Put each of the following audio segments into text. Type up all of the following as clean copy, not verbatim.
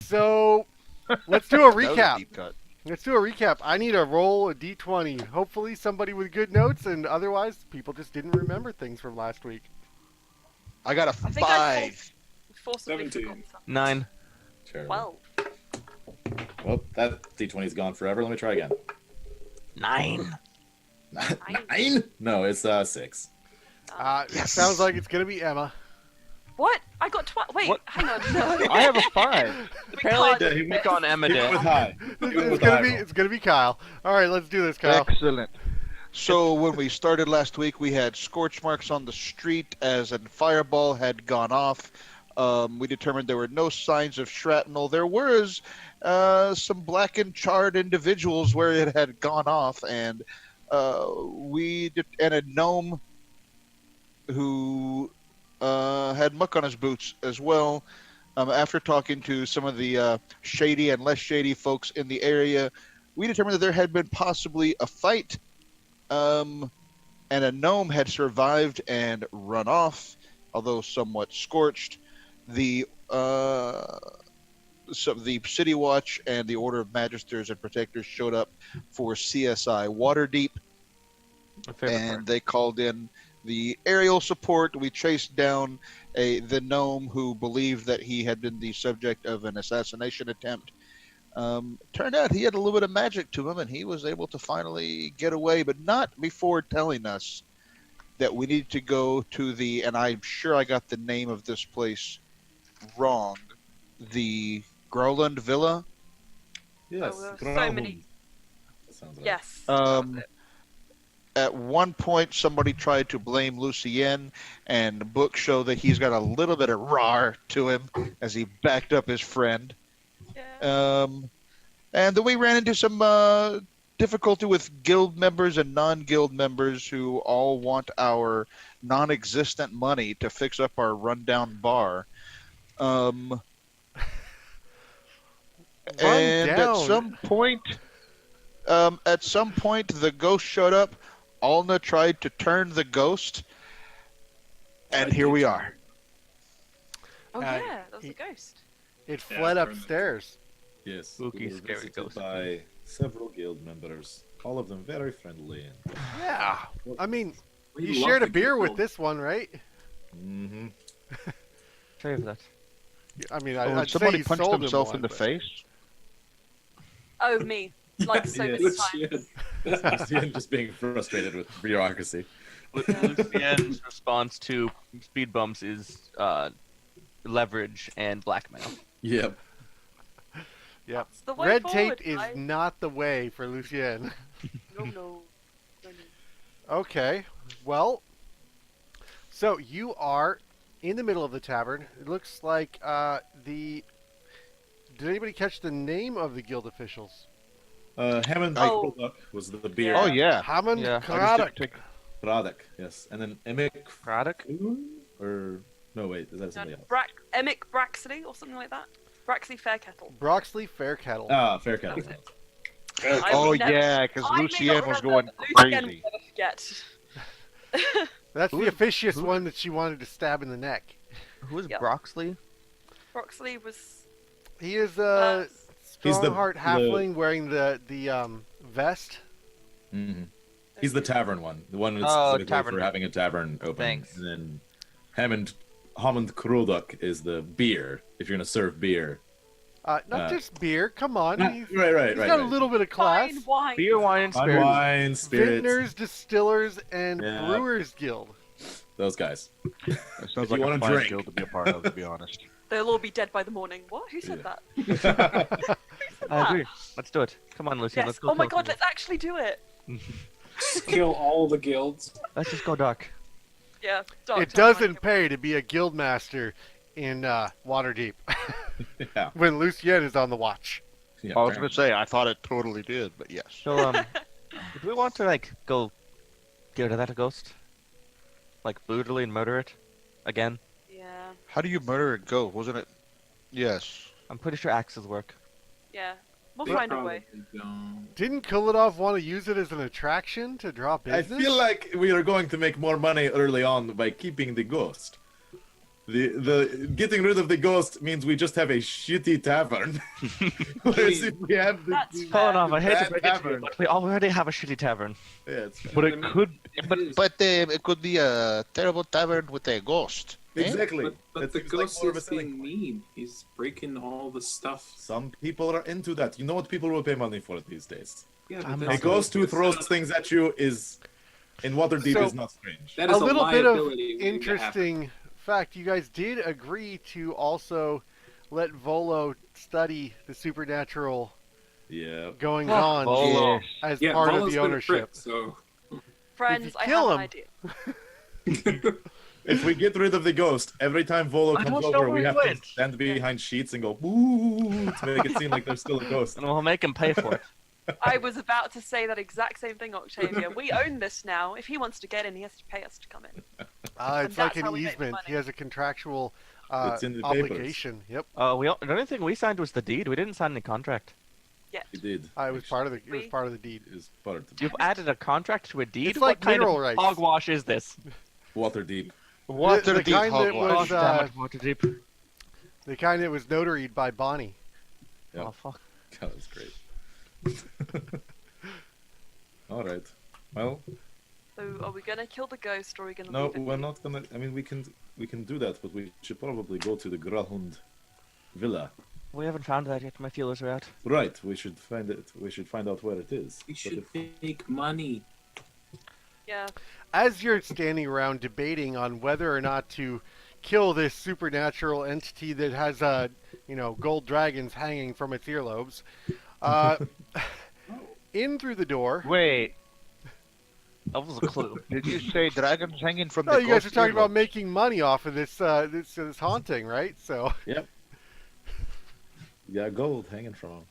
So let's do a That was a recap. deep cut. Let's do a recap. I need to roll a d20. Hopefully somebody with good notes, and otherwise people just didn't remember things from last week. I got a I think I 5. forcibly 17. forgot something. 9. Terrible. 12. Well, that D20's gone forever. Let me try again. 9. 9? No, it's 6. It Yes. sounds like it's gonna be Emma. What? I got 12. Wait, What? hang on. No. I have a 5. Apparently, can't the do pick this. on Emma Keep it with did. high. Keep it with high roll. It's gonna be Kyle. All right, let's do this, Kyle. Excellent. So when we started last week, we had scorch marks on the street as a fireball had gone off. We determined there were no signs of shrapnel. There was some blackened, charred individuals where it had gone off, and and a gnome who had muck on his boots as well. After talking to some of the shady and less shady folks in the area, we determined that there had been possibly a fight, and a gnome had survived and run off, although somewhat scorched. The City Watch and the Order of Magisters and Protectors showed up for CSI Waterdeep, and they called in the aerial support. We chased down the gnome who believed that he had been the subject of an assassination attempt. Turned out he had a little bit of magic to him, and he was able to finally get away, but not before telling us that we need to go to and I'm sure I got the name of this place wrong, the Groland Villa. Yes. Oh, there were so many. That sounds right. Yes. At one point, somebody tried to blame Lucien, and the books show that he's got a little bit of rawr to him as he backed up his friend. Yeah. And then we ran into some difficulty with guild members and non-guild members who all want our non-existent money to fix up our rundown bar. And at some point, the ghost showed up. Alna tried to turn the ghost, and here we are. Oh yeah, that was a ghost. It Yeah, fled I upstairs. Yes. Spooky, we were scary visited ghost. by several guild members. All of them very friendly. Yeah. I mean, We you love shared a the beer with guild. this one, right? Mm-hmm. Save that. I mean, Oh, I'd say somebody you punched sold him himself one, in the but- face. Oh me. Like so many times. Lucien just being frustrated with bureaucracy. Lucien's response to speed bumps is leverage and blackmail. Yep. Yep. It's the way Red forward, tape is guys. not the way for Lucien. No. Okay. Well, so you are in the middle of the tavern. It looks like Did anybody catch the name of the guild officials? Hammond Oh. Product was the beer. Oh yeah. Hammond Yeah. Karadok. Product, yes. And then Emic Product? or no wait, is that something else? Emic Braxley or something like that. Braxley Fairkettle. Broxley Fairkettle. Ah, Faircattle. That's it. Yes. I Oh will never- yeah, because I may Lucien not was remember, going but Lucien crazy. will never forget. That's Who the is- officious who- one that she wanted to stab in the neck. Who is Yep. Broxley? Broxley was. He is a He's the- Strongheart halfling wearing the vest. Mm-hmm. He's the tavern one. The one that's Oh, specifically tavern. for having a tavern open. Thanks. And then Hammond Krulduck is the beer, if you're gonna serve beer. Not just beer. Come on. He's Right. got a little bit of class. Fine wine. Beer, wine, and Fine spirits. wine, spirits, Vintners, distillers, and Yeah. brewers guild. those guys. That If sounds you like a wanna fine drink. guild to be a part of, to be honest. They'll all be dead by the morning. What? Who said Yeah. that? I agree. Let's do it. Come on, Lucien. Yes. Let's go. Oh my kill god, let's actually do it. Kill all the guilds. Let's just go dark. Yeah. Dark It time, doesn't like- pay to be a guild master in Waterdeep Yeah. when Lucien is on the watch. Yeah, I was gonna say I thought it totally did, but yes. So, do we want to go get rid of that ghost? Like brutally and murder it again? Yeah. How do you murder a ghost? Wasn't it? Yes. I'm pretty sure axes work. Yeah. We'll They find a way. probably don't. Didn't Kulidov want to use it as an attraction to draw I business? feel like we are going to make more money early on by keeping the ghost. The getting rid of the ghost means we just have a shitty tavern. Whereas if we have the That's the fair. Oh no, I hate to bad break it to you, tavern, but we already have a shitty tavern. yeah, it's But it could, is. but it could be a terrible tavern with a ghost. Eh? exactly. But That the seems like ghost more of a is selling being point. mean. He's breaking all the stuff. Some people are into that. You know what people will pay money for these days. Yeah, I'm but not A ghost who that's throws things at you is in Waterdeep So- is not strange. That A is a little bit of liability waiting to happen. interesting fact: you guys did agree to also let Volo study the supernatural Yeah. goings Fuck on Volo. as Yeah, part of Volo's the been a ownership. prick, so Friends, I kill have an him- idea. If we get rid of the ghost, every time Volo I comes don't know over, where we he have to went. stand behind sheets and go boo to make it seem like there's still a ghost. And we'll make him pay for it. I was about to say that exact same thing, Octavia. We own this now. If he wants to get in, he has to pay us to come in. It's And like that's how an we make easement. money. He has a contractual It's in the papers. obligation. Yep, The only thing we signed was the deed. We didn't sign any contract. Yet. He did. it was part of the. It was We- part of the deed. Is part of the You've added a contract to a deed. It's like what kind mineral of rights. hogwash is this? Waterdeep. The kind that was Damn it, Waterdeep. the kind that was notaried by Bonnie. Yep. Oh fuck. God, that's great. All right. Well, So, are we gonna kill the ghost, or are we gonna no, leave it? we're not gonna. I mean, we can do that, but we should probably go to the Grahund Villa. We haven't found that yet. My feelers are out. Right. We should find it. We should find out where it is. we But should if- make money. Yeah. As you're standing around debating on whether or not to kill this supernatural entity that has gold dragons hanging from its earlobes, in through the door. Wait. That was a clue. Did you say dragons hanging from No, the you guys ghost are talking about earlobe? making money off of this this haunting, right? So Yep. Yeah, gold hanging from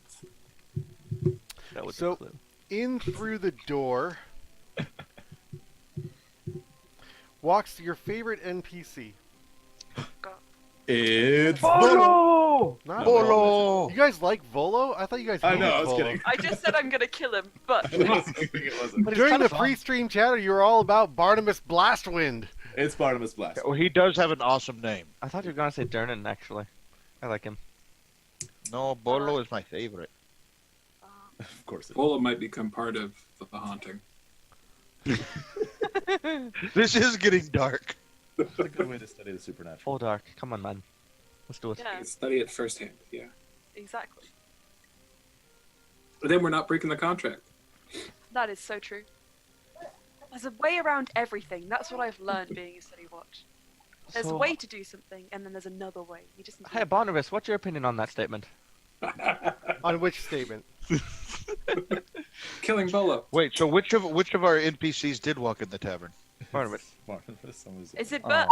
him. That was So- a clue. in through the door walks your favorite NPC. It's Oh Not Bolo! You guys like Volo? I thought you guys I hated know. I was Volo. kidding. I just said I'm gonna kill him, but I wasn't thinking it wasn't. But it's During kinda the fun. pre-stream chatter, you were all about Barnabas Blastwind. It's Barnabas Blast. Well, he does have an awesome name. I thought you were gonna say Dernan, actually. I like him. No, Bolo is my favorite. Of course. It Bola might become part of the haunting. This is getting dark. is. It's a good way to study the supernatural. Full dark. Come on, man. Let's do it. yeah, Study it firsthand. Yeah. exactly. But then we're not breaking the contract. That is so true. There's a way around everything. That's what I've learned being a City Watch. There's a So- way to do something, and then there's another way. You just need to- Hey, Barnabas, what's your opinion on that statement? On which statement? Killing Bolo. Wait, so which of our NPCs did walk in the tavern? Barnabas. Barnabas. Is it Oh. Bert?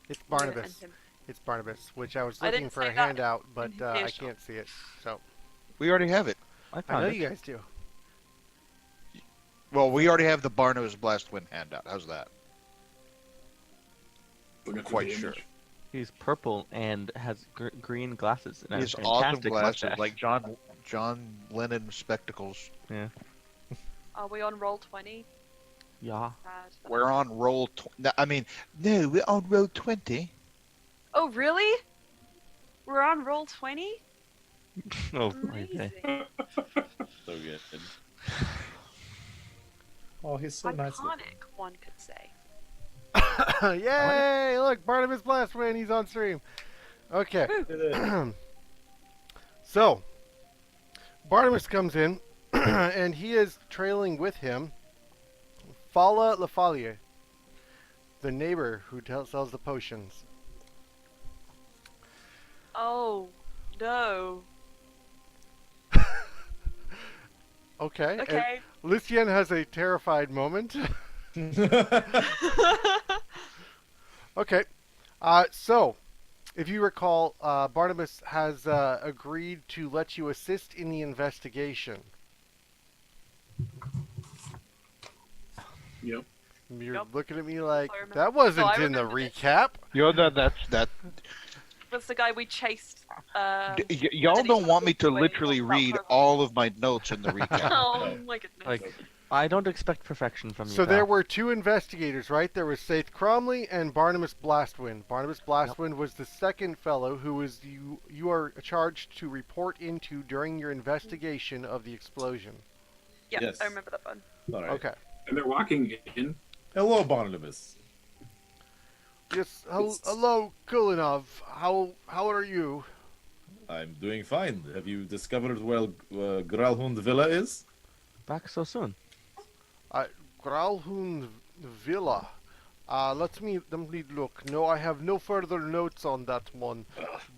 It's Yeah, Barnabas. and him. It's Barnabas, which I was I looking didn't for say a that handout, but in I earshot. can't see it. So We already have it. I I found know it. you guys do. Well, we already have the Barnabas Blastwind handout. How's that? Looking for Quite the sure. image. He's purple and has green glasses and He a has awesome fantastic glasses, mustache. like John Lennon spectacles. Are we on roll 20? Yeah. Sad. We're on roll. No, we're on roll 20. Oh, really? We're on roll 20? Oh, Amazing. okay. So good. Oh, he's so nice. Iconic, one could say. Yay! Look, Barnabas Blastwind, he's on stream. Okay. So, Barnabas comes in, and he is trailing with him Fala Lafalier, the neighbor who sells the potions. Oh, no. Okay. and Okay. Lucien has a terrified moment. Okay. So, if you recall, Barnabas has agreed to let you assist in the investigation. Yep. You're Yep. looking at me like, I remember. that wasn't I in the remember this. recap. That. That's the guy we chased. Y'all don't want me to Wait, literally what's that read program? all of my notes in the recap. Oh my goodness. Like, I don't expect perfection from you. So there pal. were two investigators, right? There was Saith Cromley and Barnabas Blastwind. Barnabas Blastwind was the second fellow who was you are charged to report into during your investigation of the explosion. Yeah, Yes. I remember that one. All right. Okay. And they're walking in. Hello, Barnabas. Yes. Hello, Kulinov. How are you? I'm doing fine. Have you discovered where Gralhund Villa is? Back so soon. Gralhund Villa. Let me look. No, I have no further notes on that one.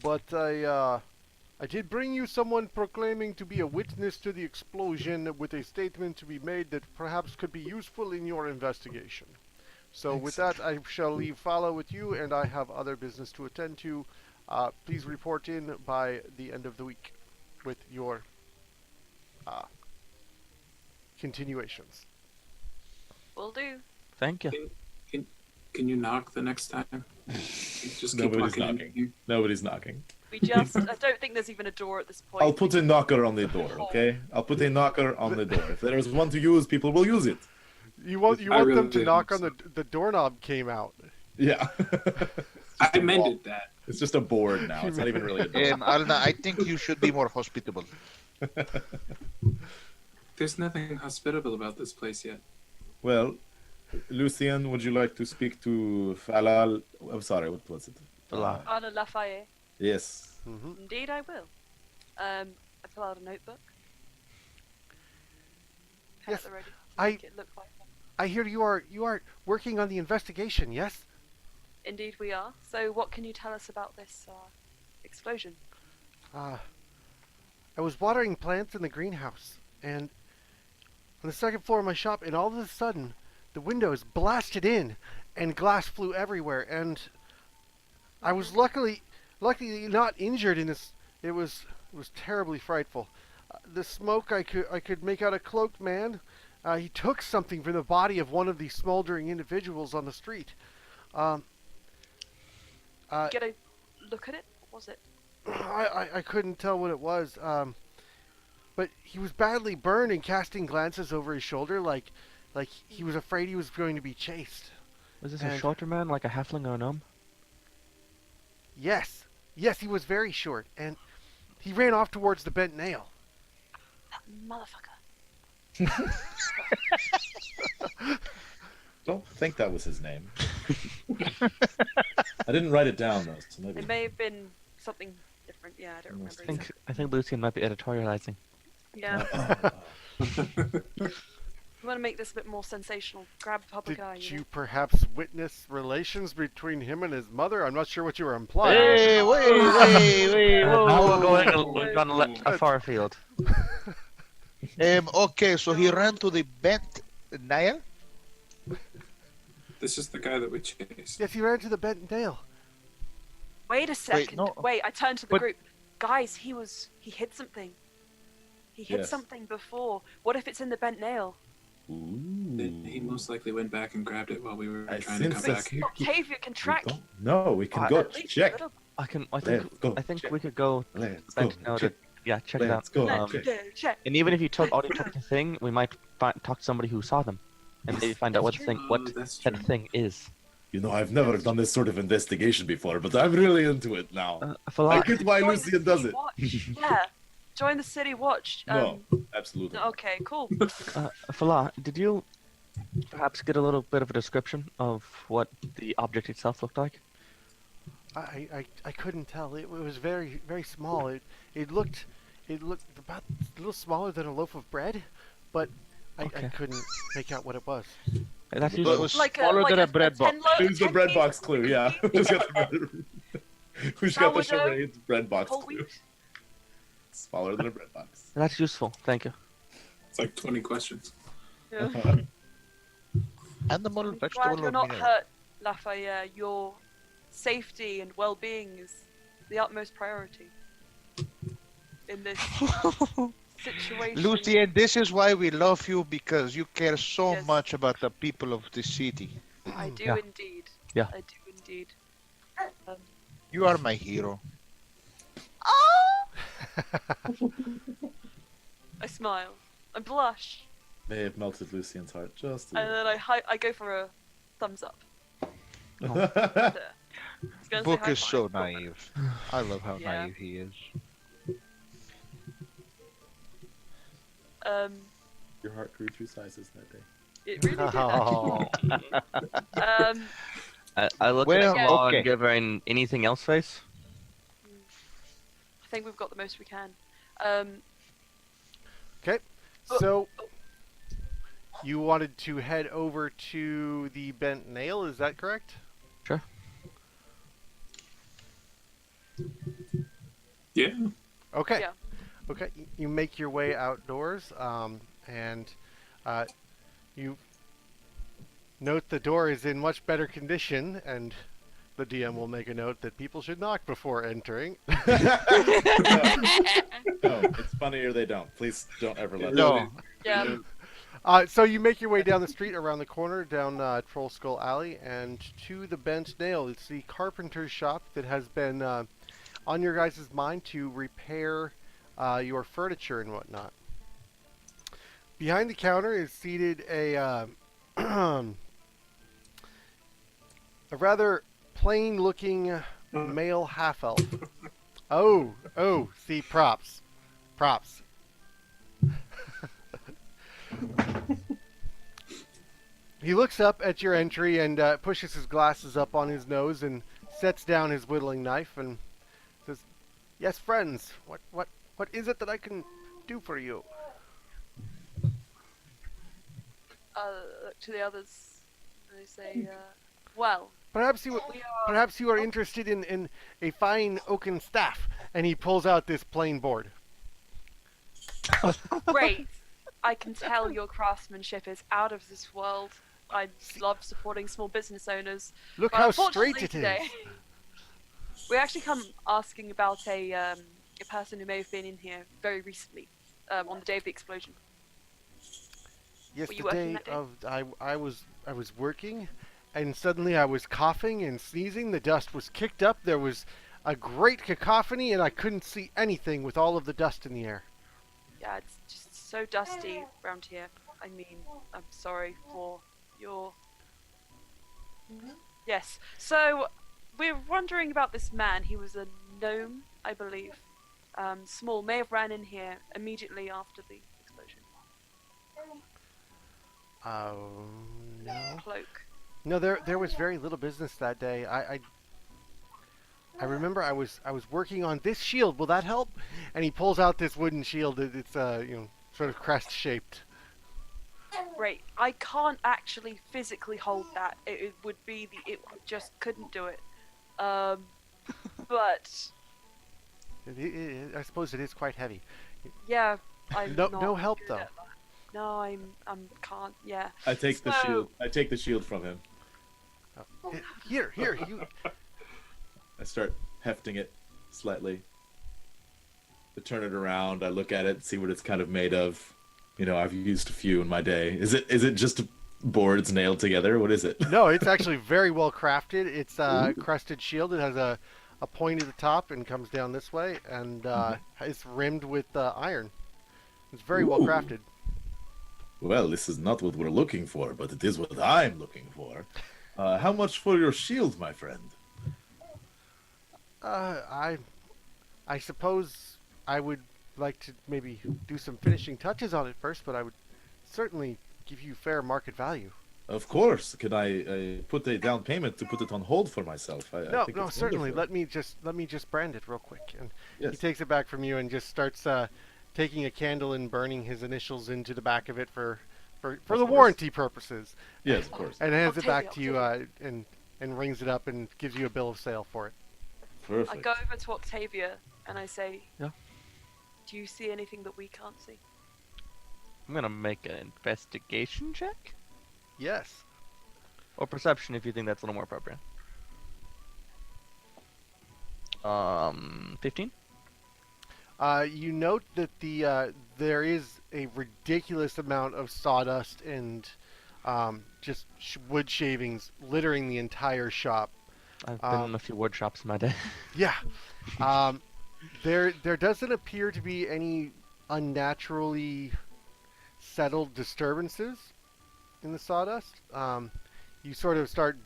But I did bring you someone proclaiming to be a witness to the explosion with a statement to be made that perhaps could be useful in your investigation. So with that, I shall leave Fala with you, and I have other business to attend to. Please report in by the end of the week with your continuations. Will do. Thank you. Can you knock the next time? Just keep Nobody's walking in knocking. here. Nobody's knocking. We just. I don't think there's even a door at this point. I'll put a knocker on the door, okay? I'll put a knocker on the door. If there is one to use, people will use it. You want I them really to didn't, knock on so- the doorknob came out. Yeah. I mended that. It's just a board now. It's not even really a door. Alna, I think you should be more hospitable. There's nothing hospitable about this place yet. Well, Lucien, would you like to speak to Falal? I'm sorry, what was it? Falal. Anna Lafayette. Yes. Mm-hmm. Indeed, I will. I pull out a notebook. Pen Yes, at the ready to I- make it look like one. I hear you are working on the investigation. Yes. Indeed, we are. So, what can you tell us about this explosion? I was watering plants in the greenhouse, and on the second floor of my shop, and all of a sudden, the windows blasted in, and glass flew everywhere, and I was luckily not injured in this. It was terribly frightful. The smoke, I could make out a cloaked man. He took something from the body of one of these smoldering individuals on the street. Get a look at it. What was it? I couldn't tell what it was. But he was badly burned and casting glances over his shoulder like he was afraid he was going to be chased. Was this a And- shorter man, like a halfling or a gnome? Yes, he was very short, and he ran off towards the bent nail. That motherfucker. Don't think that was his name. I didn't write it down though, so maybe. It may have been something different. Yeah, I don't remember. I think Lucian might be editorializing. Yeah. We want to make this a bit more sensational. Grab a public Did eye. you know? perhaps witness relations between him and his mother? I'm not sure what you were implying. Hey, wait, whoa, Now whoa, we're whoa. we've gone a far field. Okay, so he ran to the bent nail? This is the guy that we chased. Yes, he ran to the bent nail. Wait a second. no. Wait, I turned to the But- group. Guys, he hid something. He hid Yes. something before. What if it's in the bent nail? Then he most likely went back and grabbed it while we were I trying to come sense back. Octavia can track. No, we can Ah, go at least a check. little. I think Let's go, I think check. we could go Let's bent go. now Check. to check it out. Let's go. Um, check. Check. And even if you only took the thing, we might talk to somebody who saw them, and maybe find out what the thing, Oh, what that's that true. thing is. You know, I've never done this sort of investigation before, but I'm really into it now. I Falal, get why Join the Lucian does City it. Watch. Yeah. Join the City Watch. No, absolutely. Okay, cool. Falal, did you perhaps get a little bit of a description of what the object itself looked like? I couldn't tell. It was very small. It looked about a little smaller than a loaf of bread, but I Okay. couldn't make out what it was. That's It useful. was Like smaller than a bread box. 10 lo- Who's the 10 bread piece- box clue? Yeah. Who's got the Who's got the Sourdough, charade bread box whole clue? wheat. Smaller than a bread box. That's useful. Thank you. It's like 20 questions. Yeah. Animal, I'm vegetable, glad you're or not mineral? hurt, Lafayette. Your safety and well-being is the utmost priority in this situation. Lucien, this is why we love you, because you care so Yes. much about the people of the city. I do Yeah. indeed. Yeah. I do indeed. You are my hero. I smile. I blush. May have melted Lucian's heart just a And little. then I go for a thumbs up. It's gonna say Book high is five. so naive. I love how Yeah. naive he is. Your heart grew 2 sizes that day. It really did. Oh. Actually. I look Well, at Claw okay. and give her an anything else face. I think we've got the most we can. Okay, Oh. so you wanted to head over to the bent nail, is that correct? Sure. Yeah. Okay. Yeah. Okay, you make your way outdoors, and you note the door is in much better condition, and the DM will make a note that people should knock before entering. No, it's funnier they don't. Please don't ever let No. them. Yeah. So you make your way down the street, around the corner, down Trollskull Alley, and to the Bent Nail. It's the carpenter's shop that has been on your guys' mind to repair your furniture and whatnot. Behind the counter is seated a a rather plain-looking male half-elf. Oh, see, props. He looks up at your entry and pushes his glasses up on his nose and sets down his whittling knife and says, "Yes, friends. What is it that I can do for you?" Look to the others. And I say, well, Perhaps you we are. perhaps you are interested in a fine oaken staff, and he pulls out this plain board. Great. I can tell your craftsmanship is out of this world. I love supporting small business owners. Look But how unfortunately straight it today, is. We actually come asking about a person who may have been in here very recently, on the day of the explosion. Yes, Were you the working day that day? of I was working, and suddenly I was coughing and sneezing. The dust was kicked up. There was a great cacophony, and I couldn't see anything with all of the dust in the air. Yeah, it's just so dusty around here. I mean, I'm sorry for your. Yes. So, we're wondering about this man. He was a gnome, I believe. Small, may have ran in here immediately after the explosion. Oh no. Cloak. No, there was very little business that day. I remember I was working on this shield. Will that help? And he pulls out this wooden shield. It's sort of crest shaped. Great. I can't actually physically hold that. It would be the. It just couldn't do it. But I suppose it is quite heavy. yeah, I'm No- not no help, good though. at that. No, I'm can't. Yeah. I take the So- shield. I take the shield from him. Here, you. I start hefting it slightly. I turn it around. I look at it, see what it's kind of made of. You know, I've used a few in my day. Is it just boards nailed together? What is it? No, it's actually very well crafted. It's a crested shield. It has a point at the top and comes down this way, and it's rimmed with iron. It's very well Ooh. crafted. Well, this is not what we're looking for, but it is what I'm looking for. How much for your shield, my friend? I suppose I would like to maybe do some finishing touches on it first, but I would certainly give you fair market value. Of course. Can I put a down payment to put it on hold for myself? I No, think no, it's certainly. wonderful. Let me just brand it real quick. And he Yes. takes it back from you and just starts taking a candle and burning his initials into the back of it for the course. warranty purposes, Yes, of course. and hands it back Octavia, to you and rings it up and gives you a bill of sale for it. I Perfect. go over to Octavia and I say, Yeah. "Do you see anything that we can't see?" I'm gonna make an investigation check Yes. or perception if you think that's a little more appropriate. 15. You note that there is a ridiculous amount of sawdust and just wood shavings littering the entire shop. I've been in a few wood shops in my day. Yeah. There doesn't appear to be any unnaturally settled disturbances in the sawdust. You sort of start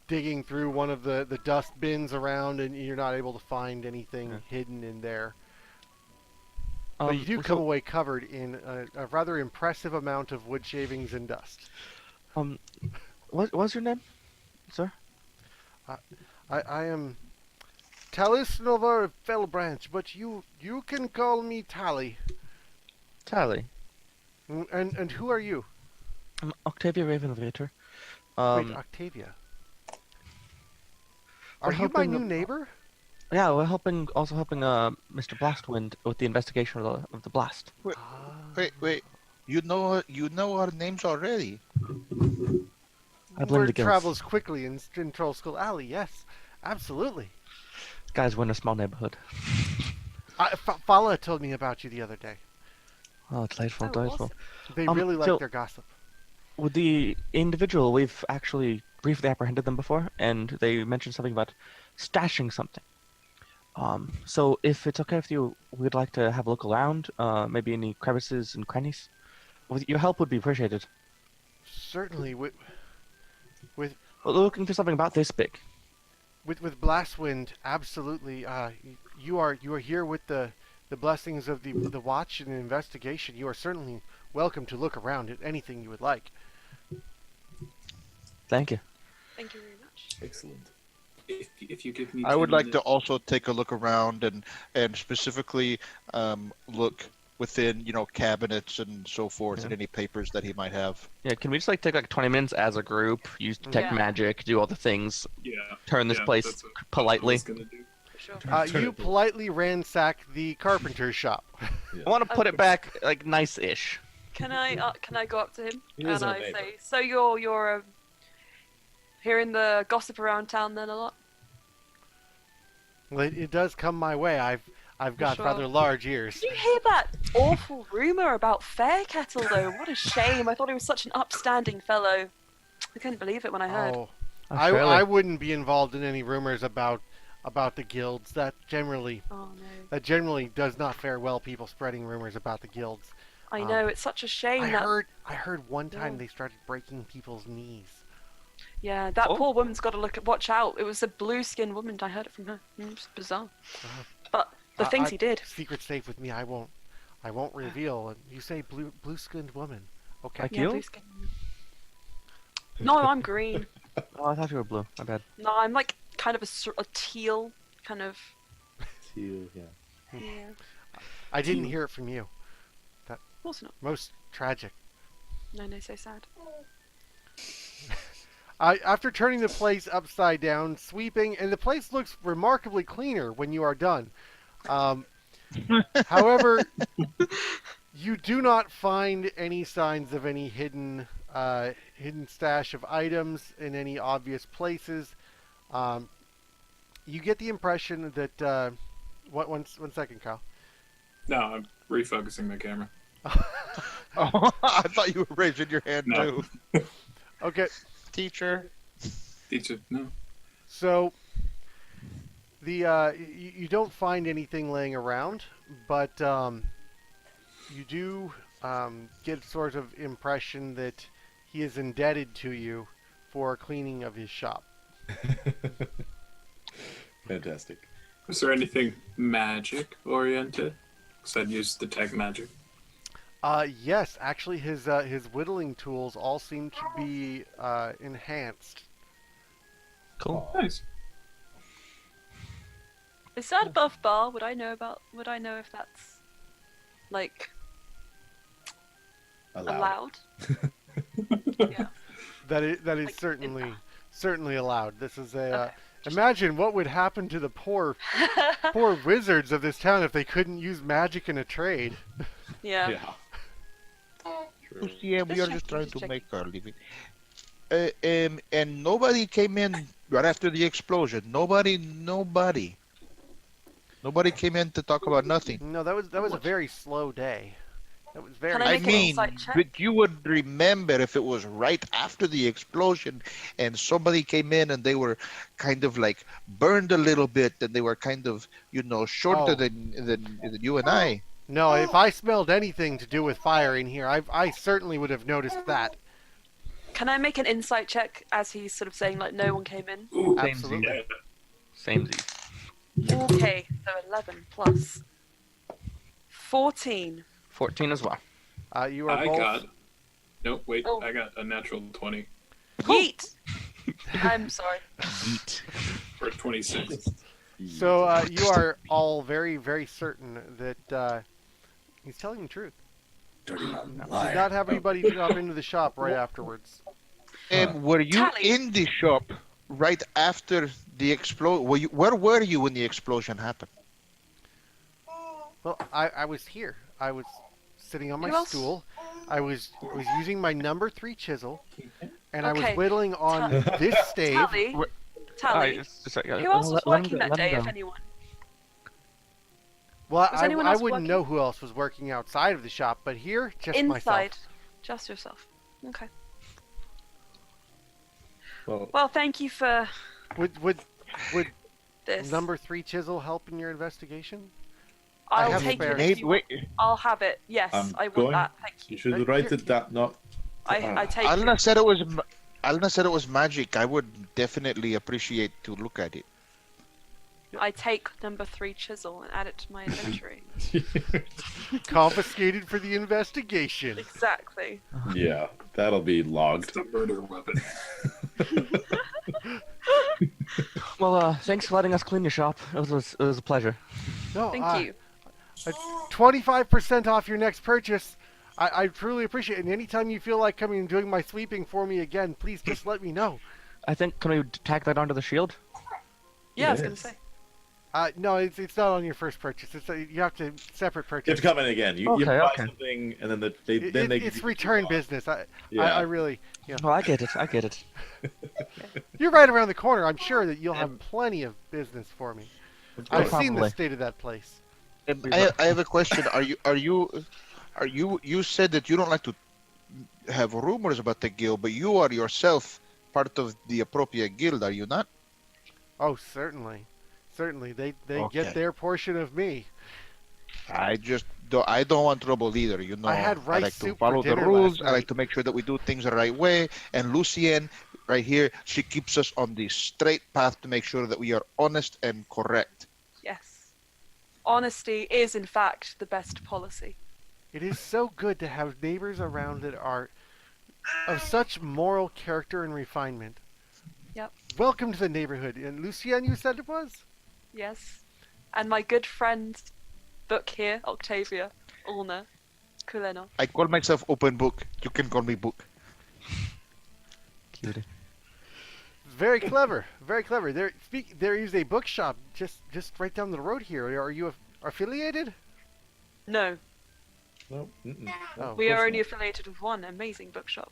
digging through one of the dust bins around, and you're not able to find anything Yeah. hidden in there. But you do so, come away covered in a rather impressive amount of wood shavings and dust. what's your name, sir? I am Talus Nova Fellbranch, but you can call me Tally. Tally. And who are you? I'm Octavia Ravenvater. Wait, Octavia. Are we're you my helping new the- neighbor? Yeah, we're helping Mr. Blastwind with the investigation of the blast. Wait. You know our names already. I blame Word the guilds. travels quickly in Trollskull Alley. Yes, absolutely. Guys, we're in a small neighborhood. Fala told me about you the other day. Oh, delightful, Oh, delightful. awesome. They really like so- their gossip. With the individual, we've actually briefly apprehended them before, and they mentioned something about stashing something. So if it's okay with you, we'd like to have a look around, maybe any crevices and crannies. With your help would be appreciated. Certainly, with We're looking for something about this big. with Blastwind, absolutely. You are here with the blessings of the watch and the investigation. You are certainly welcome to look around at anything you would like. Thank you. Thank you very much. Excellent. If you give me, I would 10 like to minutes- also take a look around and specifically look within, cabinets and so forth, Yeah. and any papers that he might have. Yeah, can we just take 20 minutes as a group, use detect Yeah. magic, do all the things, Yeah. turn this yeah, place that's what I politely? was gonna do. For sure. You politely ransack the carpenter's shop. I want to put it back nice-ish. Can I go up to him He is and our I neighbor. say, so you're hearing the gossip around town then a lot? Well, it does come my way. I've got Sure. rather large ears. Did you hear that awful rumor about Fairkettle though? What a shame! I thought he was such an upstanding fellow. I couldn't believe it when I heard. Oh, Oh, I surely. wouldn't be involved in any rumors about the guilds. That generally Oh no! does not fare well. People spreading rumors about the guilds. I know it's such a shame I that. heard one time Yeah. they started breaking people's knees. Yeah, that Oh. poor woman's got to watch out. It was a blue-skinned woman. I heard it from her. It's bizarre. But the things he did. Secret safe with me. I won't reveal. And you say blue skinned woman. Okay. Like Yeah, you? blue-skinned woman. No, I'm green. Oh, I thought you were blue. My bad. No, I'm like kind of a teal kind of. Teal, yeah. Yeah. I didn't hear it from you. Of course not. Most tragic. No, so sad. After turning the place upside down, sweeping, and the place looks remarkably cleaner when you are done. However, you do not find any signs of any hidden stash of items in any obvious places. You get the impression that one second, Kyle. No, I'm refocusing my camera. Oh, I thought you were raising your hand No. too. Okay, Teacher. Teacher, no. so the you don't find anything laying around, but you do get sort of impression that he is indebted to you for cleaning of his shop. Fantastic. Was there anything magic oriented? Because I'd use detect magic. Yes, actually, his whittling tools all seem to be enhanced. Cool. Nice. Is that above bar? Would I know if that's like allowed? Yeah. That is Like, in certainly allowed. This is a. Okay. Imagine what would happen to the poor wizards of this town if they couldn't use magic in a trade. Yeah. Yeah. True. Yeah, we Just are just checking, trying just to checking. make our living. And nobody came in right after the explosion. Nobody came in to talk about nothing. No, that was a very slow day. That was very. Can I I make an mean, insight check? but you would remember if it was right after the explosion and somebody came in and they were kind of burned a little bit and they were kind of, shorter Oh. than you and I. No, if I smelled anything to do with fire in here, I certainly would have noticed that. Can I make an insight check as he's sort of saying like no one came in? Ooh, Absolutely. yeah. Samesies. Okay, so 11 plus 14. 14 as well. You are I both. got. Nope, wait. Oh. I got a natural 20 Yeet! I'm sorry. Yeet. for 26. So you are all very, very certain that he's telling the truth. Dirty mountain Did liar. not have anybody drop into the shop right afterwards. Were you Tally. in the shop right after the explosion? Where were you when the explosion happened? Well, I was here. I was sitting on my Who else? stool. I was using my number 3 chisel, and I was Okay. whittling on this stave. Tally. Wait, Tally. Who else was working that day, if anyone? Well, Was I anyone else wouldn't working? know who else was working outside of the shop, but here, just Inside. myself. Just yourself. Okay. Well, Well, thank you for Would this. number 3 chisel help in your investigation? I'll have take it. spares. If you want. Wait, I'll have it. Yes, I'm I want going- that. Thank you you. should write it down. Not. I take Alna it. said it was. Alna said it was magic. I would definitely appreciate to look at it. I take number 3 chisel and add it to my inventory. Confiscated for the investigation. Exactly. Yeah, that'll be logged. It's a murder weapon. Well, thanks for letting us clean your shop. It was a pleasure. No, Thank you. 25% off your next purchase. I truly appreciate it. And anytime you feel like coming and doing my sweeping for me again, please just let me know. I think, can we tag that onto the shield? Yeah, I was gonna Yes. say. No, it's not on your first purchase. You have to separate You have purchase. to come in again. You Okay, buy okay. something, and then then they give It's you return coupon. business. I Yeah. really, Oh, I get it. I get it. you're right around the corner. I'm sure that you'll have plenty of business for me. I've seen the Probably. state of that place. I have a question. You said that you don't like to have rumors about the guild, but you are yourself part of the appropriate guild, are you not? Oh, certainly. Certainly. They Okay. get their portion of me. I don't want trouble either. You know, I had rice like to soup for follow the dinner rules. last I like night. to make sure that we do things the right way. And Lucien, right here, she keeps us on the straight path to make sure that we are honest and correct. Yes. Honesty is, in fact, the best policy. It is so good to have neighbors around that are of such moral character and refinement. Yep. Welcome to the neighborhood. And Lucien, you said it was? Yes. And my good friend, Book here, Octavia, Ulna, Kuleno. I call myself Open Book. You can call me Book. Cutie. Very clever. Very clever. There is a bookshop just right down the road here. Are you affiliated? No, No, mm-mm. Oh. we course are only not. affiliated with one amazing bookshop.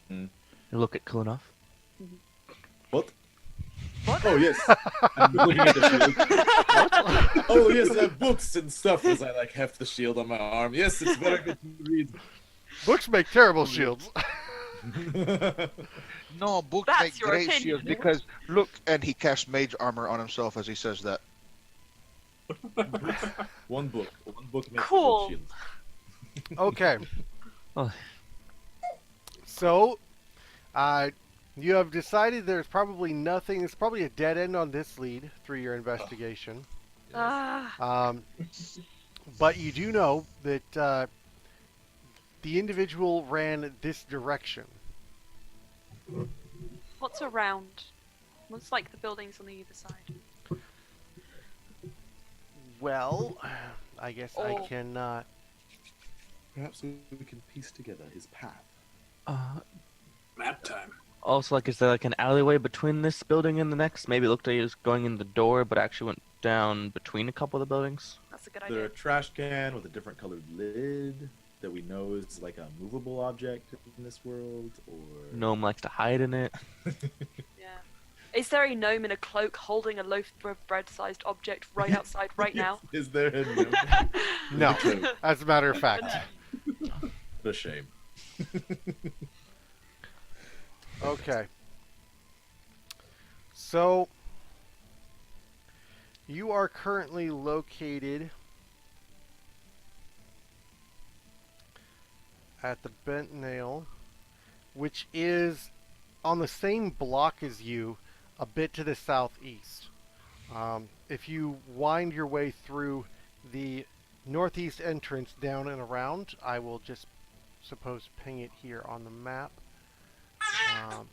You look at Kulinoff. What? What? Oh yes. I'm looking at the shield. Oh yes, I have books and stuff as I like heft the shield on my arm. Yes, it's very good to read. Books make terrible shields. No, Book That's make your great opinion. shields because look, and he casts mage armor on himself as he says that. One book makes Cool. a good shield. Okay. Oh. So, you have decided there's probably nothing. It's probably a dead end on this lead through your investigation. Ah, But you do know that the individual ran this direction. what's around? What's like the buildings on the either side? Well, I guess I Oh. can. Perhaps we can piece together his path. Map time. Also, like, is there like an alleyway between this building and the next? Maybe it looked like he was going in the door, but actually went down between a couple of the buildings. That's a good Is there a idea. trash can with a different colored lid that we know is like a movable object in this world, or Gnome likes to hide in it. Yeah. Is there a gnome in a cloak holding a loaf of bread-sized object right outside right now? Is there a gnome? No, True. as a matter of fact. What a shame. Okay. So, you are currently located at the bent nail, which is on the same block as you, a bit to the southeast. If you wind your way through the northeast entrance down and around, I will just suppose ping it here on the map. Um,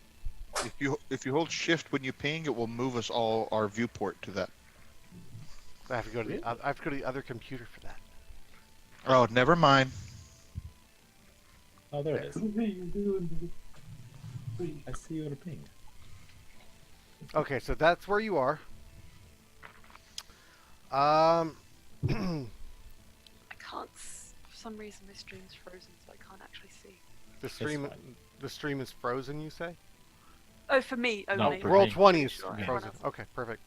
If you hold shift when you ping, it will move us all our viewport to that. I have to go to the I have to go to the other computer for that. Oh, never mind. Oh, there it is. I see you on a ping. Okay, so that's where you are. Um, I can't. For some reason, this stream's frozen, so I can't actually see. the stream is frozen. You say? Oh, for me only. for Roll me. 20 is Sure. frozen. Okay, perfect.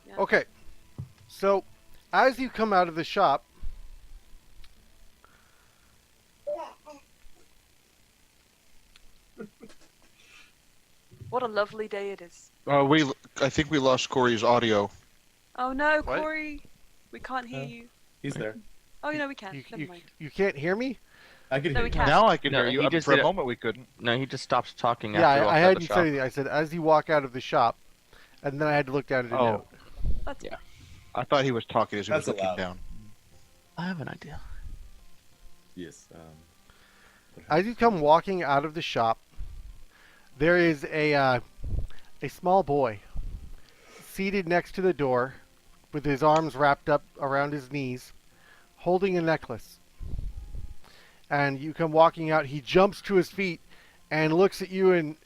Yeah. Okay, so as you come out of the shop, What a lovely day it is. I think we lost Corey's audio. Oh no, What? Corey, we can't hear you. He's there. Oh, no, we can. you, Never you, mind. you can't hear me. I can No, hear we you. can't. Now I can No, hear you. he just For a did it. moment we couldn't. No, he just stopped talking Yeah, after I walked out hadn't the said shop. anything. I said as you walk out of the shop, and then I had to look down at a Oh. note. That's Yeah. I thought he was talking as he was That's looking allowed. down. I have an idea. Yes. As you come walking out of the shop, there is a small boy seated next to the door, with his arms wrapped up around his knees, holding a necklace. And you come walking out. He jumps to his feet and looks at you and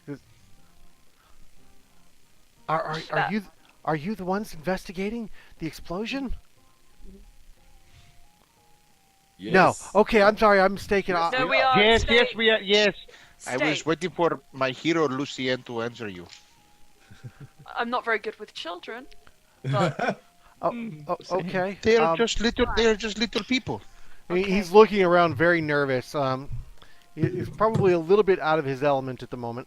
says, "Are you the ones investigating the explosion?" Yes. No. Okay, I'm sorry. I'm mistaken. No, we are. Yes, Stay. yes, we are. Yes. I was Stay. waiting for my hero Lucien to answer you. I'm not very good with children, but Okay. They're just little. They're just little people. He's looking around very nervous. He's probably a little bit out of his element at the moment.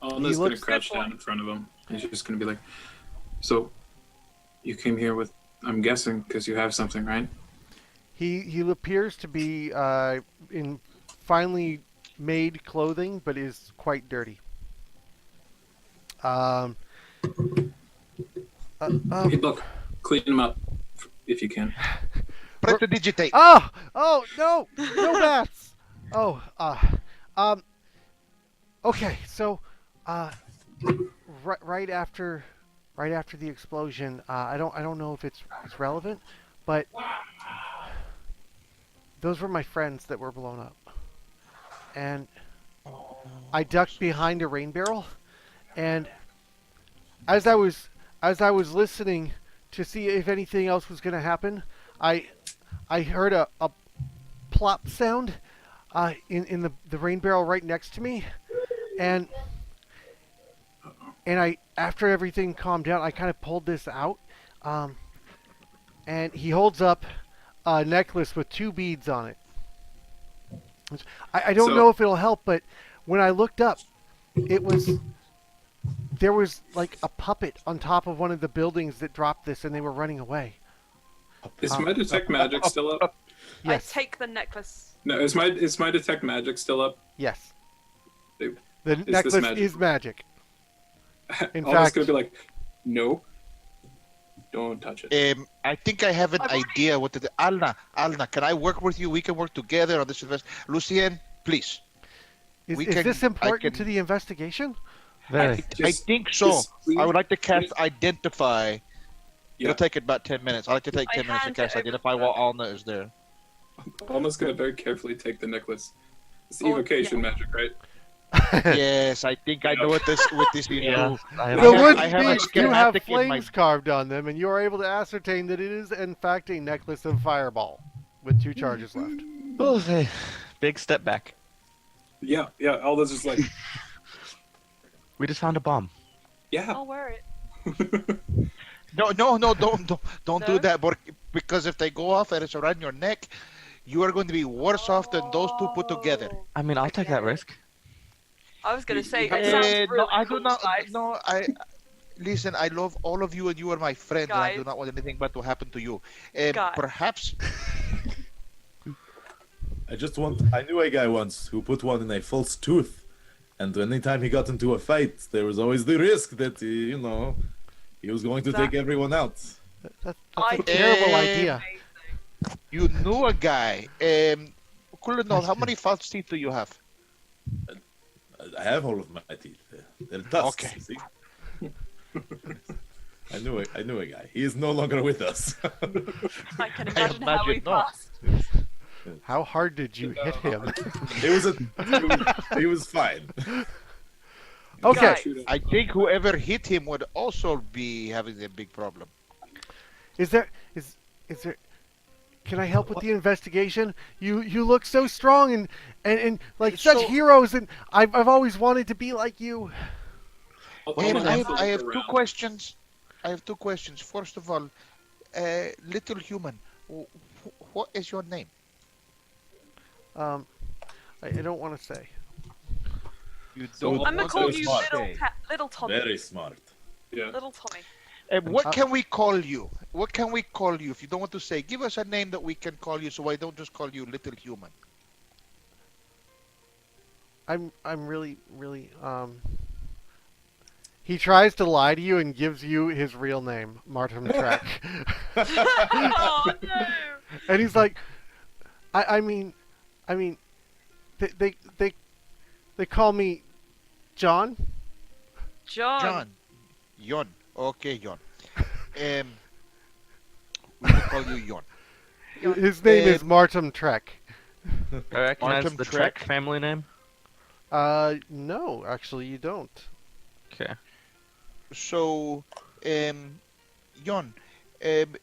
Alna's gonna looks- crouch down in front of him. He's just gonna be like, "So, you came here with? I'm guessing because you have something, right?" He appears to be in finely made clothing, but is quite dirty. Hey, look, clean him up if you can. Press the digitate. Oh no, no bats. Oh, okay. So, right after the explosion, I don't know if it's relevant, but those were my friends that were blown up, and I ducked behind a rain barrel, and as I was listening to see if anything else was going to happen, I heard a plop sound in the rain barrel right next to me, and I, after everything calmed down, I kind of pulled this out, and he holds up a necklace with 2 beads on it. I don't know if it'll help, but when I looked up, there was like a puppet on top of one of the buildings that dropped this, and they were running away. Is my detect magic still up? Yes. I take the necklace. No, is my detect magic still up? Yes. Dude, The this necklace magic? is magic. In Alna's fact- gonna be like, "No, don't touch it." I think I have an idea what to do. Alna, can I work with you? We can work together on this invest. Lucien, please. Is can- this I important can- to the investigation? Very. I think so. just please- I would like to cast Identify. Yeah. It'll take about 10 minutes. I like to take I 10 minutes to hand it cast over Identify to while her. Alna is there. Alna's gonna very carefully take the necklace. It's Oh, evocation yeah. magic, right? Yes, I think I know what this is. Yeah. I The have- wooden I have a beads do have schematic in my- flames carved on them, and you are able to ascertain that it is, in fact, a necklace of fireball with 2 charges left. Okay. Big step back. Yeah. Alna's just like, We just found a bomb. "Yeah." I'll wear it. No, don't do No? that, because if they go off and it's around your neck, you are going to be worse off than those 2 put together. Oh, I mean, I'll take that get it. risk. I was gonna say Eh, it sounds really no, I cool, do not. guys. No, listen. I love all of you, and you are my friends. And I do Guys. not want anything bad to happen to you. Guys. Perhaps I knew a guy once who put one in a false tooth, and anytime he got into a fight, there was always the risk that he was going to take Exactly. everyone out. That's I a terrible Eh, idea. Amazing. You knew a guy. Kulinol, how many false teeth do you have? I have all of my teeth. They're tusks. Okay. You see? I knew a guy. He is no longer with us. I can imagine how we imagine not. passed. How hard did you hit him? He was fine. Okay. Guys, I think whoever hit him would also be having a big problem. Is there? Can I help with the investigation? You look so strong and like such So- heroes, and I've always wanted to be like you. I have two questions. I have two questions. First of all, little human, what is your name? I don't want to say. You So- I'm gonna call you smart. little Tommy. Very smart. Yeah. Little Tommy. What can we call you? What can we call you? If you don't want to say, give us a name that we can call you, so I don't just call you little human. I'm really. He tries to lie to you and gives you his real name, Martin Trek. Oh no! And he's like, I mean, they call me John. John. Yon. Okay, Yon. We will call you Yon. His name is Martin Trek. I recognize Markham the Trek? Trek family name. No, actually, you don't. Okay. So, Yon,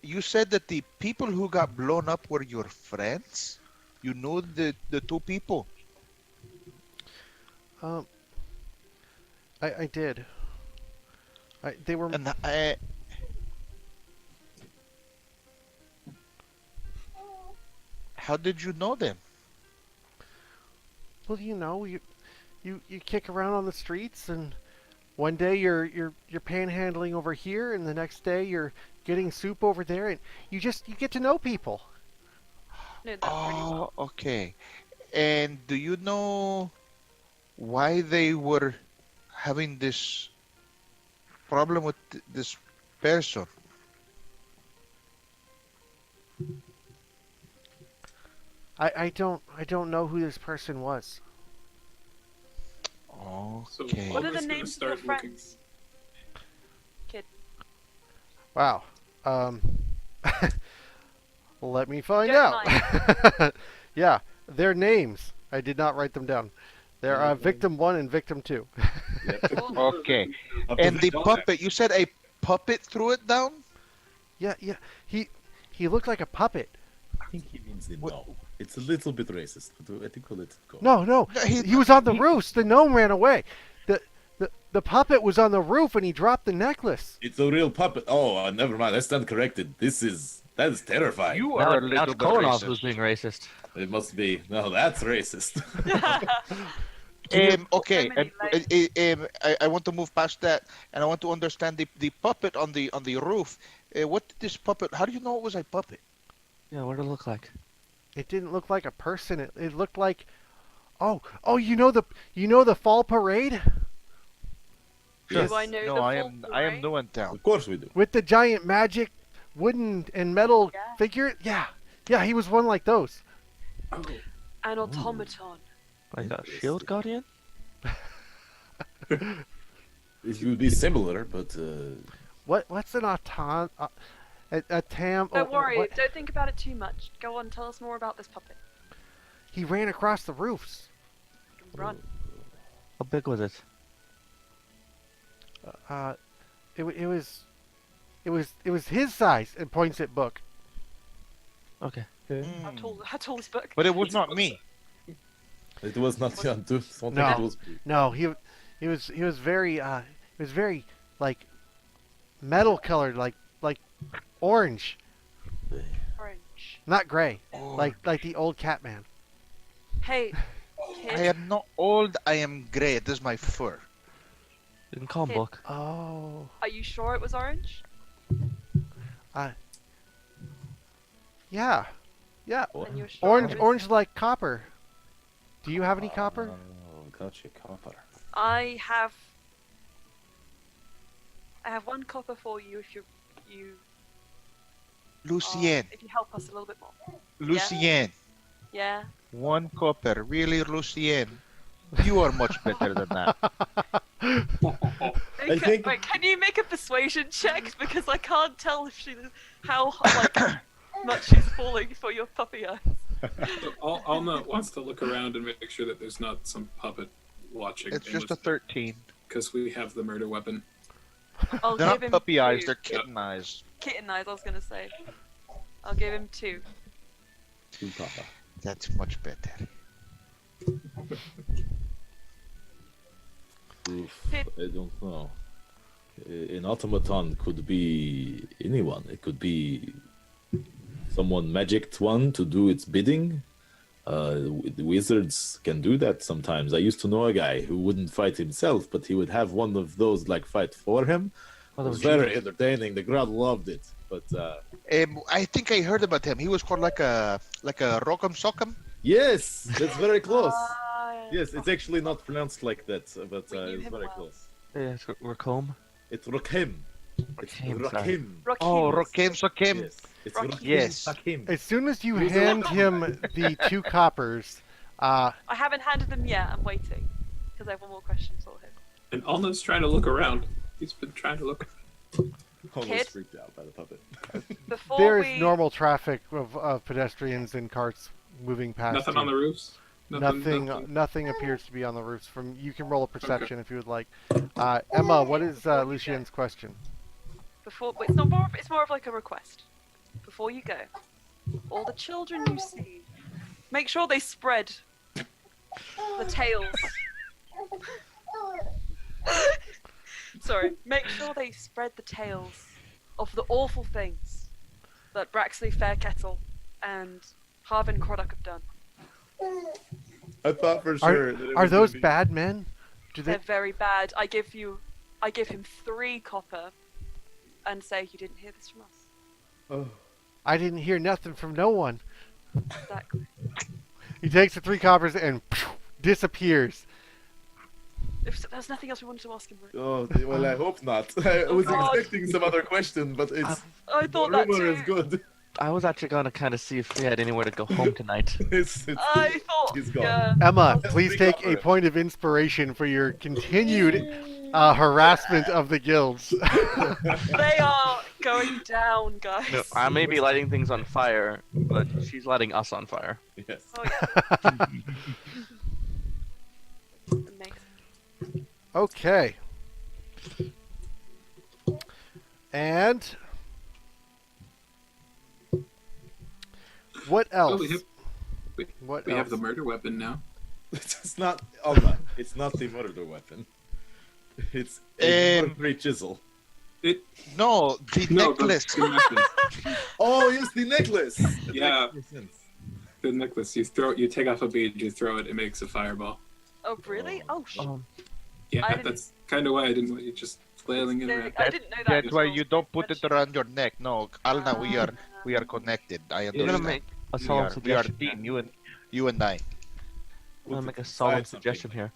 you said that the people who got blown up were your friends? You know the two people? I did. They were. And how did you know them? Well, you kick around on the streets, and one day you're panhandling over here, and the next day you're getting soup over there, and you get to know people. No, that's pretty well. Oh, okay. And do you know why they were having this problem with this person? I don't know who this person was. So Okay. What are the August's gonna names of your start looking. friends? Kid. Wow. Let me find Don't out. Yeah, their names. I did not write them down. They're Victim 1 and Victim 2. Cool. Okay. And the puppet, you said a puppet threw it down? Yeah. He looked like a puppet. I think he means the no. It's a little bit racist, but I think we'll let it go. No. No, He was on the roofs. The gnome ran away. The puppet was on the roof and he dropped the necklace. It's a real puppet. Oh, never mind. I stand corrected. That is terrifying. You Now, are a now little it's bit Kolanov racist. who's being racist. It must be. No, that's racist. Okay, So many I want to move past that, and I want to understand the puppet on the roof. What did this puppet? How do you know it was a puppet? Yeah, what did it look like? It didn't look like a person. It looked like, oh, you know the fall parade Yes. Do I know No, the I full am parade? new in town. Of course we do. with the giant magic wooden and metal Yeah. figure. Yeah, he was one like those. Oh, An automaton. Like a shield guardian? It would be similar, but What's an auton? A tam? Don't worry, what? don't think about it too much. Go on, tell us more about this puppet. He ran across the roofs. Run. How big was it? It was his size. And points at Book. Okay. How tall is Book? But it was not me. it was not Jan too. No. It was No, he was very like metal colored, like orange, Orange. not gray, Oh, like the old Catman. Hey, I kid. am not old. I am gray. This is my fur. You can call him Kid. Book. Oh, Are you sure it was orange? yeah. Yeah, And you're sure it was- orange like copper. Do you have any copper? Oh, gotcha, copper. I have 1 copper for you if you Lucien, if you help us a little bit more. Lucien, Yeah. 1 copper. Really, Lucien? You are much better than that. Wait, can you make a persuasion check because I can't tell if how like much she's falling for your puppy eyes. So Alma wants to look around and make sure that there's not some puppet watching. It's just a 13. Because we have the murder weapon. I'll They're give not him puppy eyes, 2. they're kitten eyes. Kitten eyes. I was gonna say. I'll give him 2. 2 copper. That's much better. Oof, I don't know. An automaton could be anyone. It could be someone magicked one to do its bidding. The wizards can do that sometimes. I used to know a guy who wouldn't fight himself, but he would have one of those like fight for him. It was very entertaining. The crowd loved it. But I think I heard about him. He was called like a Rock'em Sock'em. yes, that's very close. Ah, Yes, it's actually not pronounced like that, but We knew it's him very well. close. Yes, Racombe. It's Rokem. It's Rakim, sorry. Rokem. Rocky Oh, was- Rock'em Sock'em. Yes, it's Rocky. Rokem. Yes. Rokem. As soon as you Use the hand weapon. him the 2 coppers, I haven't handed them yet. I'm waiting because I have one more question for him. And Alma's trying to look around. He's been trying to look. Almost Kid? freaked out by the puppet. Before there is we normal traffic of pedestrians and carts moving past. Nothing you. on the roofs. Nothing appears to be on the roofs. From you can roll a perception if you would like. Emma, what is Lucien's question? It's not more. It's more of like a request. Before you go, all the children you see, make sure they spread the tails. Sorry, make sure they spread the tales of the awful things that Braxley Fairkettle and Harvin Croddock have done. I thought for sure. that it Are was gonna those be- bad men? Do they? They're very bad. I give him 3 copper, and say you didn't hear this from us. Oh. I didn't hear nothing from no one. Exactly. He takes the 3 coppers and disappears. If there's nothing else we wanted to ask him. Oh, well, I hope not. I was God. expecting some other question, but it's I thought that rumor too. is good. I was actually gonna kind of see if we had anywhere to go home tonight. It's I thought. he's gone. Yeah. Emma, Let's please speak take up a for it. point of inspiration for your continued harassment of the guilds. They are going down, guys. No, I may be lighting things on fire, but she's lighting us on fire. Yes. Oh, yeah. Amazing. Okay. And what Oh, else? we have, What we else? have the murder weapon now. It's not Alma. It's not the murder weapon. It's a great chisel. No, the No, necklace. The necklace. Oh, yes, the necklace. That Yeah. makes sense. The necklace. You take off a bead, you throw it, it makes a fireball. Oh, really? Oh, shit. Yeah, I didn't- that's kind of why I didn't want you just flailing it around. I didn't know that. That's why until you don't put it mentioned. around your neck. No, Alna, we are connected. I I'm understand. gonna make a we solemn are a suggestion. team. You and I. I'm gonna make a Put it solemn inside suggestion something. here.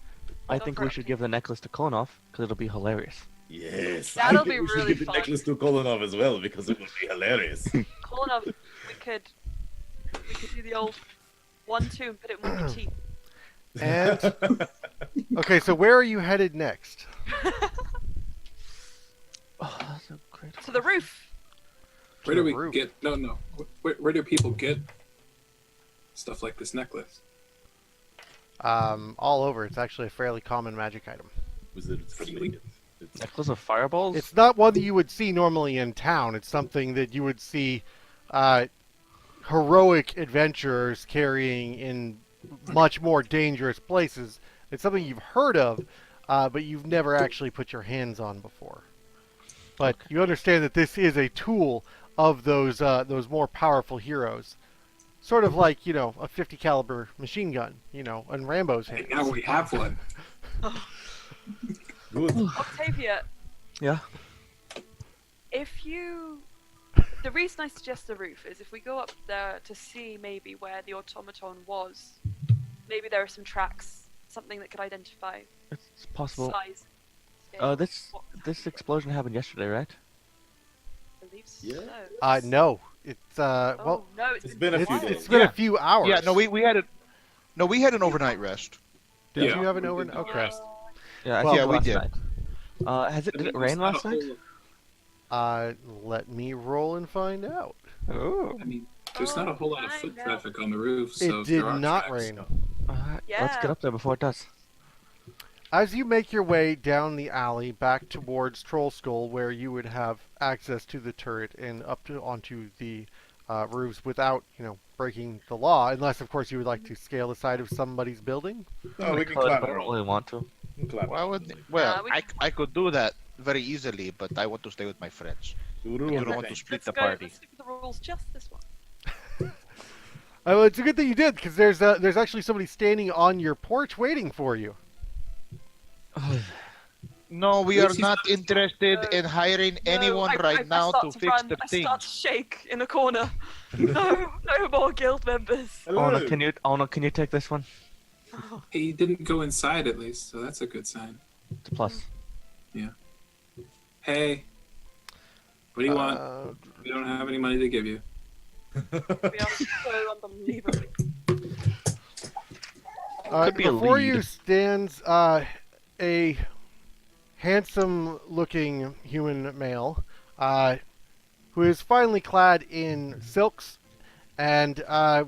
I Go think for we it. should give the necklace to Konov because it'll be hilarious. Yes. That'll I think be we should really give the fun. necklace to Kolonov as well because it would be hilarious. Cool enough. We could do the old 1-2 and put it in one of your teeth. And okay, so where are you headed next? Oh, that's a great. To the roof. Where do the we roof. get? No. Where do people get stuff like this necklace? All over. It's actually a fairly common magic item. Wizards can make it. It's Necklace of fireballs? It's not one that you would see normally in town. It's something that you would see heroic adventurers carrying in much more dangerous places. It's something you've heard of, but you've never actually put your hands on before. But you understand that this is a tool of those more powerful heroes. Sort of like, a 50 caliber machine gun, in Rambo's And hands. now we have one. good. Octavia, Yeah. if you The reason I suggest the roof is if we go up there to see maybe where the automaton was, maybe there are some tracks, something that could identify It's possible. size. Scale, This explosion happened yesterday, right? I believe so. Yeah. No. It's Oh well, no, it's been a few while. days. it's been a Yeah. few hours. Yeah, no, we had it. No, we had an overnight rest. Did Yeah. you have an We did overnight? not Okay. rest. Yeah, I Well, think yeah, we last did. night. Did it rain last night? Let me roll and find out. Oh. I mean, there's not a whole lot of foot I know. traffic on the roof, so It if did there are not tracks, rain. Let's Yeah. get up there before it does. As you make your way down the alley back towards Trollskull, where you would have access to the turret and up to onto the roofs without, breaking the law, unless of course you would like to scale the side of somebody's building. Oh, we can But climb I it. don't really want to. We can climb it. Well, we- I could do that very easily, but I want to stay with my friends. You don't want to split the party. Let's stick with the rules, just this one. Well, it's a good thing you did, because there's actually somebody standing on your porch waiting for you. No, we At are least he's not not- interested in hiring anyone No, right I now start to fix run, the I thing. start to shake in a corner. No more guild members. Ona, can you take this one? he didn't go inside at least, so that's a good sign. It's a plus. Hey, what do you want? Uh, We don't have any money to give you. We are so unbelievably. Could be a before lead. you stands a handsome-looking human male who is finely clad in silks and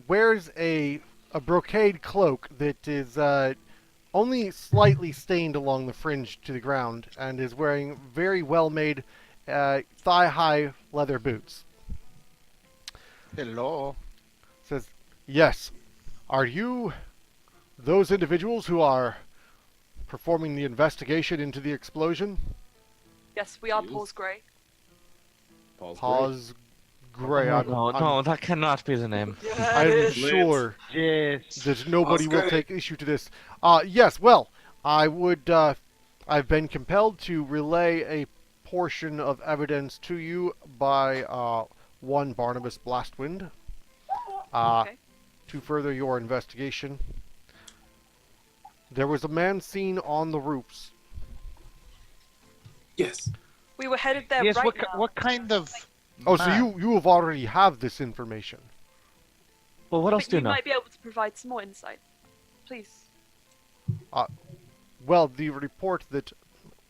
wears a brocade cloak that is only slightly stained along the fringe to the ground and is wearing very well-made thigh-high leather boots. Hello. Says, "Yes, are you those individuals who are performing the investigation into the explosion?" Yes, we are You? Paul's Grey. Pause. Gray. No, that cannot be the name. I'm is. sure Yes. that nobody will Gray. take issue to this. Yes. Well, I would. I've been compelled to relay a portion of evidence to you by one Barnabas Blastwind. Okay. To further your investigation, there was a man seen on the roofs. Yes. We were headed there Yes. right What now. what kind of? Oh, so man? you have already have this information. Well, what else But do you you know? might be able to provide some more insight. Please. Well, the report that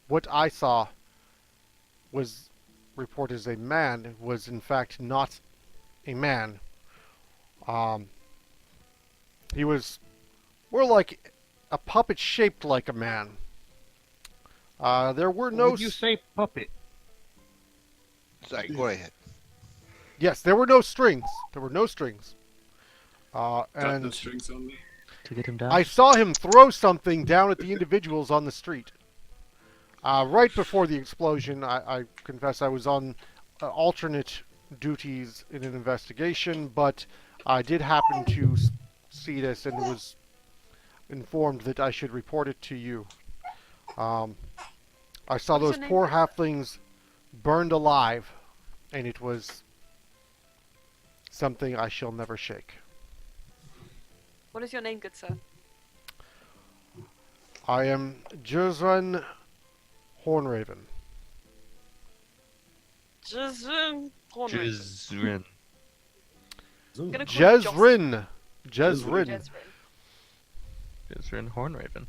what I saw was reported as a man was in fact not a man. He was more like a puppet shaped like a man. There were no. Would you say puppet? Sorry, go ahead. Yes, there were no strings. There were no strings. Got the And strings on me. To get him down? I saw him throw something down at the individuals on the street. Right before the explosion, I confess I was on alternate duties in an investigation, but I did happen to see this and was informed that I should report it to you. I saw What's those your name? poor halflings burned alive, and it was something I shall never shake. What is your name, good sir? I am Jezran Hornraven. Jezrin. Jizrin. Gonna call you Jocelyn. Jezrin. Jezrin. Jezrin. Jizrin Hornraven.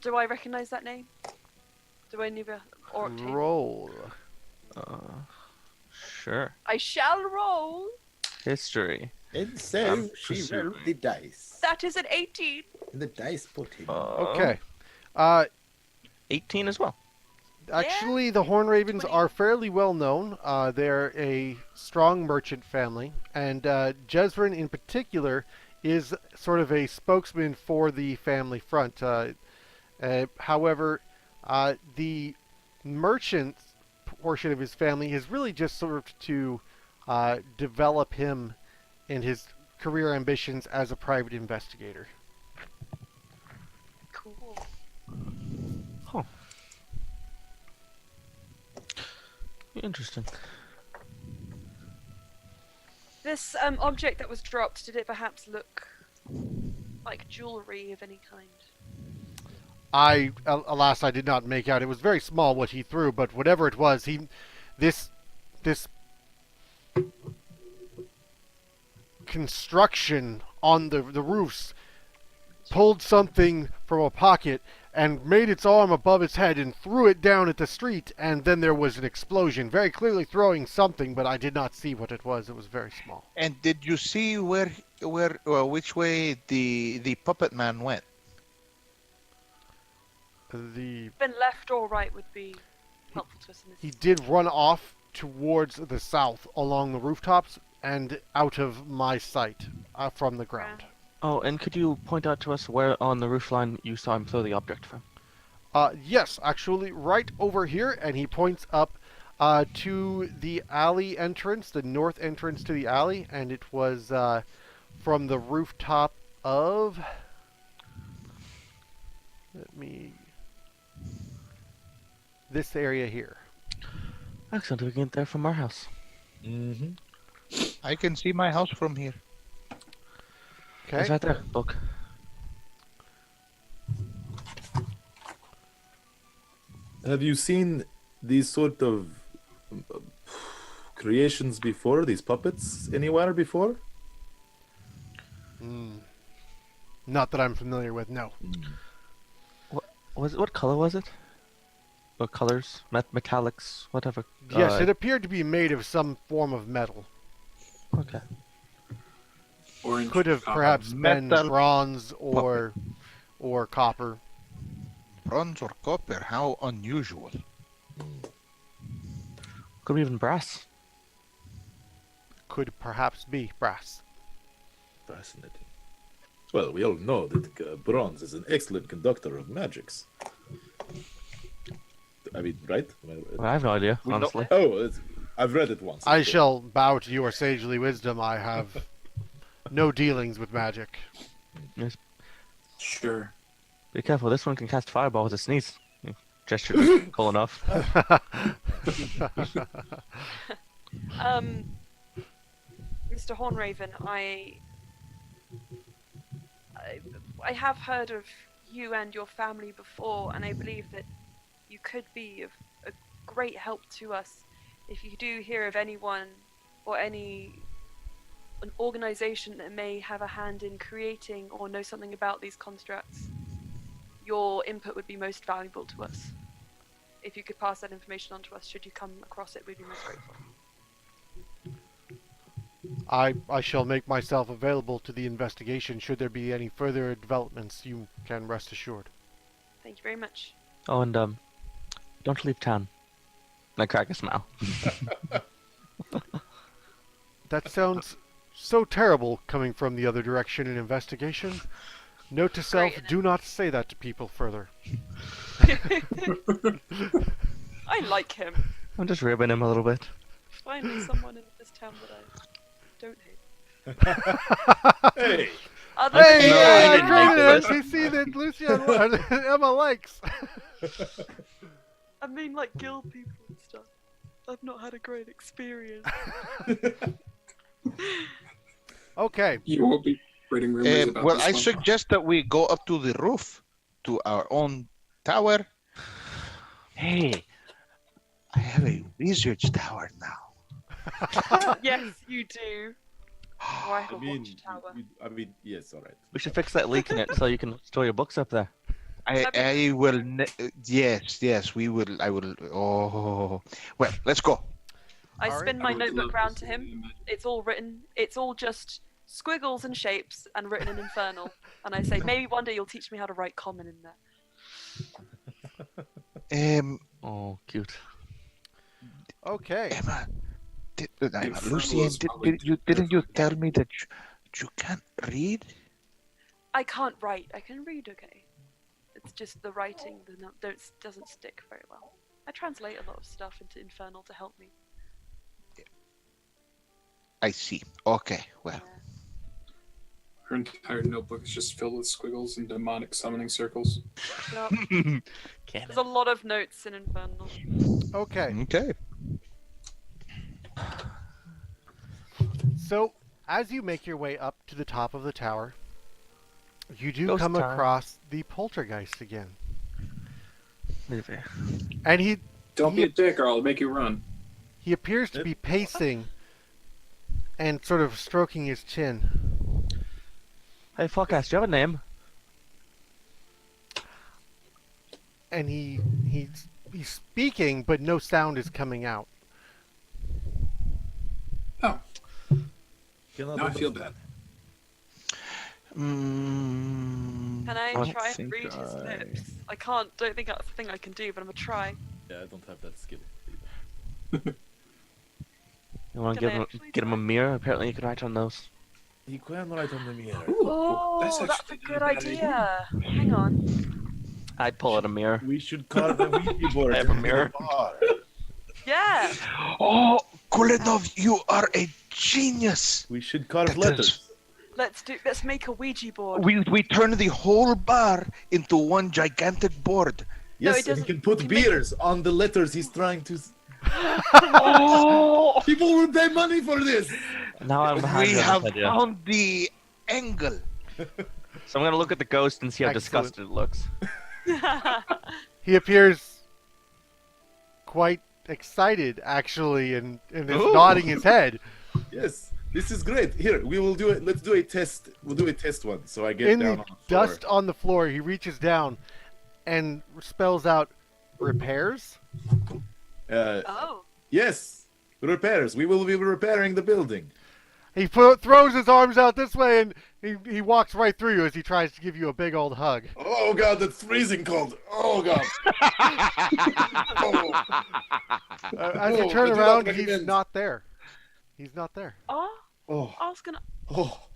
Do I recognize that name? Do I need a or Roll. Sure. I shall roll. History. And so she presuming. rolled the dice. That is an 18. And the dice put him. Okay. 18 as well. Actually, the Hornravens 20. are fairly well known. They're a strong merchant family, and Jezrin in particular is sort of a spokesman for the family front. However, the merchant portion of his family is really just sort of to develop him in his career ambitions as a private investigator. Cool. Huh. Interesting. This object that was dropped, did it perhaps look like jewelry of any kind? Alas, I did not make out. It was very small what he threw, but whatever it was, this construction on the roofs pulled something from a pocket and made its arm above its head and threw it down at the street, and then there was an explosion, very clearly throwing something, but I did not see what it was. It was very small. And did you see which way the puppet man went? Been left or right would be helpful to us in this. He did run off towards the south along the rooftops and out of my sight from the ground. Oh, and could you point out to us where on the roofline you saw him throw the object from? Yes, actually, right over here, and he points up to the alley entrance, the north entrance to the alley, and it was from the rooftop of... this area here. Excellent, we can get there from our house. Mm-hmm. I can see my house from here. Okay. It's right there, book. Have you seen these sort of creations before? These puppets anywhere before? Not that I'm familiar with, no. What color was it? What colors? Metallics? Whatever. Yes, it appeared to be made of some form of metal. Okay. Orange. Could have copper. perhaps been Metal bronze or copper. Bronze or copper? How unusual. Could be even brass. Could perhaps be brass. Fascinating. Well, we all know that bronze is an excellent conductor of magics. I mean, right? Well, I have no idea, honestly. I've read it once. I shall bow to your sagely wisdom. I have no dealings with magic. Yes. Sure. Be careful, this one can cast fireball with a sneeze. Gesture is cool enough. Mr. Hornraven, I have heard of you and your family before, and I believe that you could be of a great help to us if you do hear of anyone or an organization that may have a hand in creating or know something about these constructs. Your input would be most valuable to us. If you could pass that information on to us, should you come across it, we'd be most grateful. I shall make myself available to the investigation should there be any further developments. You can rest assured. Thank you very much. Oh, and don't leave town. I crack a smile. That sounds so terrible coming from the other direction in investigation. Note to self, Great. do not say that to people further. I like him. I'm just ribbing him a little bit. Finally, someone in this town that I don't hate. Hey! Other Hey, than No, I I didn't created make an NPC that Lucian and Emma likes. I mean, like guild people and stuff. I've not had a great experience. Okay. You will be spreading rumors about Well, this I one. suggest that we go up to the roof, to our own tower. Hey, I have a wizard's tower now. Yes, you do. Oh, I have a watchtower. Yes, all right. we should fix that leak in it so you can store your books up there. I will. Yes, we will. I will. Oh, well, let's go. I Alright. spin my I would notebook love round to to see him. the magic. It's all written. It's all just squiggles and shapes and written in Infernal. And I say, maybe one day you'll teach me how to write common in there. Oh, cute. Okay. Emma, Infernal Lucien, is probably didn't you different. tell me that you can't read? I can't write. I can read, okay. It's just the writing that doesn't stick very well. I translate a lot of stuff into Infernal to help me. I see. Okay, well. Yeah. Her entire notebook is just filled with squiggles and demonic summoning circles. There's a lot of notes in Infernal. Okay. Okay. So, as you make your way up to the top of the tower, you do Ghost come time. across the poltergeist again. Maybe. And Don't be a dick or I'll make you run. he appears to be pacing and sort of stroking his chin. Hey, Forecast, do you have a name? And he's speaking, but no sound is coming out. Oh, Cannot now I feel bad. Can I I try and think read his I- lips? I can't. Don't think that's the thing I can do, but I'm gonna try. Yeah, I don't have that skill. You want to Can give I him, actually get him a try? mirror? Apparently, you can write on those. You can write on the mirror. Ooh, Oh, that's a actually good not a bad idea. Hang on. I'd pull out a mirror. We should carve a Ouija board. I have a into the mirror. bar. Yeah. Oh, Kulinov, you are a genius. We should carve That letters. Let's make a Ouija board. We turn the whole bar into one gigantic board. No, it Yes, and doesn't- he can put you make- beers on the letters he's trying to. Oh, People will pay money for this. Now I'm behind we you on have this idea. found the angle. So I'm gonna look at the ghost and see how Excellent. disgusted it looks. He appears quite excited, actually, and is Ooh. nodding his head. Yes, this is great. Here, we will do it. Let's do a test. We'll do a test one. So I get In down the on the floor. dust on the floor, he reaches down and spells out repairs. Oh. Yes, repairs. We will be repairing the building. He throws his arms out this way, and he walks right through you as he tries to give you a big old hug. Oh God, that's freezing cold. Oh God. Oh. As you Oh, turn I do not around, he's recommend. not there. He's not there. Oh. Oh. I was gonna Oh.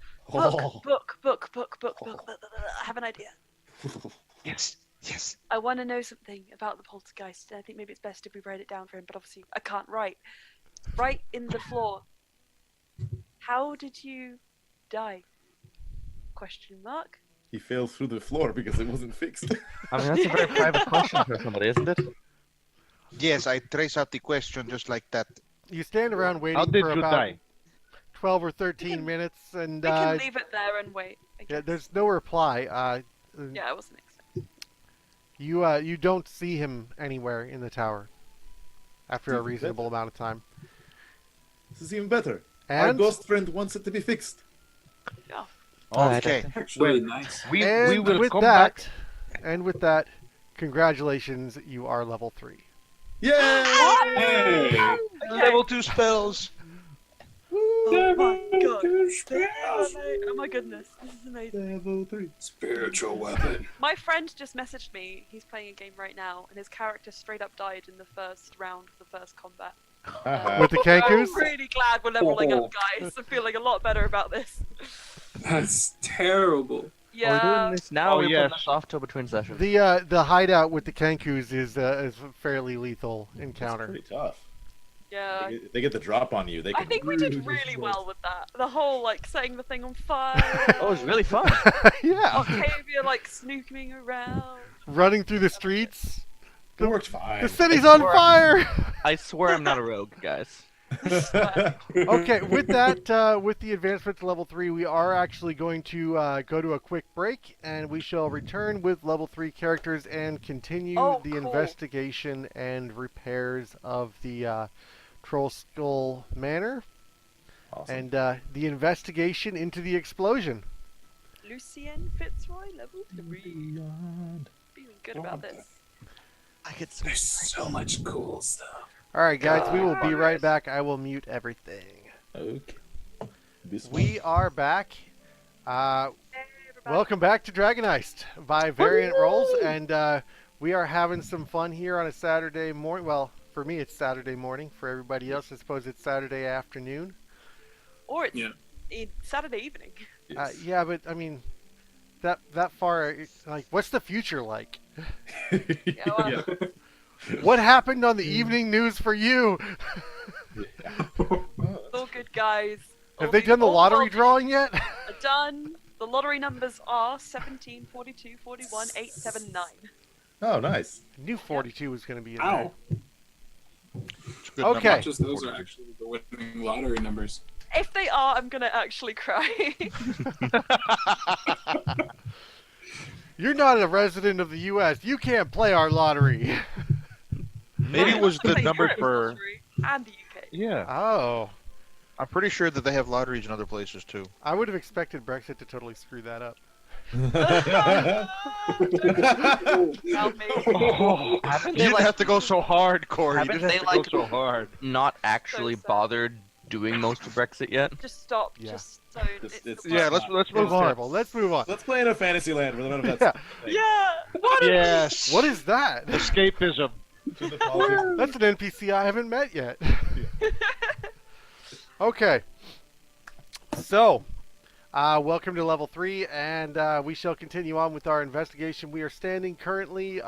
book. I have an idea. Yes, yes. I want to know something about the poltergeist. I think maybe it's best if we write it down for him, but obviously I can't write. Write in the floor. How did you die? Question mark. He fell through the floor because it wasn't fixed. I mean, that's a very private question for somebody, isn't it? Yes, I trace out the question just like that. You stand around waiting How did for you about die? 12 or 13 minutes, and We can leave it there and wait. I yeah, guess. there's no reply. Yeah, I wasn't expecting. You don't see him anywhere in the tower after a Even reasonable amount of time. This is even better. Our And ghost friend wants it to be fixed. Yeah. Alright, Okay. Actually, nice. We and will with come that, back. and with that, congratulations, you are level 3. Yay! Hey! Level 2 spells. Oh my god. Oh my goodness. This is amazing. Level 3. Spiritual weapon. My friend just messaged me. He's playing a game right now, and his character straight up died in the first round of the first combat. With the Kankus? I'm really glad we're leveling Oh. up, guys. I'm feeling a lot better about this. That's terrible. Are we Yeah. doing this now Oh, or are we yes. putting this off till between sessions? The hideout with the Kankus is a fairly lethal It's encounter. pretty tough. Yeah. They get the drop on you. They I can think we did really really destroy- well with that. The whole like setting the thing on fire. Oh, it was really fun. Yeah, Octavia like snooping around. running through the streets. It worked fine. The city's on swear- fire. I swear I'm not a rogue, guys. Okay, with that, with the advancement to level 3, we are actually going to go to a quick break, and we shall return with level 3 characters and continue Oh, the cool. investigation and repairs of the Trollskull Manor Awesome. and the investigation into the explosion. Lucien Fitzroy, level 3. Feeling good about this. I get so There's so much cool stuff. All right, guys, we will be God. right back. I will mute everything. Okay. This We are back. Hey, everybody. Welcome back to Dragon Heist by Variant Rolls, and we are having some fun here on a Saturday morning. Well, for me it's Saturday morning. For everybody else, I suppose it's Saturday afternoon. Or it's Yeah. Saturday evening. Yes. Yeah, but I mean, that far, like, what's the future like? Yeah, well, Yeah. What happened on the evening news for you? it's all good, guys. Have they done the lottery drawing yet? Are done. The lottery numbers are 17, 42, 41, 879. Oh, nice. Knew 42 was going to be in there. Ow. It's a good Okay. number. Not just those are actually the winning lottery numbers. If they are, I'm gonna actually cry. You're not a resident of the U.S. You can't play our lottery. Maybe it was the Play number Europe's for. lottery and the UK. Yeah, Oh, I'm pretty sure that they have lotteries in other places too. I would have expected Brexit to totally screw that up. Help me. Haven't You they didn't like have to go so hard, Corey. You haven't didn't have they, to like- go so hard. not actually sad. bothered doing most of Brexit yet? Just stop. Yeah. Just don't. It's- It's it's- the Yeah, worst. let's It's move on. terrible. Let's move on. Let's play in a fantasy land where none of Yeah. that's. Yeah. What? Yes. What is that? Escapism. That's an NPC I haven't met yet. Okay. So, welcome to level 3, and we shall continue on with our investigation. We are standing currently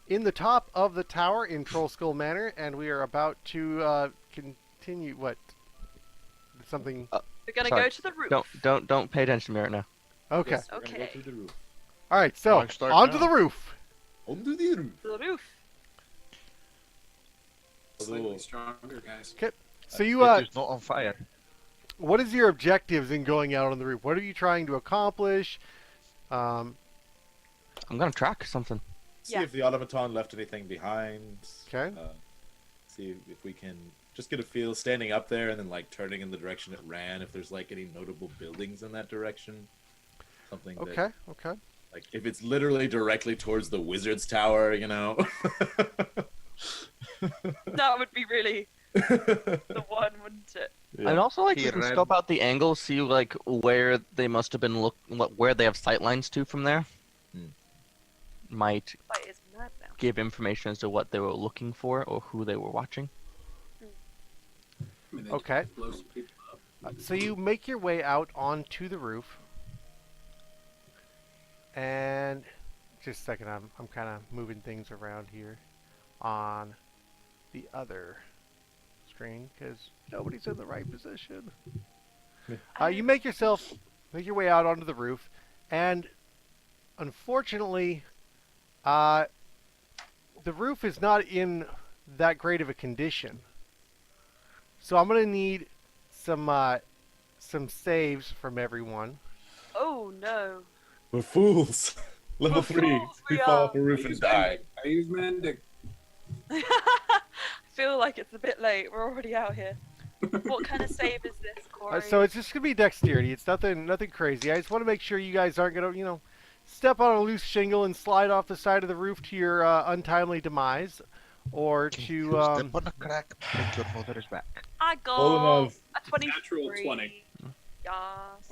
in the top of the tower in Trollskull Manor, and we are about to continue. What? Something? We're gonna Sorry. go to the roof. Don't pay attention to me right now. Okay. Yes, we're gonna go Okay. through the roof. All right. So, I start onto now. the roof. Onto the roof. To the roof. Slightly stronger, guys. So you It is not on fire. what is your objectives in going out on the roof? What are you trying to accomplish? I'm gonna track something. See Yeah. if the automaton left anything behind. Okay. See if we can just get a feel standing up there and then like turning in the direction it ran. If there's like any notable buildings in that direction. Something. That, Okay. Okay. like if it's literally directly towards the wizard's tower, you know. That would be really the one, wouldn't it? And also, like, we Here, can Red. scope out the angle, see like where they must have been where they have sight lines to from there. Might Fight is mad now. give information as to what they were looking for or who they were watching. I mean, they Okay. just blow some people up. So you make your way out onto the roof, and just a second, I'm kind of moving things around here on the other screen because nobody's in the right position. You make your way out onto the roof, and unfortunately, the roof is not in that great of a condition. So I'm gonna need some saves from everyone. Oh no. We're fools. Level We're 3. fools, We we fall are. off a roof and die. I use mending. I feel like it's a bit late. We're already out here. What kind of save is this, Corey? So it's just gonna be dexterity. It's nothing crazy. I just want to make sure you guys aren't gonna step on a loose shingle and slide off the side of the roof to your untimely demise, or to Step on a crack, and your mother is back. I got Olenov. a 23. Natural 20. Yes.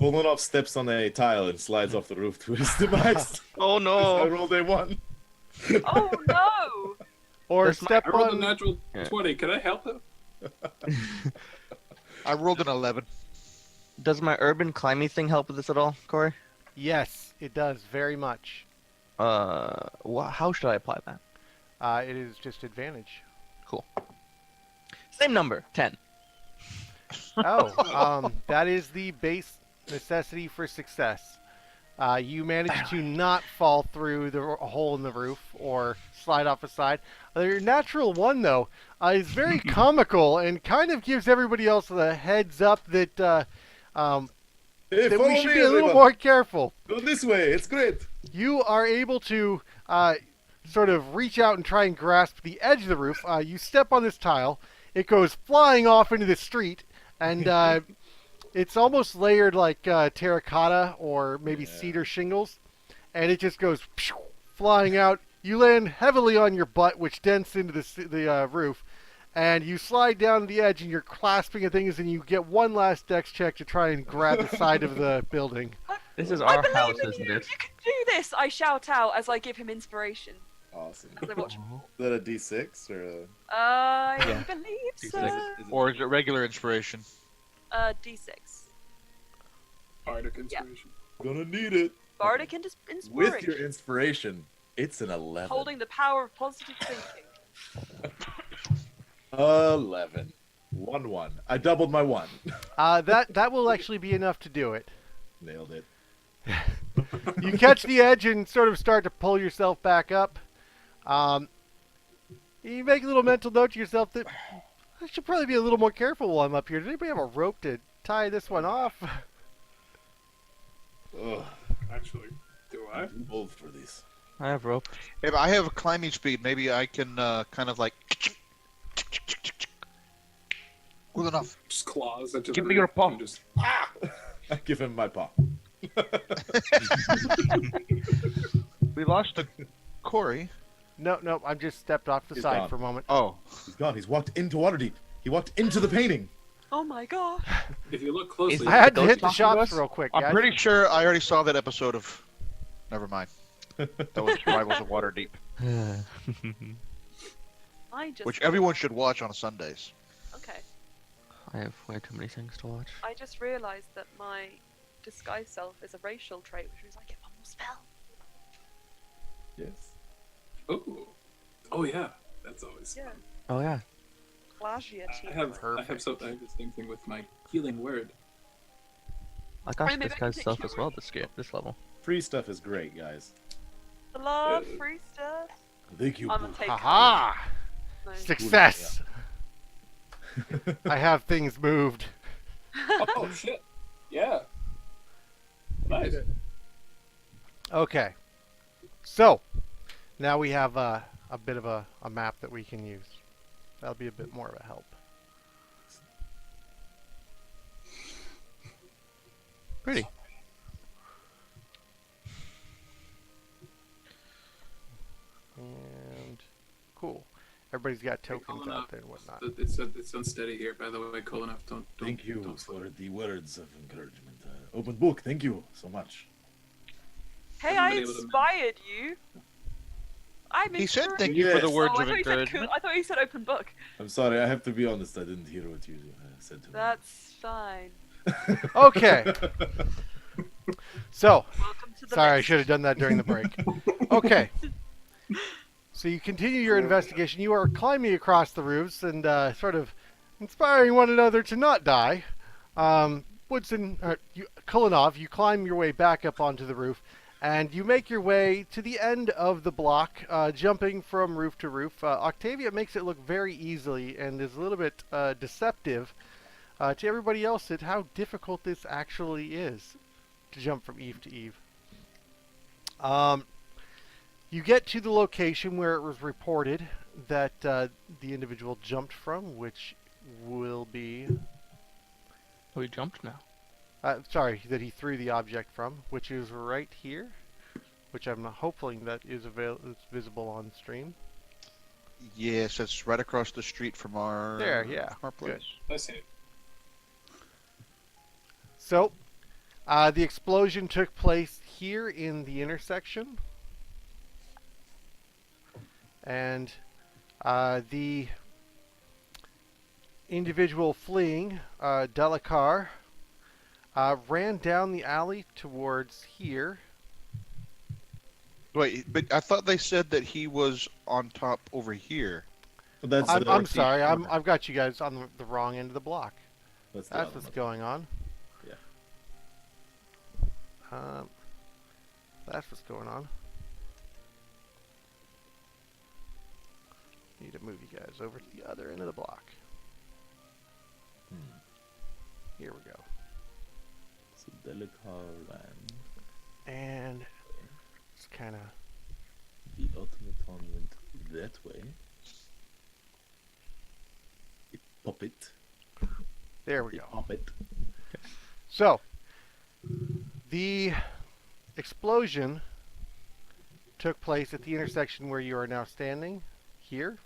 Olenov steps on a tile and slides off the roof to his demise. Oh I no! rolled a 1. Oh no! or That's my- step I rolled a on. natural Yeah. 20. Can I help him? I rolled an 11. Does my urban climbing thing help with this at all, Corey? Yes, it does very much. How should I apply that? It is just advantage. Same number, 10. Oh, that is the base necessity for success. You manage to not fall through the hole in the roof or slide off a side. Your natural 1, though, is very comical and kind of gives everybody else a heads up that Hey, that follow we should me, be a little everyone. more careful. Go this way. It's great. You are able to sort of reach out and try and grasp the edge of the roof. You step on this tile. It goes flying off into the street, and it's almost layered like terracotta or maybe Yeah. cedar shingles, and it just goes flying out. You land heavily on your butt, which dents into the roof, and you slide down the edge, and you're clasping at things, and you get one last dex check to try and grab the side of the building. This is I our believe house, in isn't you. it? You can do this. I shout out as I give him inspiration. Awesome. As I watch. Is that a D6 or a... I Yeah. believe so. D6. Or is it regular inspiration? D6. Bardic inspiration. Gonna need it. Bardic With inspiration. your inspiration, it's an 11. Holding the power of positive thinking. 11. 1-1. I doubled my 1. That will actually be enough to do it. Nailed it. You catch the edge and sort of start to pull yourself back up. You make a little mental note to yourself that I should probably be a little more careful while I'm up here. Does anybody have a rope to tie this one off? Ugh, Actually, do I? I'm too old for this. I have rope. If I have climbing speed, maybe I can kind of like. Good enough. Just claws into Give the me your roof paw. and Just... I give him my paw. We lost the Corey. No, I just stepped off the He's side gone. for a moment. Oh, He's gone. He's walked into Waterdeep. He walked into the painting. Oh my god. If you look closely, I had to ghost hit the talking to shops us? real quick. I'm guys. pretty sure I already saw that episode of. Never mind. That was Rivals of Waterdeep, I just which everyone should watch on Sundays. Okay. I have way too many things to watch. I just realised that my disguise self is a racial trait, which means I get one more spell. Yes. oh yeah, that's always. Yeah. Oh yeah. Plagiat. I have the same thing with my healing word. I got maybe I this can guy's take self your as well this level. Free stuff is great, guys. I love free stuff. Thank you. I'm gonna take. Haha! No. Success! I have things moved. Oh shit! Yeah. Nice. Okay. So, now we have a bit of a map that we can use. That'll be a bit more of a help. Pretty. And cool. Everybody's got tokens Colin, out there and whatnot. It's unsteady here, by the way, Colin. Don't. Thank you Don't slip. for the words of encouragement. Open book, thank you so much. Hey, Haven't I been able to- inspired you. I'm He said inspired thank you for the Yes. words Oh, I of thought you said cool. encouragement. I thought you said open book. I'm sorry, I have to be honest. I didn't hear what you said to me. That's fine. Okay. So, Welcome to the sorry, I list. should have done that during the break. Okay. So you continue your investigation. You are climbing across the roofs and sort of inspiring one another to not die. Woodson, Kulinov, you climb your way back up onto the roof, and you make your way to the end of the block, jumping from roof to roof. Octavia makes it look very easily and is a little bit deceptive to everybody else at how difficult this actually is to jump from eave to eave. You get to the location where it was reported that the individual jumped from, which will be... Oh, he jumped now. sorry, that he threw the object from, which is right here, which I'm hoping that is it's visible on stream. Yes, it's right across the street from our. There, yeah, Our place. good. I see it. So, the explosion took place here in the intersection. And the individual fleeing, Delacar, ran down the alley towards here. Wait, but I thought they said that he was on top over here. But that's I'm the, sorry, I've got you guys on the wrong end of the block. that's the That's other what's one. going on. Yeah. That's what's going on. Need to move you guys over to the other end of the block. Here we go. So Delacar ran. And it's kind of... The automaton went that way. A puppet. There we A go. puppet. So, the explosion took place at the intersection where you are now standing, here.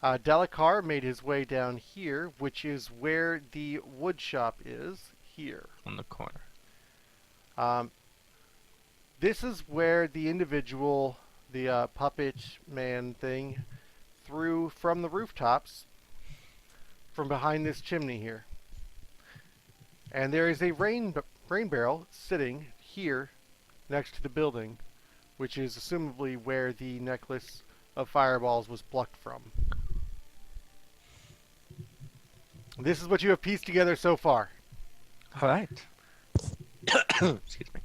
Delacar made his way down here, which is where the wood shop is, here. On the corner. This is where the individual, the puppet man thing, threw from the rooftops from behind this chimney here. And there is a rain barrel sitting here next to the building, which is assumably where the necklace of fireballs was plucked from. This is what you have pieced together so far. All right. Excuse me.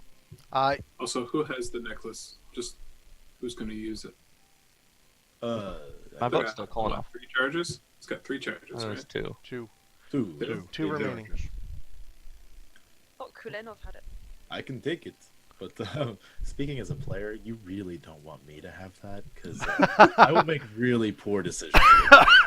Also, who has the necklace? Just who's going to use it? My It's boat's got, still calling what, off. 3 charges? It's got 3 charges, There's right? two. Two Two remaining. Kulenov had it. I can take it. But speaking as a player, you really don't want me to have that because I will make really poor decisions.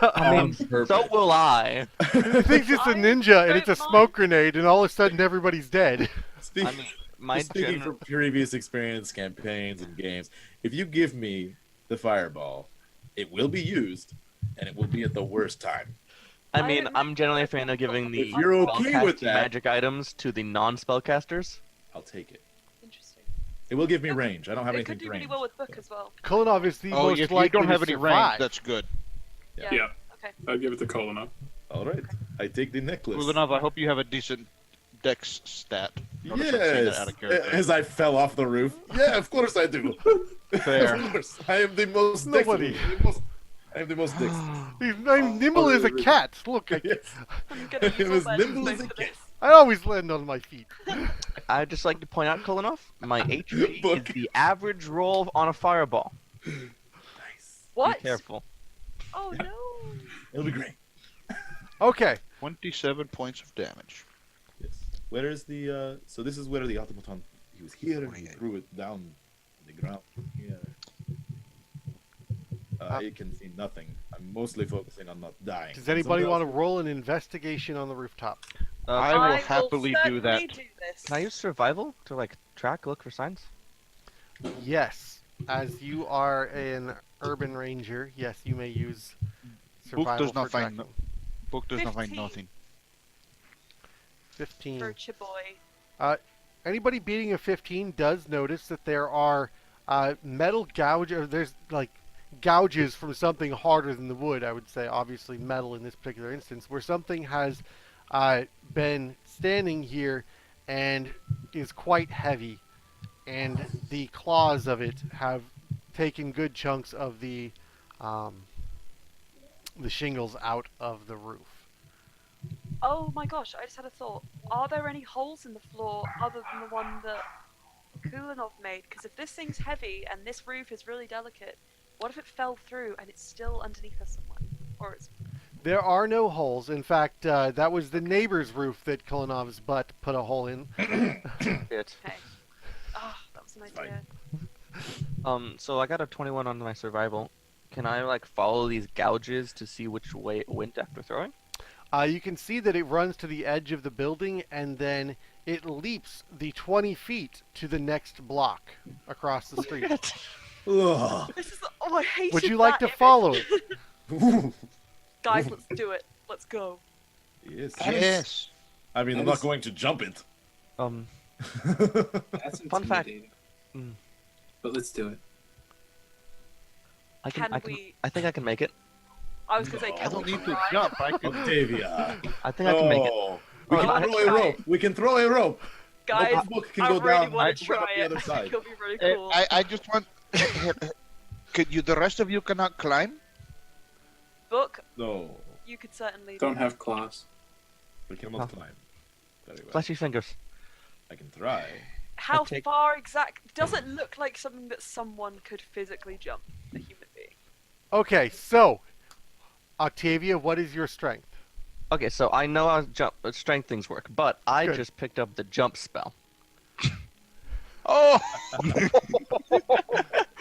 I mean, so will I. He thinks it's a ninja and it's a don't smoke mind. grenade, and all of a sudden everybody's dead. I mean, my Speaking from previous experience, campaigns, and games, if you give me the fireball, it will be used, and it will be at the worst time. I mean, I'm generally a fan of giving the If you're okay with spellcasting that- magic items to the non-spellcasters. I'll take it. Interesting. It will give me range. I don't have It anything could do to really range. well with book as well. Kulinov is the Oh, most if you likely don't have to any survive. range, that's good. Yeah. Yeah. Okay. I'd give it to Kolanov. All right, I take the necklace. Kulinov, I hope you have a decent dex stat. Notice I'm saying that Yes, out of character. as I fell off the roof. Yeah, of course I do. Fair. Of course, I am the most. Nobody. I am the most dexterous. I'm nimble as a cat. Look, Yes. I'm gonna use It all was that nimble info as a for cat. this. I always land on my feet. I'd just like to point out, Kulinov, my HP Book. is the average roll on a fireball. Nice. What? Be careful. Oh no. It'll be great. Okay. 27 points of damage. Yes. Where is the? So this is where the automaton. He was here and he 28. threw it down on the ground. Here. I can see nothing. I'm mostly focusing on not dying. Does anybody want to Sometimes- roll an investigation on the rooftop? I will I happily do that. certainly do this. Can I use survival to like look for signs? Yes. As you are an urban ranger, yes, you may use survival does not for find tracking. Book does not find 15. nothing. 15. Virtue boy. Anybody beating a 15 does notice that there are metal gouges. There's like gouges from something harder than the wood. I would say, obviously, metal in this particular instance, where something has been standing here and is quite heavy, and the claws of it have taken good chunks of the shingles out of the roof. Oh my gosh, I just had a thought. Are there any holes in the floor other than the one that Kulinov made? Because if this thing's heavy and this roof is really delicate, what if it fell through and it's still underneath us somewhere? Or it's... There are no holes. In fact, that was the neighbor's roof that Kulinov's butt put a hole in. It. Okay. Ah, that was an Fine. idea. So I got a 21 on my survival. Can I like follow these gouges to see which way it went after throwing? You can see that it runs to the edge of the building, and then it leaps the 20 feet to the next block across the street. Ugh. This is... Oh, I hate Would you like to follow it? Guys, let's do it. Let's go. Yes. Yes. I mean, I'm That not is- going to jump it. That's Fun fact. intimidating. Mm. But let's do it. I Can I can, we... I think I can make it. I was going to say, No. can I don't we need to try? jump. I can. Octavia. I think I can make it. Oh, we Oh, can I- throw a rope. We can throw a rope. Guys, Book- Book can I go really down. want I to went try up the it. other I side. think it'll be really Eh, cool. I just want. Could you? The rest of you cannot climb. Book, No, you could certainly... Don't have claws. we cannot Huh. climb. Very well. Fleshy fingers. I can try. How take- far exact? Does it look like something that someone could physically jump? A human being. Okay, so, Octavia, what is your strength? Okay, so I know how strength things work, but I Good. just picked up the jump spell. Oh.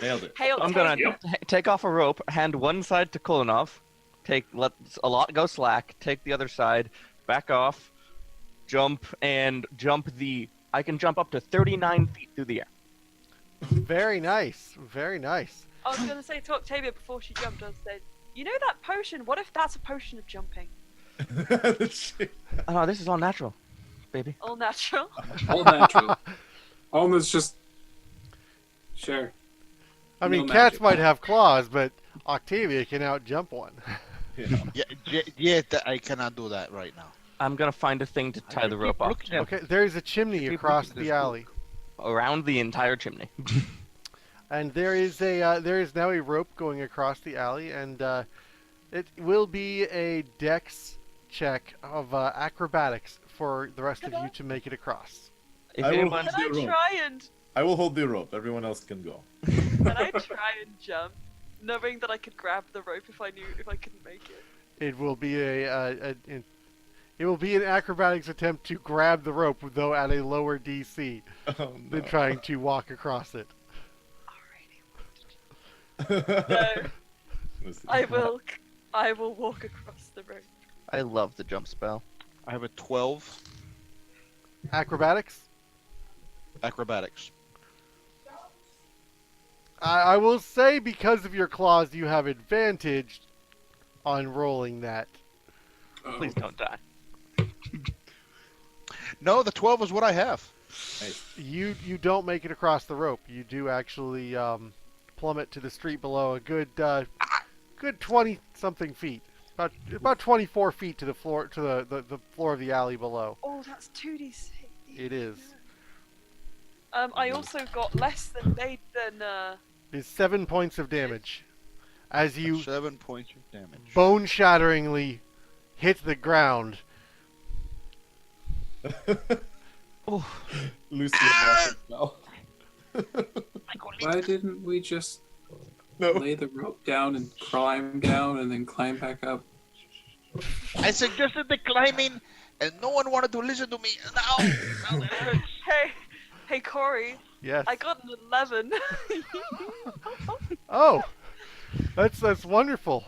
Nailed it. Hail I'm gonna Yep. take off a rope, hand one side to Kulinov, let a lot go slack, take the other side, back off, jump, and jump the. I can jump up to 39 feet through the air. Very nice, very nice. I was going to say to Octavia before she jumped, I said, you know that potion? What if that's a potion of jumping? Oh no, this is all natural, baby. All natural? All natural. Almost just. Sure. I mean, No cats magic. might have claws, but Octavia can outjump one. Yeah. Yeah. I cannot do that right now. I'm gonna find a thing to tie the rope off Looking at- Okay, there is a chimney Keep across looking at the this alley, around the entire chimney. and there is now a rope going across the alley, and it will be a dex check of acrobatics for the rest of you to make it across. If I will anyone, Can I Zero. try and... I will hold the rope. Everyone else can go. Can I try and jump? Knowing that I could grab the rope if I couldn't make it. It will be It will be an acrobatics attempt to grab the rope, though at a lower DC Oh, than trying to walk across it. No, Listen. I will walk across the road. I love the jump spell. I have a 12 Acrobatics? acrobatics. I will say because of your claws, you have advantage on rolling that. Please don't die. No, the 12 is what I have. Nice. You don't make it across the rope. You do actually plummet to the street below a good 20 something feet. About 24 feet to the floor the floor of the alley below. Oh, that's 2d6. It is. I also got less than It's 7 points of damage as you 7 points of damage. bone-shatteringly hit the ground. Oh, Lucy and now. Why didn't we just No. lay the rope down and climb down and then climb back up? I suggested the climbing, and no one wanted to listen to me. Now it hurts. Hey Corey, Yes. I got an 11. Oh, that's wonderful.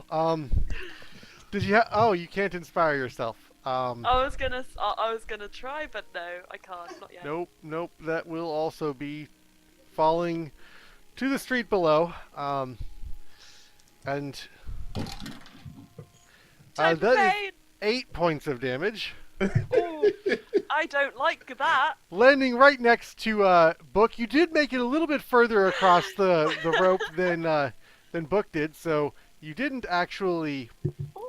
Did you? Oh, you can't inspire yourself. I was gonna try, but no, I can't. Not yet. Nope. That will also be falling to the street below. And Time for that is pain. 8 points of damage, Ooh, I don't like that. landing right next to Book. You did make it a little bit further across the rope than Book did, so you didn't actually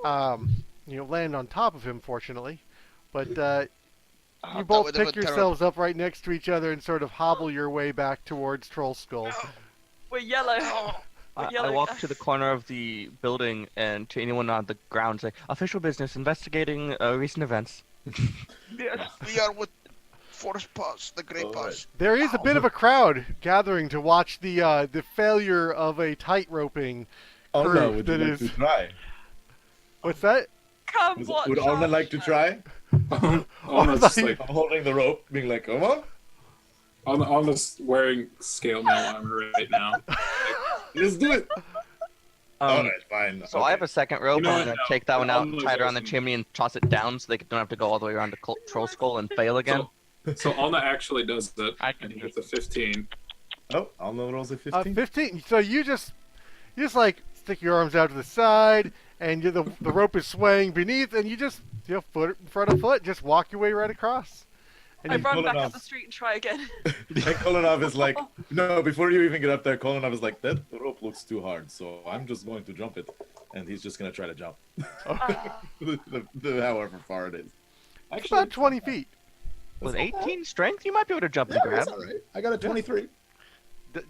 land on top of him, fortunately. But you That both would have pick been yourselves up right next to each other and sort of hobble your way back towards Trollskull. We're yellow. I Yellow walk guy. to the corner of the building and to anyone on the ground say, official business, investigating recent events. We are with Forest Paws, the Great All Paws. There is a bit of a crowd gathering to watch the failure of a tight-roping Oh crew no, would you that like to is. try? What's that? Come Would watch. Alna our like to show. try? Almost just like I'm holding the rope, being like, come on. almost wearing scale mail armor right now. Let's do it. Alright, fine. So I have a second rope. You know I'm what? gonna No, take that one out and Alna's tie it around the awesome. chimney and toss it down so they don't have to go all the way around to Trollskull and fail again. So Alna actually does that, I can and he do gets a 15. Oh, Alna rolls a 15. 15. So you just like stick your arms out to the side, and the rope is swaying beneath, and you just foot in front of foot, just walk your way right across. And I you, run pull it back off. up the street and try again. And Kolanov is like, no, before you even get up there, Kolanov is like, that rope looks too hard, so I'm just going to jump it. And he's just going to try to jump. However far it is. it's about 20 feet. With 18 strength, you might be able to jump and grab. That's all right. I got a 23.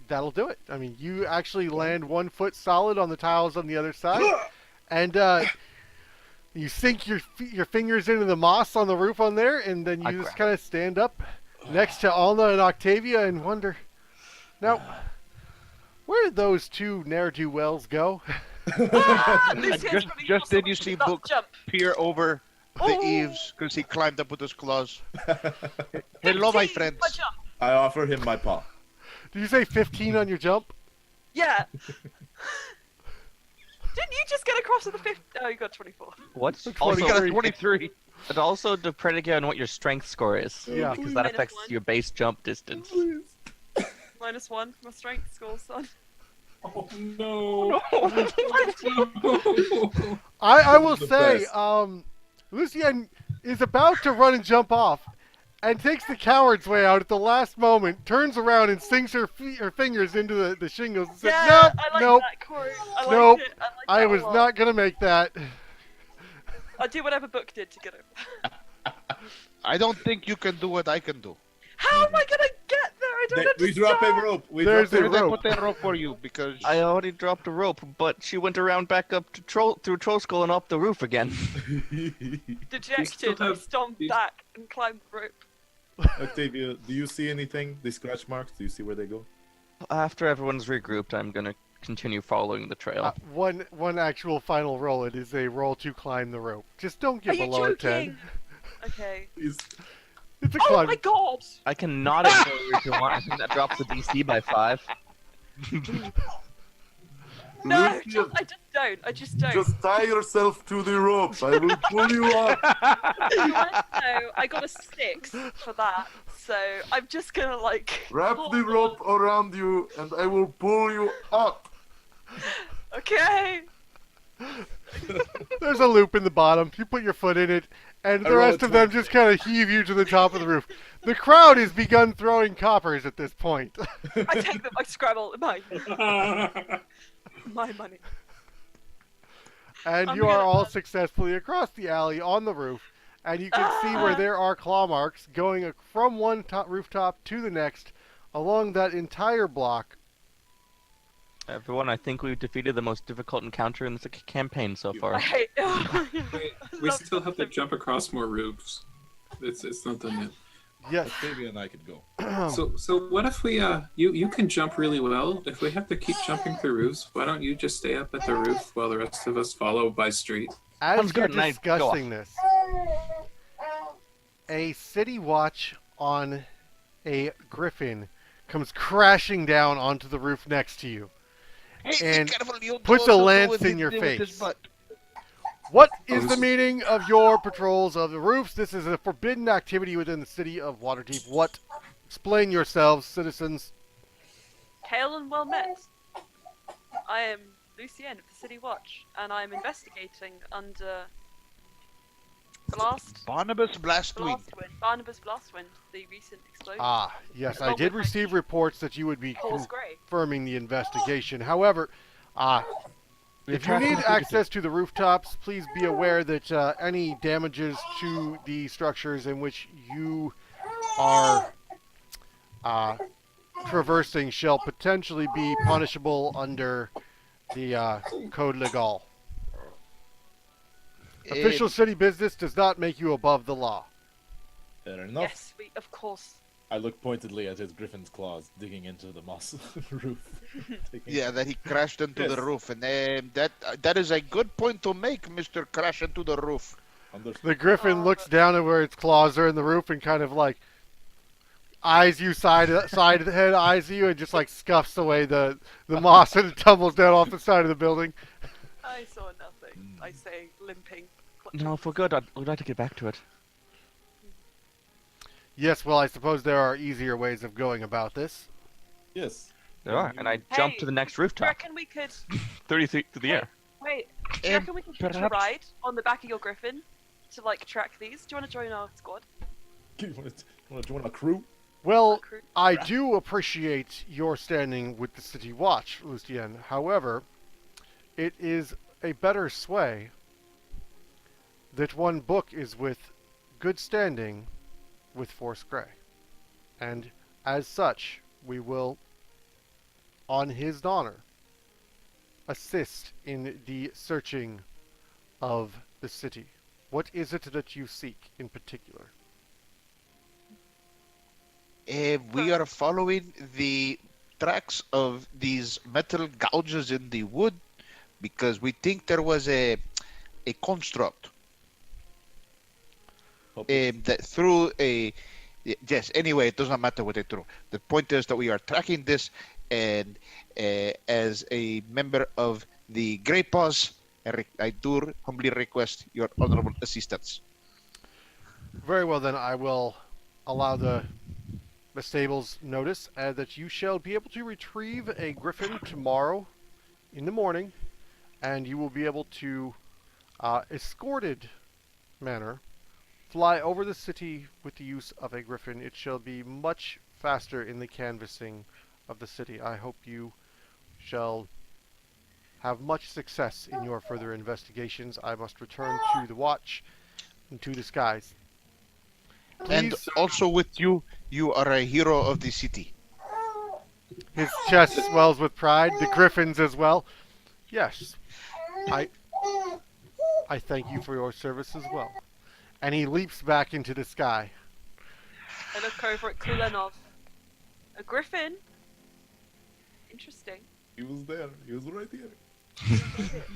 That'll do it. I mean, you actually land 1 foot solid on the tiles on the other side, and you sink your fingers into the moss on the roof on there, and then I you just grab kind of stand up next to Alna and Octavia and wonder, now, where did those two ne'er-do-wells go? Ah, this gets Just really did awesome. you see Not Book jump. peer over the Oh. eaves because he climbed up with his claws? Hello, my 15 friends. for jump. I offer him my paw. Did you say 15 on your jump? Yeah. Didn't you just get across to the 50? Oh, you got 24. What's Like We got also, a 23. it also predicated on what your strength score is. Yeah. Because that Minus affects 1. your base jump distance. -1 for my strength score, son. Oh no! I will The say, best. Lucien is about to run and jump off, and takes the coward's way out at the last moment, turns around and sinks her fingers into the shingles and says, Yeah, nope, I like nope, that, Corey. I like nope, it. I, like I that a was lot. not going to make that. I'll do whatever Book did to get over. I don't think you can do what I can do. How am I gonna get there? I don't We understand. drop a rope. There's Where a did I rope. put that rope for you? Because I already dropped a rope, but she went around back up to through Trollskull and up the roof again. Dejected, I have- stomped these- back and climbed the rope. Octavia, do you see anything? The scratch marks? Do you see where they go? After everyone's regrouped, I'm gonna continue following the trail. One actual final roll. It is a roll to climb the rope. Just don't Are get you below a joking? 10. Okay. Please. It's a Oh climb. my god! I can nod it for you if you want. I think that drops the DC by 5. No, Lucian, I just don't. I just don't. just tie yourself to the rope. I will pull you up. You want to know, I got a 6 for that, so I'm just gonna like. Wrap hold the on. rope around you, and I will pull you up. Okay. There's a loop in the bottom. You put your foot in it, and the roll rest a of them 20. just kind of heave you to the top of the roof. The crowd has begun throwing coppers at this point. I take them. I scrabble. Mine. My money. And I'm you are gonna- all successfully across the alley on the roof, and you can see where there are claw marks going from one rooftop to the next along that entire block. Everyone, I think we've defeated the most difficult encounter in this campaign so far. I hate. Wait, we still have to jump across more roofs. It's not done yet. Yes. Octavia and I could go. So what if we you can jump really well. If we have to keep jumping through roofs, why don't you just stay up at the roof while the rest of us follow by street? As Sounds you're good, and I go discussing this, a city watch on a griffin comes crashing down onto the roof next to you. Hey, And be careful, you puts don't a know lance what in he your did with his face. butt. What is the meaning of your patrols of the roofs? This is a forbidden activity within the city of Waterdeep. What? Explain yourselves, citizens. Hail and well met. I am Lucienne of the City Watch, and I'm investigating under Barnabas Blastwind. Barnabas Blastwind, the recent explosion. Ah, yes, I Along did with my receive teacher, reports that you would be Paul's Grey. confirming the investigation. However, if you need access to the rooftops, please be aware that any damages to the structures in which you are traversing shall potentially be punishable under the Code Legal. Official city business does not make you above the law. Fair enough. Yes, we of course. I look pointedly at his griffin's claws digging into the moss roof. Yeah, that he crashed into Yes. the roof, and that is a good point to make, Mister Crash into the roof. The griffin looks down at where its claws are in the roof and kind of like eyes you side head eyes you and just like scuffs away the moss and it tumbles down off the side of the building. I saw nothing. I say, limping. No, if we're good, we'd like to get back to it. Yes, well, I suppose there are easier ways of going about this. Yes. There are, and I jump to the next Do you rooftop, reckon we could 30 feet through the air. wait? Do you reckon we could hitch a perhaps- ride on the back of your griffin to like track these? Do you want to join our squad? You want to join a crew? Well, Crew? I do appreciate your standing with the City Watch, Lucien. However, it is a better sway that one book is with good standing with Force Grey. And as such, we will, on his honor, assist in the searching of the city. What is it that you seek in particular? We are following the tracks of these metal gouges in the wood because we think there was a construct that threw a. Yes. Anyway, it does not matter what they threw. The point is that we are tracking this, and as a member of the Grey Paws, I do humbly request your honorable assistance. Very well, then I will allow the stables notice that you shall be able to retrieve a griffin tomorrow in the morning, and you will be able to, escorted manner, fly over the city with the use of a griffin. It shall be much faster in the canvassing of the city. I hope you shall have much success in your further investigations. I must return to the watch and to the skies. And Please, also with you, you are a hero of the city. his chest swells with pride. The griffins as well. Yes, I thank you for your service as well. And he leaps back into the sky. I look over at Kulenov. A griffin? Interesting. He was there. He was right here.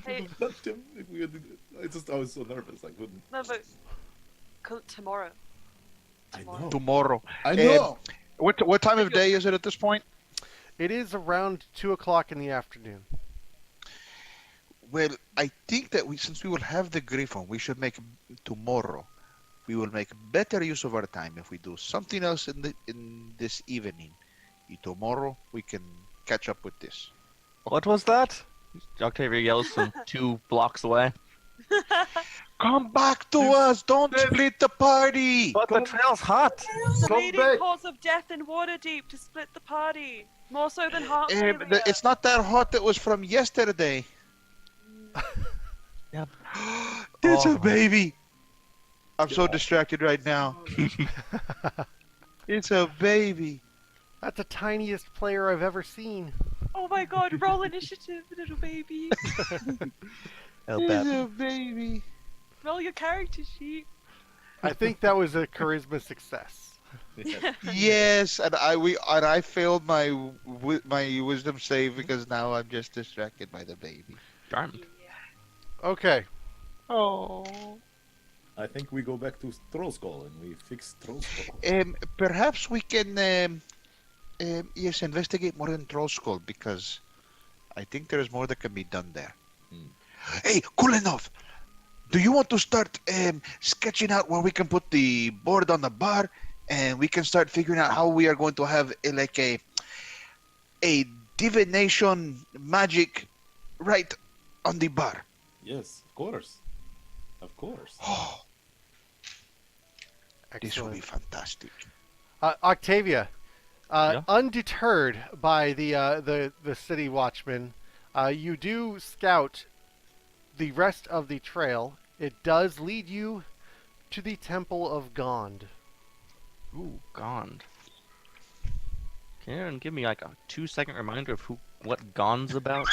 Hey, Touched him. If we had, I was so nervous. I couldn't. no, but Tomorrow. I know. Tomorrow. I know. What time of day is it at this point? It is around 2 o'clock in the afternoon. Well, I think that since we will have the Griffon, we should make tomorrow. We will make better use of our time if we do something else in this evening. Tomorrow we can catch up with this. What was that? Octavia yells from 2 blocks away. Come back to us! Don't split the party! But the trail's hot! The Come leading back. cause of death in Waterdeep to split the party. More so than heart Eh, failure. but it's not that hot that was from yesterday. Yep. It's Oh. a baby! I'm so distracted right now. It's a baby. That's the tiniest player I've ever seen. Oh my god, roll initiative, little baby. Help It's out. a baby. Roll your character sheet. I think that was a charisma success. Yes, and I failed my wisdom save because now I'm just distracted by the baby. Charmed. Okay. Oh. I think we go back to Trollskull and we fix Trollskull. Perhaps we can yes, investigate more in Trollskull because I think there is more that can be done there. Hey, Kulinov, do you want to start sketching out where we can put the board on the bar, and we can start figuring out how we are going to have a divination magic right on the bar? Yes, of course. Of course. Oh, this will be Excellent. fantastic. Octavia, Yeah? undeterred by the city watchman, you do scout the rest of the trail. It does lead you to the Temple of Gond. Ooh, Gond. Can you give me like a 2-second reminder of what Gond's about?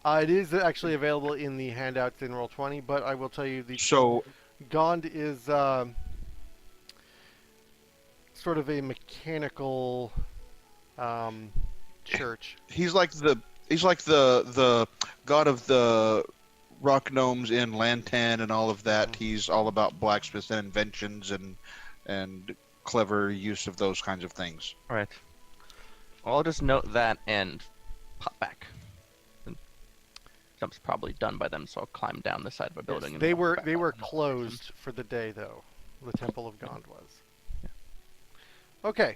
It is actually available in the handouts in Roll20, but I will tell you the So, Gond is sort of a mechanical church. he's like the god of the rock gnomes in Lantan and all of that. He's all about blacksmiths and inventions and clever use of those kinds of things. Alright. Well, I'll just note that and pop back. And jump's probably done by them, so I'll climb down the side of a building. And They walk were back they up were and walk closed for the day though. The Temple of Gond was. Okay.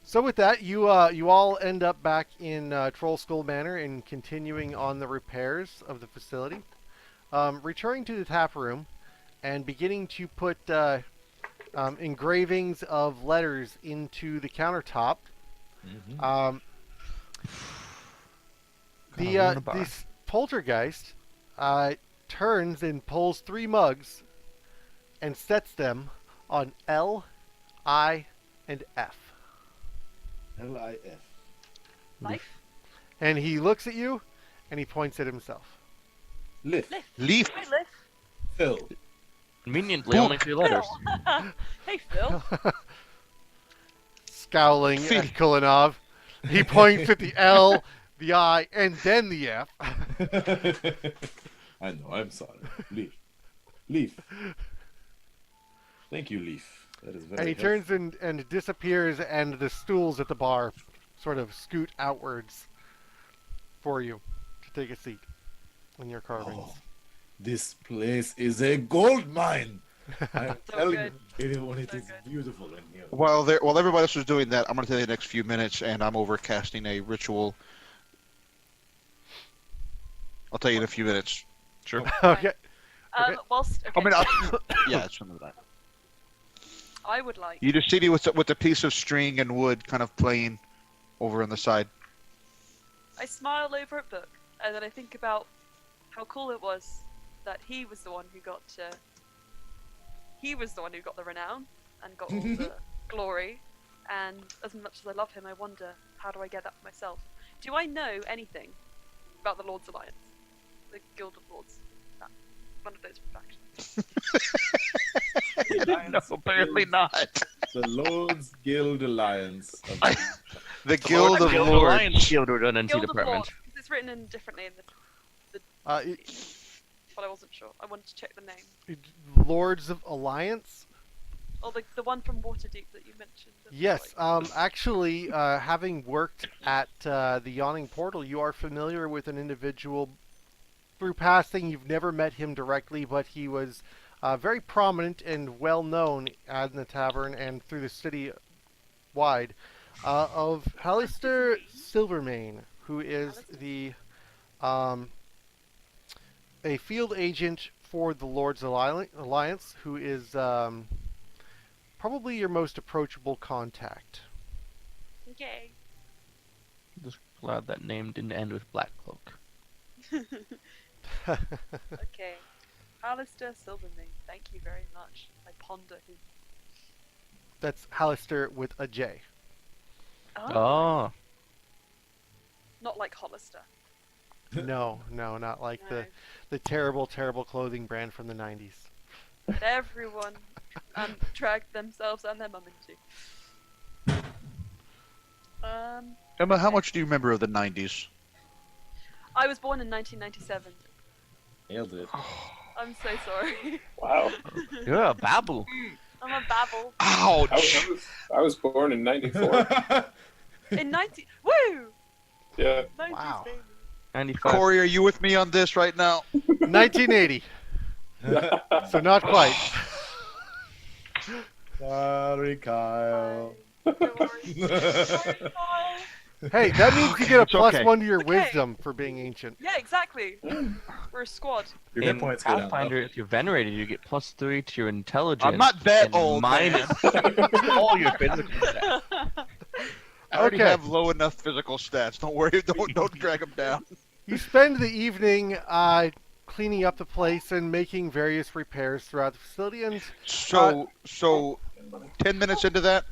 So with that, you all end up back in Trollskull Manor and continuing on the repairs of the facility, returning to the tap room, and beginning to put engravings of letters into the countertop. Gonna ruin the bar. This poltergeist turns and pulls 3 mugs and sets them on L, I, and F. L-I-F. Life. And he looks at you, and he points at himself. Lift. Leaf. Hi, Liv. Phil. Conveniently, only 3 letters. Hey, Phil. Scowling Phil. at Kulinov, he points at the L, the I, and then the F. I know, I'm sorry. Leaf. Leaf. Thank you, Leaf. That is very And he helpful. turns and disappears, and the stools at the bar sort of scoot outwards for you to take a seat in your carvings. Oh, this place is a gold mine. I'm So telling good. you, everyone, it So is good. beautiful in here. While everybody else was doing that, I'm going to tell you the next few minutes, and I'm overcasting a ritual. I'll tell you in a few minutes. Sure. Okay. Okay. Whilst okay, I mean, yeah, it's something like that. I would like. You just see me with a piece of string and wood kind of playing over on the side. I smile over at Book, and then I think about how cool it was that he was the one who got the renown and got all the glory. And as much as I love him, I wonder, how do I get that for myself? Do I know anything about the Lord's Alliance, the Guild of Lords? That, one of those factions. No, apparently not. The Lord's Guild Alliance. Of... The Guild of Guild Lords. Alliance Guild or NC Guild of department. Lords, because it's written in differently in the. Uh, it- but I wasn't sure. I wanted to check the name. Lords of Alliance? Oh, the one from Waterdeep that you mentioned. Yes. Actually, having worked at the Yawning Portal, you are familiar with an individual through passing. You've never met him directly, but he was very prominent and well known in the tavern and through the city wide, of Hallister Silvermane, who is the a field agent for the Lords Alliance, who is probably your most approachable contact. Okay. Just glad that name didn't end with Black Cloak. Okay. Alistair Silvermane, thank you very much. I ponder him. That's Hallister with a J. Oh. Not like Hollister. No, not like No. the terrible, terrible clothing brand from the 90s. That everyone dragged themselves and their mum into. Emma, how much do you remember of the 90s? I was born in 1997. Nailed it. I'm so sorry. Wow. You're a babu. I'm a babble. Ouch! I was born in '94. In 90. Woo! Yeah. 90s, Wow. baby. 95. Corey, are you with me on this right now? 1980. So not quite. Sorry, Kyle. Don't worry. Sorry, Kyle. Hey, that means you get a It's plus okay. 1 to your Okay. wisdom for being ancient. Yeah, exactly. We're a squad. Your hit In points go down. Pathfinder, if you're venerated, you get +3 to your intelligence. I'm not that and old, man. minus all your physical stats. I already Okay. have low enough physical stats. Don't worry. Don't drag them down. You spend the evening cleaning up the place and making various repairs throughout the facility, and So 10 minutes into that,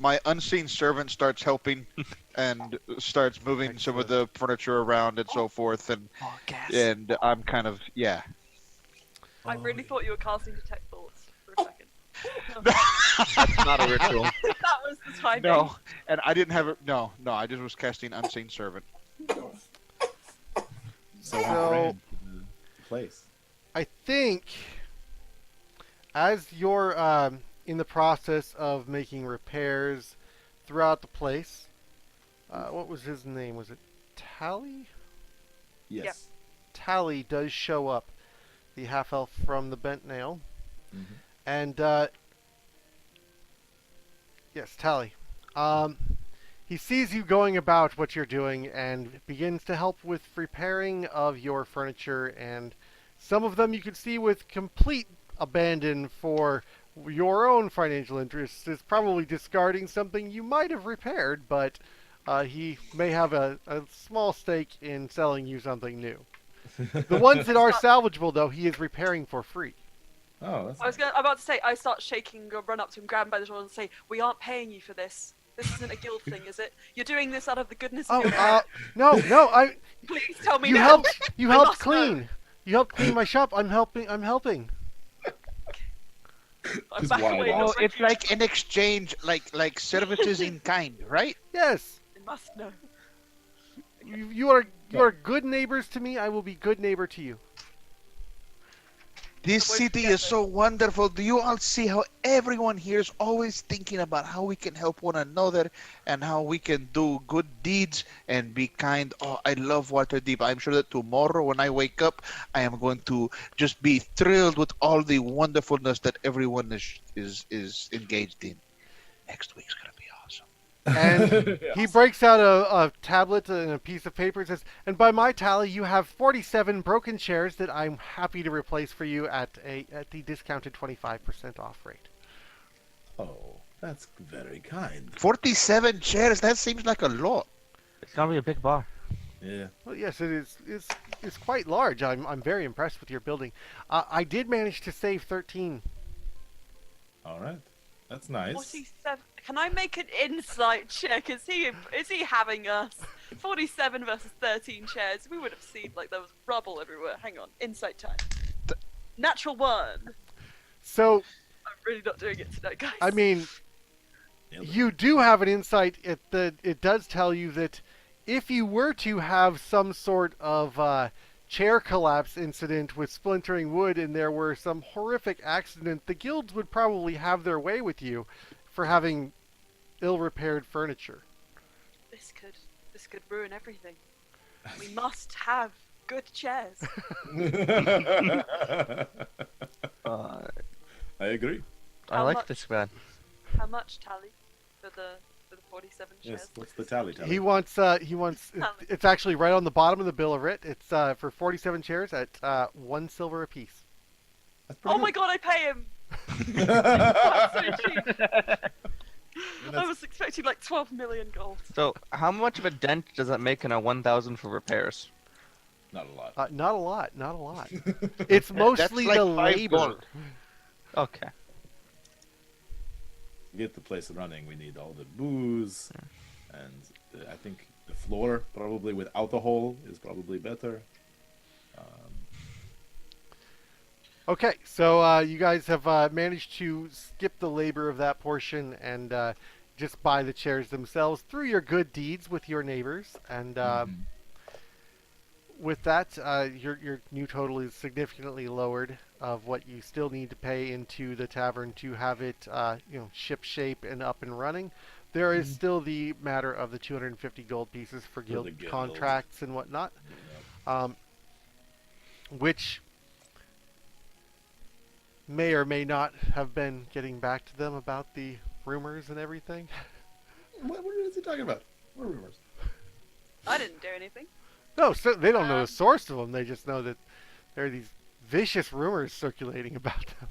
my unseen servant starts helping and starts moving some of the furniture around and so forth, and Oh, gas. I'm kind of I really thought you were casting Detect Thoughts for a second. That's not a ritual. That was the timing. No, and I didn't have it. No, I just was casting unseen servant. So, So- brand the place. I think as you're in the process of making repairs throughout the place, what was his name? Was it Tally? Yes. Tally does show up, the half-elf from the Bent Nail. Mhm. And, yes, Tally. He sees you going about what you're doing and begins to help with repairing of your furniture, and some of them you can see with complete abandon for your own financial interests is probably discarding something you might have repaired, but he may have a small stake in selling you something new. The ones that are salvageable, though, he is repairing for free. Oh, that's I was about to say, I start shaking, run up to him, grab him by the shoulder, and say, "We aren't paying you for this. This isn't a guild thing, is it? You're doing this out of the goodness Oh, of your heart. no, Please tell me you now." helped. You I helped must know. clean. You helped clean my shop. I'm helping. I'm Just back wide away. eyed. Oh, it's like an exchange, like services in kind, right? Yes. I must know. You are good neighbors to me. I will be good neighbor to you. This Where'd city you get is so wonderful. Do you all see how everyone here is always thinking about how we can help one another and how we can do good deeds and be kind? Oh, I love Waterdeep. I'm sure that tomorrow when I wake up, I am going to just be thrilled with all the wonderfulness that everyone is engaged in. Next week's gonna be awesome. And he breaks out a tablet and a piece of paper and says, "And by my tally, you have 47 broken chairs that I'm happy to replace for you at the discounted 25% off rate." Oh, that's very kind. 47 chairs. That seems like a lot. It's gonna be a big bar. Yeah. Well, yes, it is. It's quite large. I'm very impressed with your building. I did manage to save 13. All right. That's nice. 47. Can I make an insight check? Is he having us? 47 versus 13 chairs. We would have seen like there was rubble everywhere. Hang on. Insight time. Natural 1. So, I'm really not doing it today, guys. I mean, Nailed it. you do have an insight. It does tell you that if you were to have some sort of chair collapse incident with splintering wood and there were some horrific accident, the guilds would probably have their way with you for having ill-repaired furniture. This could ruin everything. We must have good chairs. Uh, I agree. I How like much? this man. How much, Tally, for the 47 chairs? Yes. What's the tally? He wants it's actually right on the bottom of the bill of it. It's for 47 chairs at 1 silver apiece. That's Oh pretty my god, I pay him! good. That's so cheap. I That's- was expecting like 12 million gold. So, how much of a dent does that make in a 1,000 for repairs? Not a lot. Not a lot, not a lot. It's mostly like the 5 labor. gold. Okay. To get the place running, we need all the booze, and I think the floor, probably without the hole, is probably better. Okay, so you guys have managed to skip the labor of that portion and just buy the chairs themselves through your good deeds with your neighbors. And with that, your new total is significantly lowered of what you still need to pay into the tavern to have it, ship shape and up and running. There is still the matter of the 250 gold pieces for the guild guild. contracts and whatnot, You which may or may not have been getting back to them about the rumors and everything. know. What is he talking about? What rumors? I didn't do anything. No, so they don't know the Um, source of them. They just know that there are these vicious rumors circulating about them.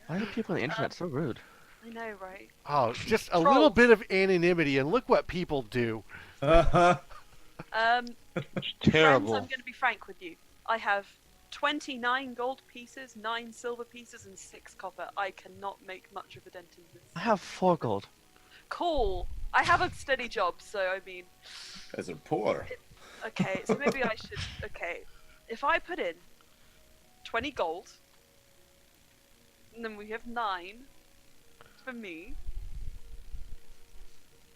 Why are people on the internet so rude? I know, right? Oh, just a little Trolls. bit of anonymity, and look what people do. Friends, Terrible. I'm going to be frank with you. I have 29 gold pieces, 9 silver pieces, and 6 copper. I cannot make much of a dent in this. I have 4 gold. Cool. I have a steady job, so I mean, Guys are poor. okay, so maybe I should. Okay, if I put in 20 gold, and then we have 9 for me,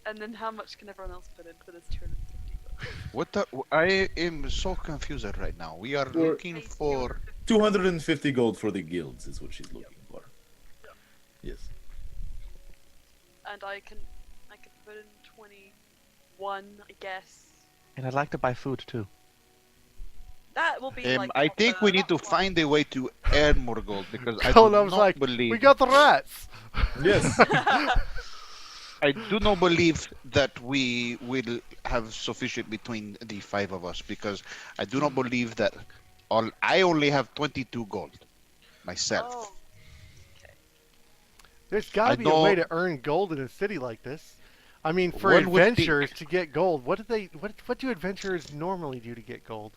and then how much can everyone else put in for this 250 gold? What the? I am so confused right now. We are looking for. 250 gold for the guilds is what she's looking for. Yes. And I can put in 21, I guess. And I'd like to buy food too. That will be like. I think we need to that's find a way to earn more gold because I do Colin's not like, believe. we got the rats. Yes. I do not believe that we will have sufficient between the 5 of us because I do not believe that. I only have 22 gold myself. Oh, There's got I to be a way know- to earn gold in a city like this. I mean, for One would think- adventurers to get gold, what do adventurers normally do to get gold?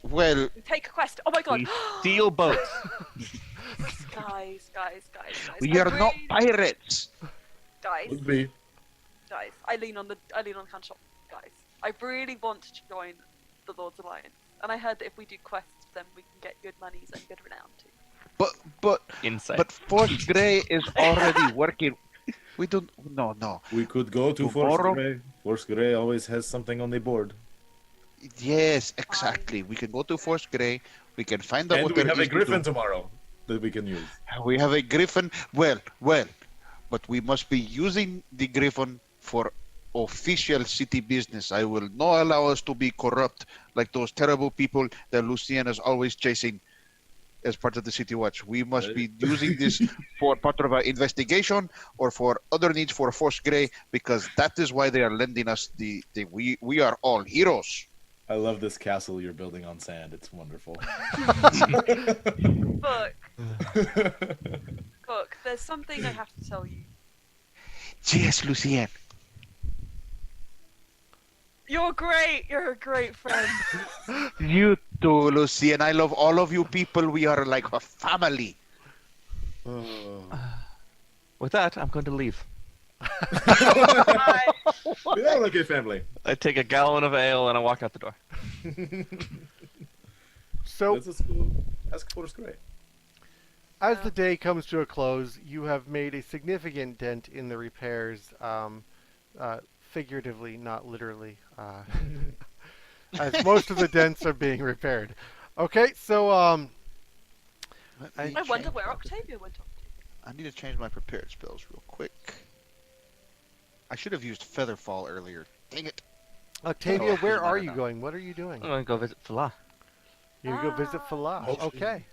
Well, we take a quest. Oh my god. We steal boats. guys. we I are not really- pirates. Guys, Would be. guys. I lean on the can shop. Guys, I really want to join the Lord's Alliance, and I heard that if we do quests for them, we can get good monies and good renown too. But Insight. Force Grey is already working. We don't. No. We could go to Force Tomorrow? Grey. Force Grey always has something on the board. Yes, exactly. We can go to Force Grey. We can find out And what we there have a is to griffin do. tomorrow that we can use. We have a griffin. Well, but we must be using the griffin for official city business. I will not allow us to be corrupt like those terrible people that Lucien is always chasing as part of the city watch. We must be using this for part of our investigation or for other needs for Force Grey because that is why they are lending us we are all heroes. I love this castle you're building on sand. It's wonderful. Book, there's something I have to tell you. Yes, Lucien. You're great. You're a great friend. You too, Lucien. I love all of you people. We are like a family. With that, I'm going to leave. Bye. We are like a family. I take a gallon of ale and I walk out the door. So, This is cool. Ask Force Grey. as the day comes to a close, you have made a significant dent in the repairs, figuratively, not literally. as most of the dents are being repaired. Okay, so Let I me I wonder change where my Octavia went off I need to change my prepared spells real quick. I should have used Featherfall earlier. Dang it. Octavia, Oh, where doesn't are matter you now. going? What are you doing? I'm gonna go visit Fala. You're gonna go visit Falah. Hopefully. Okay.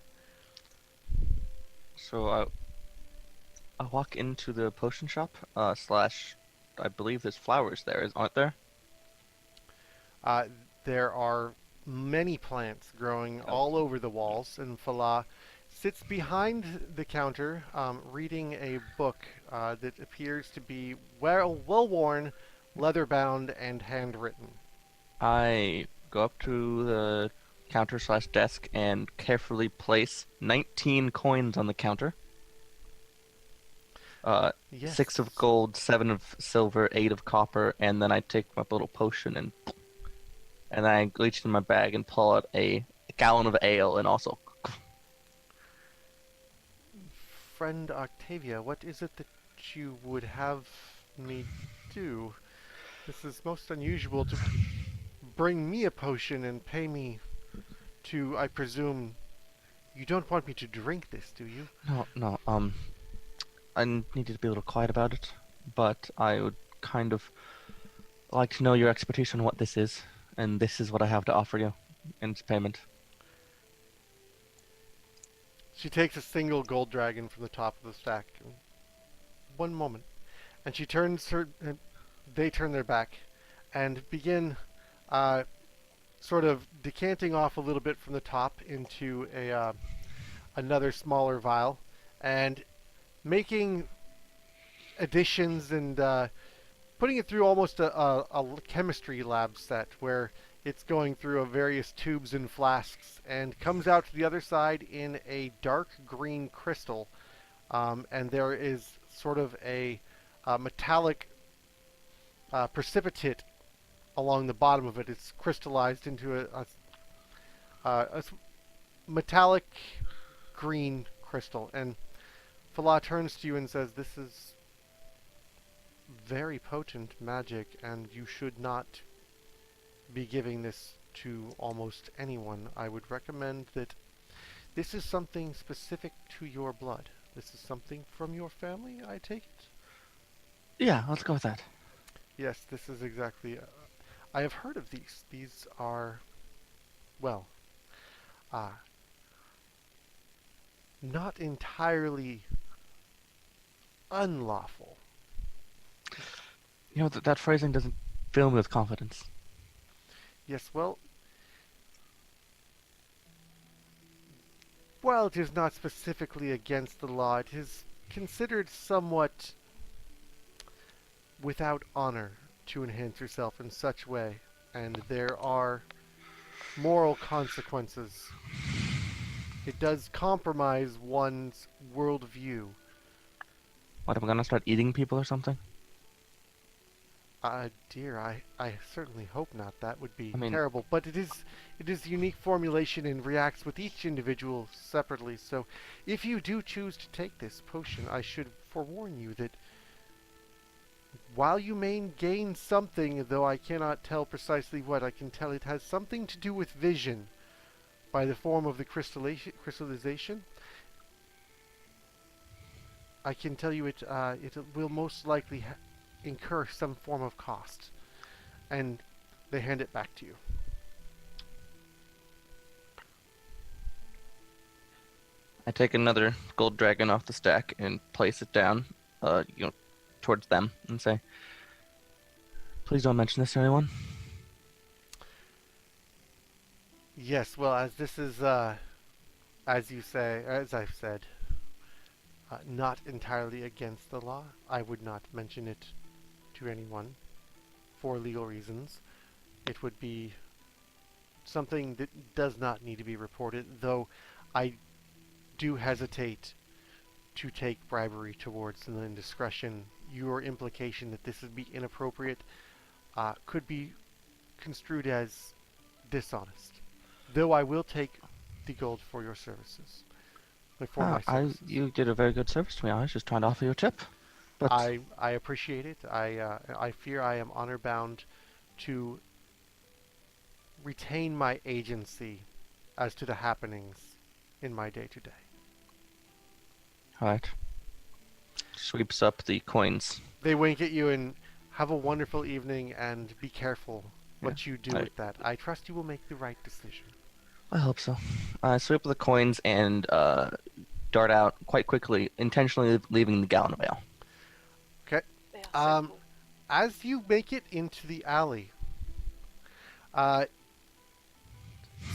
So I walk into the potion shop. Slash, I believe there's flowers there, aren't there? Uh, there are many plants growing Oh. all over the walls, and Falah sits behind the counter, reading a book that appears to be well worn, leather bound, and handwritten. I go up to the counter slash desk and carefully place 19 coins on the counter. Yes. 6 of gold, 7 of silver, 8 of copper, and then I take my little potion and I reach in my bag and pull out a gallon of ale and also. Friend Octavia, what is it that you would have me do? This is most unusual to bring me a potion and pay me to, I presume, you don't want me to drink this, do you? No, I needed to be a little quiet about it, but I would kind of like to know your expertise on what this is, and this is what I have to offer you in payment. She takes a single gold dragon from the top of the stack. One moment. And she turns her. They turn their back and begin sort of decanting off a little bit from the top into another smaller vial and making additions and putting it through almost a chemistry lab set where it's going through various tubes and flasks and comes out to the other side in a dark green crystal. And there is sort of a metallic precipitate along the bottom of it. It's crystallized into a metallic green crystal. And Falah turns to you and says, "This is very potent magic, and you should not be giving this to almost anyone. I would recommend that this is something specific to your blood. This is something from your family, I take it?" Yeah, let's go with that. Yes, this is exactly... I have heard of these. These are, well, not entirely unlawful. You know, that phrasing doesn't fill me with confidence. Yes, well, while it is not specifically against the law, it is considered somewhat without honor to enhance yourself in such way, and there are moral consequences. It does compromise one's worldview. What, am I gonna start eating people or something? Dear, I certainly hope not. That would be I mean- terrible. But it is unique formulation and reacts with each individual separately. So, if you do choose to take this potion, I should forewarn you that while you may gain something, though I cannot tell precisely what, I can tell it has something to do with vision by the form of the crystallization. I can tell you it will most likely incur some form of cost. And they hand it back to you. I take another gold dragon off the stack and place it down, towards them and say, "Please don't mention this to anyone." Yes, well, as this is, as you say, as I've said, not entirely against the law, I would not mention it to anyone for legal reasons. It would be something that does not need to be reported, though I do hesitate to take bribery towards an indiscretion. Your implication that this would be inappropriate could be construed as dishonest. Though I will take the gold for your services. For my services. You did a very good service to me. I was just trying to offer you a tip. But I appreciate it. I fear I am honor bound to retain my agency as to the happenings in my day-to-day. All right. Sweeps up the coins. They wink at you and have a wonderful evening and be careful what you do I- with that. I trust you will make the right decision. I hope so. I sweep up the coins and dart out quite quickly, intentionally leaving the gallon of ale. They are so Um, cool. As you make it into the alley,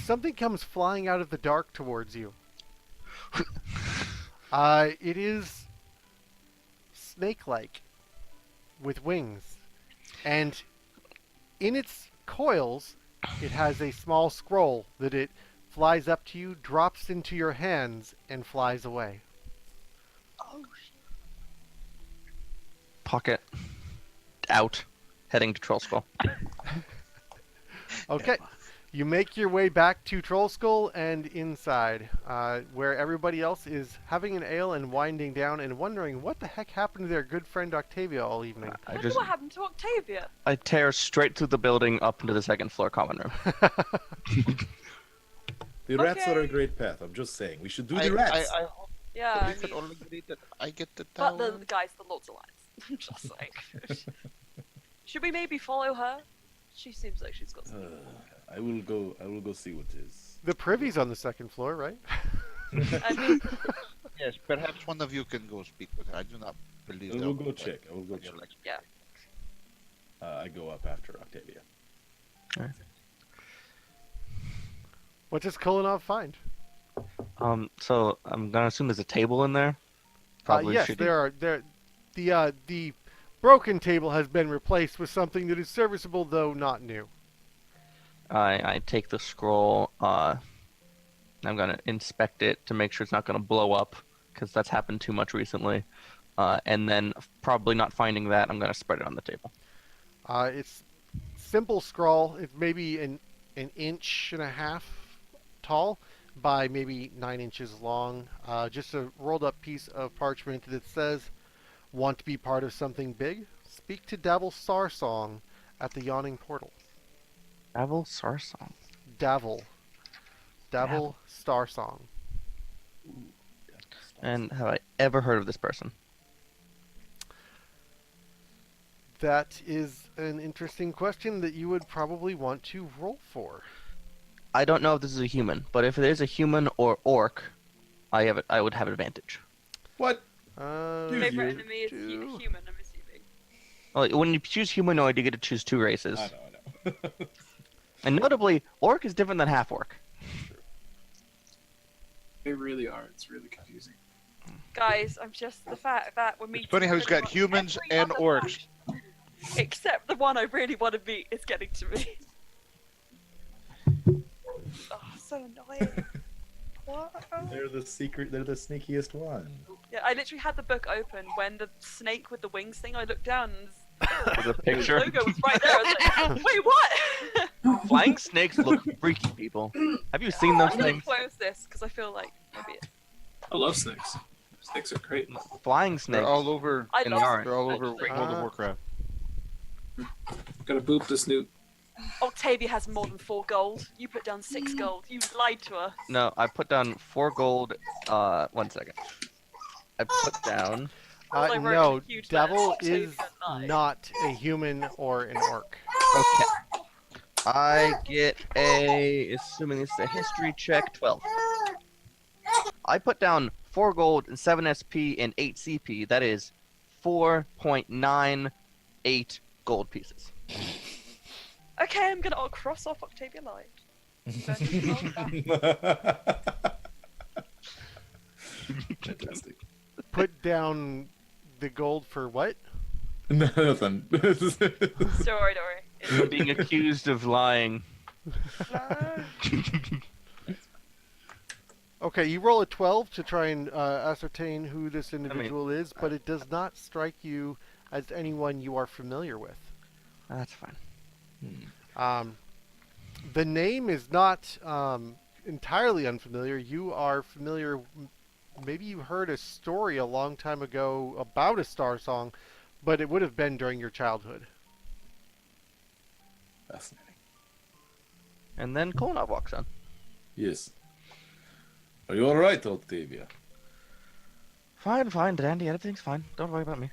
something comes flying out of the dark towards you. It is snake-like with wings, and in its coils, it has a small scroll that it flies up to you, drops into your hands, and flies away. Pocket out, heading to Trollskull. Okay. You make your way back to Trollskull and inside, where everybody else is having an ale and winding down and wondering what the heck happened to their good friend Octavia all evening. I Wonder just what happened to Octavia. I tear straight through the building up into the second floor common room. The rats are a Okay. great path. I'm just saying. We should do I the rats. hope Yeah, that I we can mean, all agree that I get the but tower. the guys, the Lord's Alliance. Just like, should we maybe follow her? She seems like she's got something. I will go see what is. The privy's on the second floor, right? I mean, Yes, perhaps one of you can go speak with her. I do not believe I that will would go be check. I will go on your check. election. yeah. I go up after Octavia. What does Kulinov find? So I'm gonna assume there's a table in there. Probably Yes, should there are. The broken table has been replaced with something that is serviceable, though not new. I take the scroll. I'm gonna inspect it to make sure it's not gonna blow up, because that's happened too much recently. And then probably not finding that, I'm gonna spread it on the table. It's simple scroll. It's maybe an inch and a half tall by maybe 9 inches long. Just a rolled up piece of parchment that says, "Want to be part of something big? Speak to Davil Starsong at the Yawning Portal." Travel Sarsong. Davil Starsong. And have I ever heard of this person? That is an interesting question that you would probably want to roll for. I don't know if this is a human, but if it is a human or orc, I would have advantage. What? Favorite you enemy is do. human, I'm assuming. Well, when you choose humanoid, you get to choose two races. I know. And notably, orc is different than half orc. They really are. It's really confusing. Guys, I'm just the fact that we're meeting. funny how he's pretty got much humans every and other orcs. faction, except the one I really want to meet is getting to me. Oh, so annoying. What? They're the sneakiest one. Yeah, I literally had the book open when the snake with the wings thing. I looked down and With a the picture. logo was right there. I was like, wait, what? Flying snakes look freaky, people. Have you seen those I'm gonna things? close this because I feel like maybe I love snakes. Snakes are great. Flying They're snakes. all over. I And love. they aren't. They're all over Actually. World of Warcraft. Gotta boop the snoot. Octavia has more than 4 gold. You put down 6 gold. You lied to her. No, I put down 4 gold. 1 second. I put down. I wrote No, a huge Devil letter, so you is can lie. not a human or an orc. Okay. I get a, assuming this is a history check, 12. I put down 4 gold and 7 SP and 8 CP. That is 4.98 gold pieces. Okay, I'm gonna cross off Octavia lied. Fantastic. Put down the gold for what? Nothing. Don't worry. I'm being accused of lying. Okay, you roll a 12 to try and ascertain who this individual is, but it does not strike you as anyone you are familiar with. That's fine. The name is not entirely unfamiliar. You are familiar. Maybe you heard a story a long time ago about a star song, but it would have been during your childhood. Fascinating. And then Kolnov walks on. Yes. Are you all right, Octavia? Fine, Dandy. Everything's fine. Don't worry about me.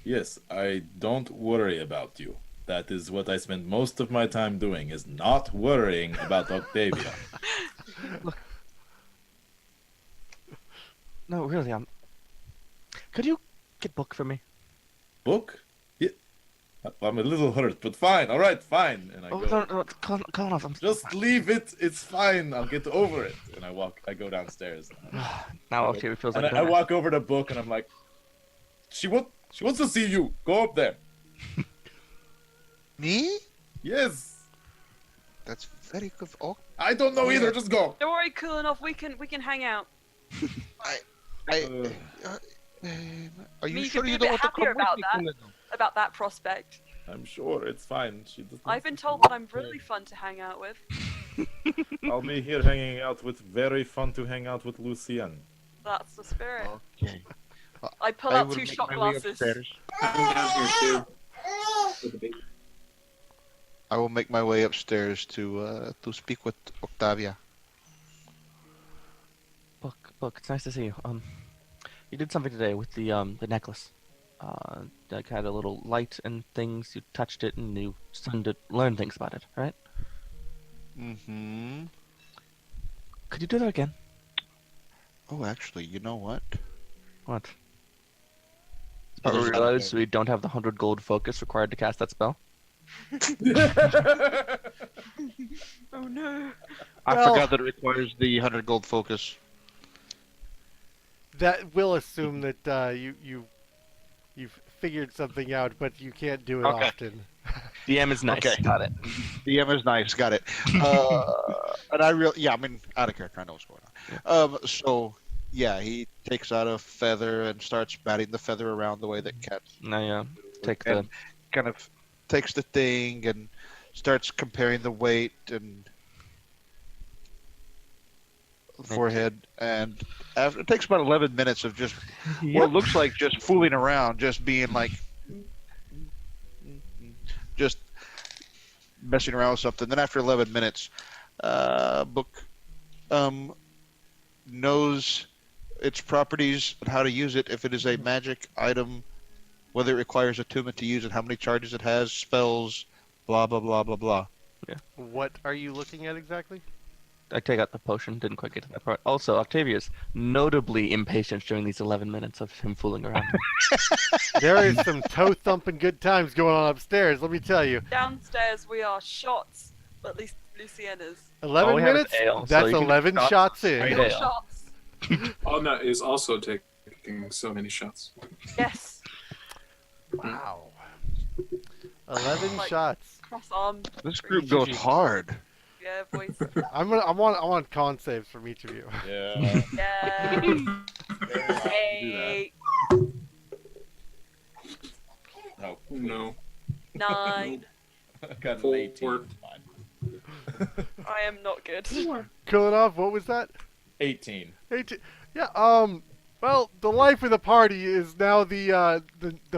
Yes, I don't worry about you. That is what I spend most of my time doing, is not worrying about Octavia. No, really, could you get book for me? Book? Yeah. I'm a little hurt, but fine. All right, fine. And I Oh, go. no, Kolnov, Just leave it. It's fine. I'll get over it. And I go downstairs. Now Octavia feels And like I walk over to Book and I'm like, she wants to see you. Go up there. Me? Yes. That's very good. Oh, I don't know either. Just go. Don't worry, cool enough. We can hang out. are you Me sure could be you a don't bit want to come happier with about me? that. Colonel? About that prospect. I'm sure it's fine. She doesn't. I've been told that I'm really fun to hang out with. I'll be here hanging out with. Very fun to hang out with Lucien. That's the spirit. Okay. I pull I out will 2 make shot my way glasses. upstairs. I'm down here too. With the baby. I will make my way upstairs to speak with Octavia. Book, it's nice to see you. You did something today with the necklace. Like had a little light and things. You touched it and you started to learn things about it, right? Mm-hmm. Could you do that again? Oh, actually, you know what? What? Oh, You there's realize we don't have the 100 gold focus required to cast that spell? Oh no. I Well- forgot that it requires the 100 gold focus. That will assume that you've figured something out, but you can't do it Okay. often. DM is nice. Okay. Got it. DM is nice, got it. And I mean, out of character, I know what's going on. So, yeah, he takes out a feather and starts batting the feather around the way that cats Now, take the. and kind of takes the thing and starts comparing the weight and forehead. And after it takes about 11 minutes of just what looks like just fooling around, just being like, just messing around with something. Then after 11 minutes, Book knows its properties and how to use it. If it is a magic item, whether it requires attunement to use it, how many charges it has, spells, blah blah blah blah blah. What are you looking at exactly? I take out the potion. Didn't quite get to that part. Also, Octavia's notably impatient during these 11 minutes of him fooling around. There is some toe thumping good times going on upstairs. Let me tell you. Downstairs we are shots. At least Lucien is. 11 we have is minutes. ale, so That's you can 11 shot shots straight in. ale. Shots. Alna is also taking so many shots. Yes. Wow. 11 Like- shots. Cross arm. This group goes hard. Yeah, voice. I want con saves from each of you. Yeah. Yeah. Hey. 8, No. No. 9. I got an Four. 18. Fine. I am not good. Kulinov, what was that? 18. 18. Yeah, well, the life of the party is now the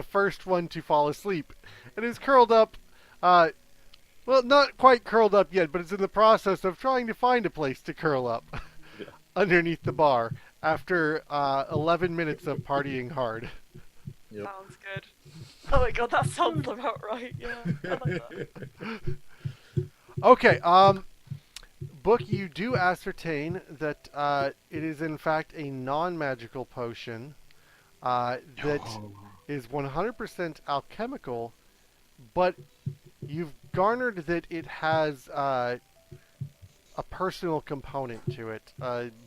first one to fall asleep. It is curled up, well, not quite curled up yet, but it's in the process of trying to find a place to curl up Yeah. underneath the bar after 11 minutes of partying hard. Yep. Sounds good. Oh my god, that sounds about right. Yeah, I like that. Okay, Book, you do ascertain that it is in fact a non-magical potion that is 100% alchemical, but you've garnered that it has a personal component to it.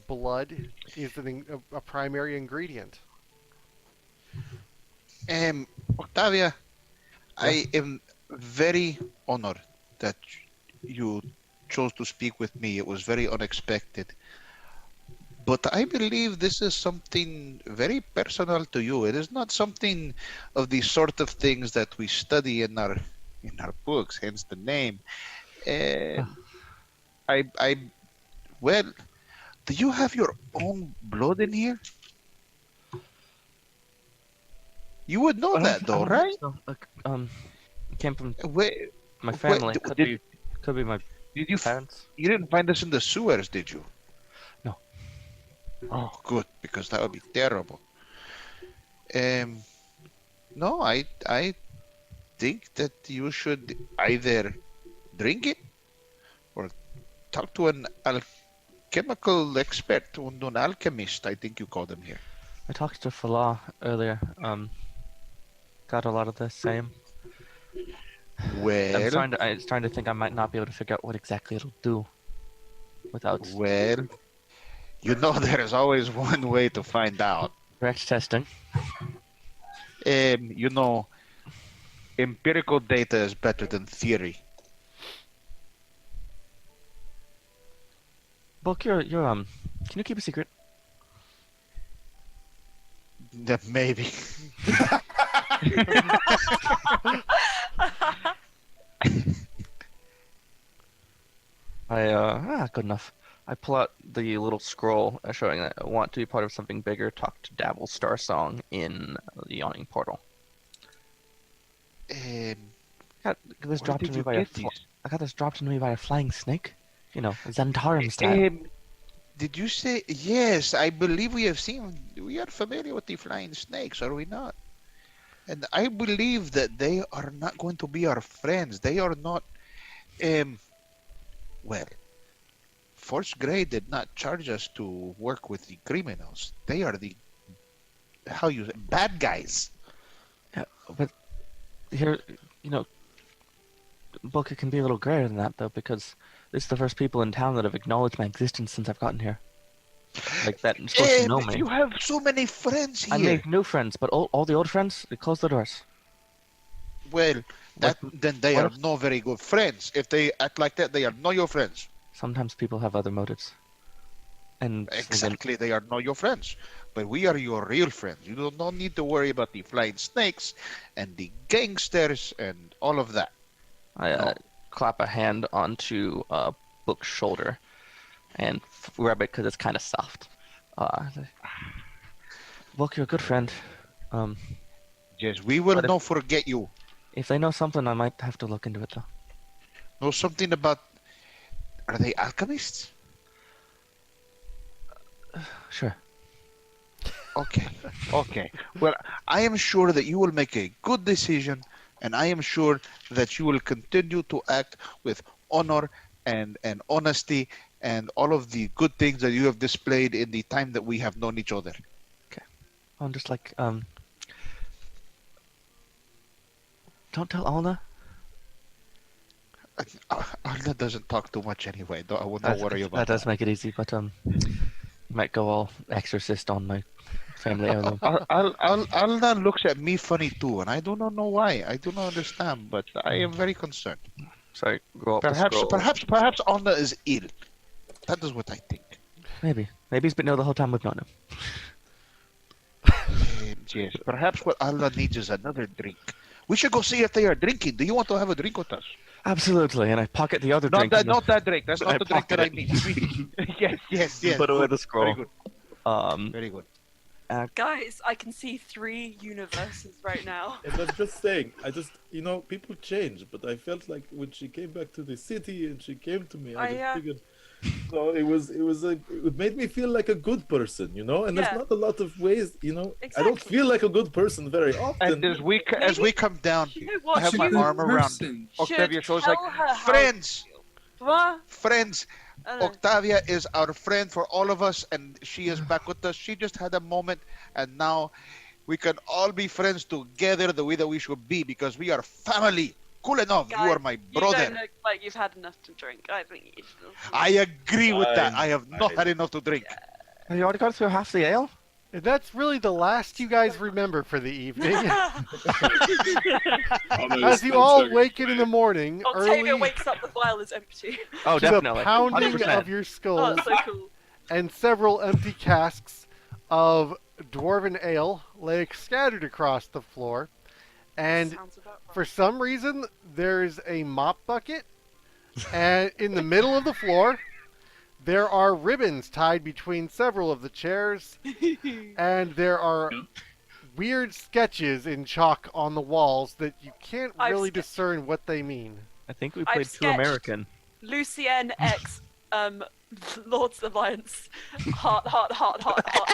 Blood is a primary ingredient. Octavia, I am very honored that you chose to speak with me. It was very unexpected. But I believe this is something very personal to you. It is not something of the sort of things that we study in our books, hence the name. Well, do you have your own blood in here? You would know that, though, right? So, it came from Wait, my family. Wait, Could did- be Could be my Did you? parents. You didn't find us in the sewers, did you? No. Oh, good, because that would be terrible. No, I think that you should either drink it or talk to an alchemical expert, an alchemist. I think you call them here. I talked to Falah earlier. Got a lot of the same. Well, I'm starting to think I might not be able to figure out what exactly it'll do without well, you know there is always one way to find out. direct testing. You know, empirical data is better than theory. Book, you're can you keep a secret? Maybe. Good enough. I pull out the little scroll showing that I want to be part of something bigger. Talk to Dabble Star Song in the Yawning Portal. Got this dropped to me by I got this dropped into me by a flying snake. You know, Zentarum style. Did you say yes? I believe we have seen. We are familiar with the flying snakes, are we not? And I believe that they are not going to be our friends. They are not. Well, Force Grey did not charge us to work with the criminals. They are the bad guys. Yeah, but here, you know, Book, it can be a little grayer than that though, because this is the first people in town that have acknowledged my existence since I've gotten here. Like that, supposed to know me. You have so many friends here. I made new friends, but all the old friends, they closed the doors. Well, then they are no very good friends. If they act like that, they are not your friends. Sometimes people have other motives. And exactly, they are not your friends. But we are your real friends. You do not need to worry about the flying snakes and the gangsters and all of that. I clap a hand onto Book's shoulder and rub it because it's kind of soft. Book, you're a good friend. Yes, we will not forget you. If they know something, I might have to look into it though. Know something about? Are they alchemists? Sure. Okay. Well, I am sure that you will make a good decision, and I am sure that you will continue to act with honor and honesty and all of the good things that you have displayed in the time that we have known each other. Okay. I'm just like, don't tell Alna. Alna doesn't talk too much anyway. I will not worry about that. That does make it easy, but you might go all exorcist on my family heirloom. Alna looks at me funny too, and I do not know why. I do not understand, but I am very concerned. Sorry, grow up. Perhaps Alna is ill. That is what I think. Maybe he's been ill the whole time we've known him. Yes, perhaps what Alna needs is another drink. We should go see if they are drinking. Do you want to have a drink with us? Absolutely, and I pocket the other drink. Not that drink. That's not the drink that I need. Yes. Put away the scroll. Very good. Very good. Guys, I can see 3 universes right now. And I'm just saying, people change, but I felt like when she came back to the city and she came to me, I just figured, so it made me feel like a good person, and there's not a lot of ways, Exactly. I don't feel like a good person very often. And as we come down, I have my arm around Octavia, so it's like, friends. Octavia is our friend for all of us, and she is back with us. She just had a moment, and now we can all be friends together the way that we should be, because we are family. Cool enough. Guys, you are my brother. You don't look like you've had enough to drink. I think you should. I agree with that. I have not had enough to drink. Have you already got through half the ale? And that's really the last you guys remember for the evening. As you all waken in the morning, Octavia wakes up, the vial is empty. Oh, to definitely. the pounding 100%. of your skulls Oh, so cool. and several empty casks of dwarven ale lay scattered across the floor. And Sounds about right. for some reason, there's a mop bucket, and in the middle of the floor, there are ribbons tied between several of the chairs, and there are weird sketches in chalk on the walls that you can't really discern what they mean. I think we I've played too sketched- American. Lucienne X, Lords Alliance, heart, heart, heart, heart, heart.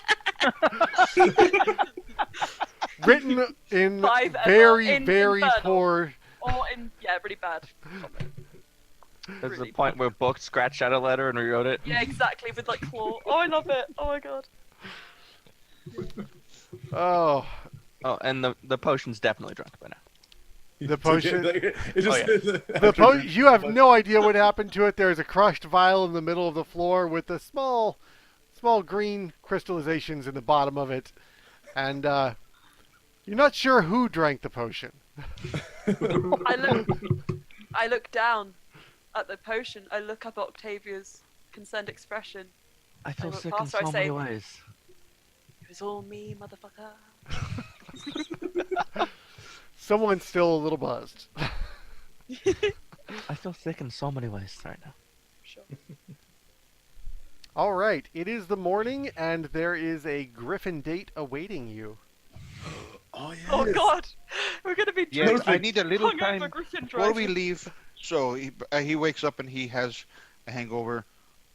Written in Five ever, very, in very Infernal. poor. Or in, yeah, really bad. There's Really a point where Book scratched out a letter and rewrote it. Yeah, exactly, with like claw. Oh, I love it. Oh my god. Oh, Oh, and the potion's definitely drunk by now. the potion. It just, You have no idea what happened to it. There's a crushed vial in the middle of the floor with the small green crystallizations in the bottom of it, and you're not sure who drank the potion. I look down at the potion. I look up Octavia's concerned expression. I feel look sick in past her, I so say- many ways. It was all me, motherfucker. Someone's still a little buzzed. I feel sick in so many ways right now. Sure. All right, it is the morning, and there is a griffin date awaiting you. oh yeah. Oh god, we're gonna be Yes, drunk. I need a little hungover time Griffin before we driving. leave. So he wakes up and he has a hangover,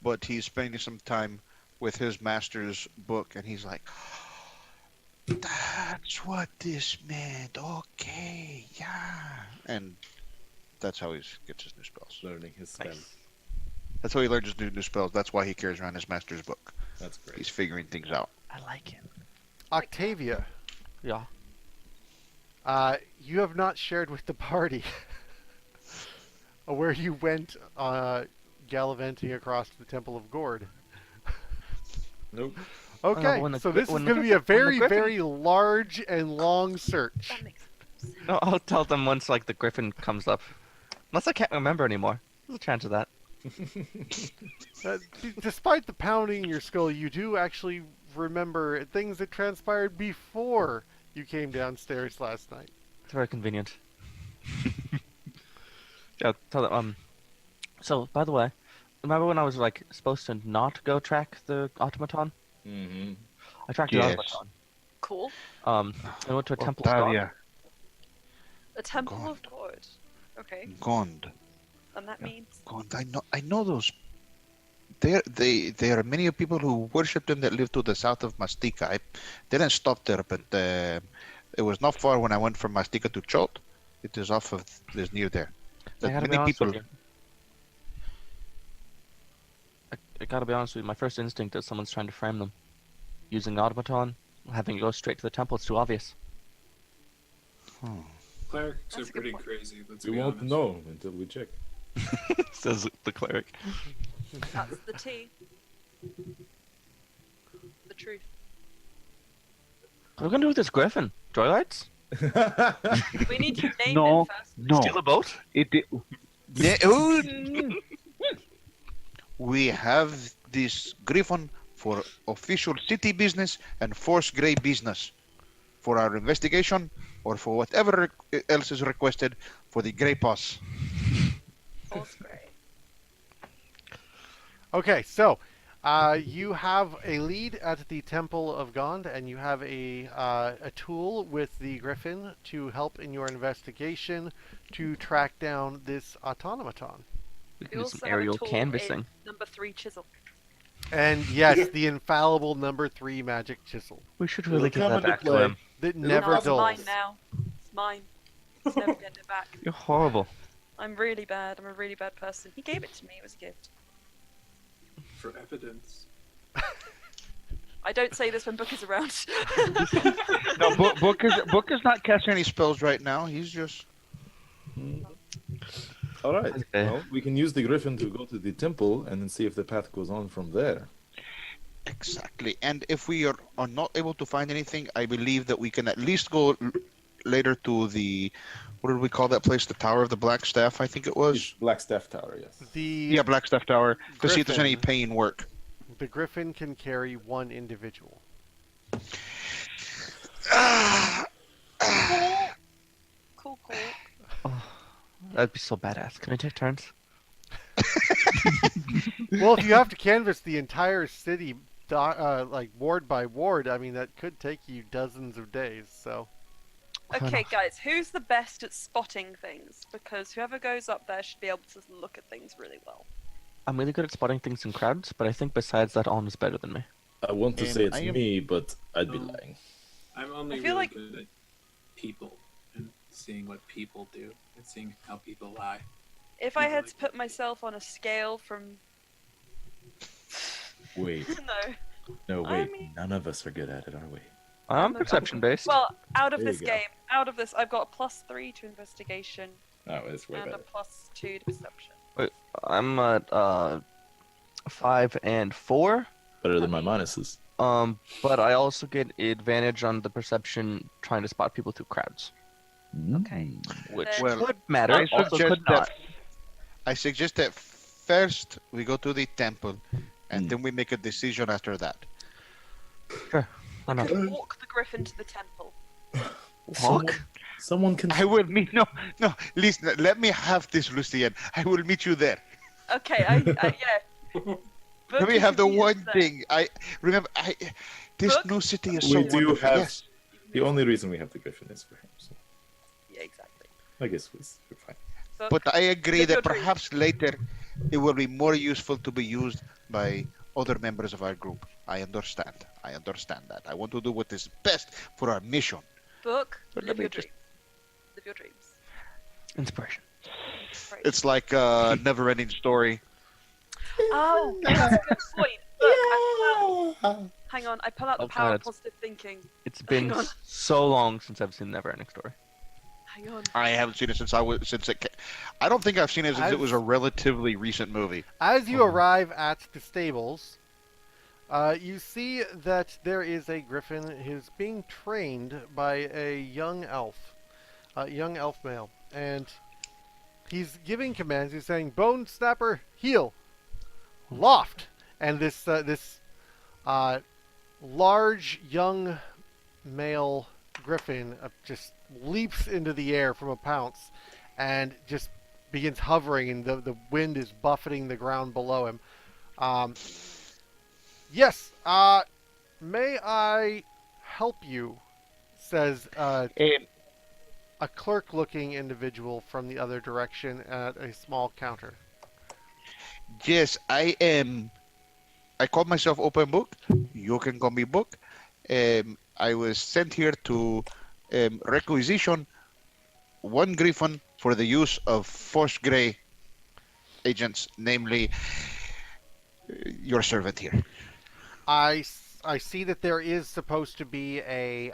but he's spending some time with his master's book, and he's like, "That's what this meant. Okay, yeah." And that's how he gets his new spells. Learning his spell. Nice. That's how he learns his new spells. That's why he carries around his master's book. That's great. He's figuring things out. I like it. Octavia, Yeah. you have not shared with the party where you went gallivanting across the Temple of Gord. Nope. Okay, when the so gri- this is when the going to be a griffin- when very, the griffin- very large and long search. That makes sense. No, I'll tell them once like the griffin comes up. Unless I can't remember anymore. There's a chance of that. Despite the pounding in your skull, you do actually remember things that transpired before you came downstairs last night. It's very convenient. Yeah, tell them. So, by the way, remember when I was like supposed to not go track the automaton? Mm-hmm. I tracked Yes. the automaton. Cool. I went to a temple of God. Octavia, A temple God. of God. Okay, Gond, and that means Gond. I know those. There are many people who worship them that live to the south of Mastika. I didn't stop there, but it was not far when I went from Mastika to Chot. It is off of, it's near there. I That gotta be many honest people. with you. I gotta be honest with you. My first instinct is someone's trying to frame them, using the automaton, having it go straight to the temple. It's too obvious. Clerics That's are a good pretty point. crazy. Let's We be won't honest. know until we check. Says the cleric. that's the tea. The truth. What are we gonna do with this griffin? Joylights? We need to name No, it first. no. Steal a boat? We have this griffin for official city business and force grey business, for our investigation or for whatever else is requested for the grey pass. Horse grey. Okay, so you have a lead at the Temple of Gond, and you have a tool with the Griffin to help in your investigation to track down this automaton. We We can do also some have a aerial tool canvassing. in number 3 chisel. And yes, the infallible number 3 magic chisel We should It'll really give come that into back to play. him. that It'll never No, it's dulls. mine now. It's mine. It's never getting it back. You're horrible. I'm really bad. I'm a really bad person. He gave it to me. It was a gift. For evidence. I don't say this when Book is around. No, Book is not casting any spells right now. He's just All right. Okay. Well, we can use the griffin to go to the temple and then see if the path goes on from there. exactly. And if we are not able to find anything, I believe that we can at least go later to the, what did we call that place? The Tower of the Black Staff, I think it was. Black Staff Tower, yes. The Yeah, Black Staff Tower, to see if there's any Griffin. paying work. the Griffin can carry one individual. Cool, cool. Oh, that'd be so badass. Can we take turns? Well, if you have to canvass the entire city, like ward by ward, I mean that could take you dozens of days. So Fair Okay, enough. guys, who's the best at spotting things? Because whoever goes up there should be able to look at things really well. I'm really good at spotting things in crowds, but I think besides that, On is better than me. I want to say it's I am- me, but I'd be Oh. lying. I'm only I feel really like- good at people and seeing what people do and seeing how people lie. If I had to put myself on a scale from Wait, no, no, I wait. mean- None of us are good at it, are we? I'm a- perception based. well, out of There this you go. game, out of this, I've got a +3 to investigation No, it's way and a better. +2 to perception. I'm at 5 and 4. Better than my minuses. But I also get advantage on the perception trying to spot people through crowds, Okay. which Well, could matter, I also suggest could not. I suggest that first we go to the temple, and Hmm. then we make a decision after that. Why not? Walk the griffin to the temple. Walk? Someone can. I will meet. No, listen. Let me have this, Lucien. I will meet you there. Okay, yeah. Let me Book have the is one there. thing. I remember. This Book? new city is We so do wonderful. have- Yes. The only reason we have the griffin is for him, so Yeah, exactly. I guess we're fine. Book. But I agree Live your that dream. perhaps later it will be more useful to be used by other members of our group. I understand. I understand that. I want to do what is best for our mission. Book. But Live let me your just- dreams. Live your dreams. Inspiration. Right. It's like a never-ending story. Oh, that's a good point. Look, hang on. I pull out the Oh, power God, of positive thinking. It's been on. so long since I've seen Neverending Story. Hang on. I haven't seen it since I don't think I've seen it since it was a relatively recent movie. As you Oh. arrive at the stables, you see that there is a griffin who's being trained by a young elf male, and he's giving commands. He's saying, "Bone snapper, heel, loft," and this large young male griffin just leaps into the air from a pounce and just begins hovering, and the wind is buffeting the ground below him. Yes, may I help you? Says a clerk-looking individual from the other direction at a small counter. Yes, I am. I call myself Open Book. You can call me Book. I was sent here to requisition one griffin for the use of Force Grey agents, namely your servant here. I see that there is supposed to be a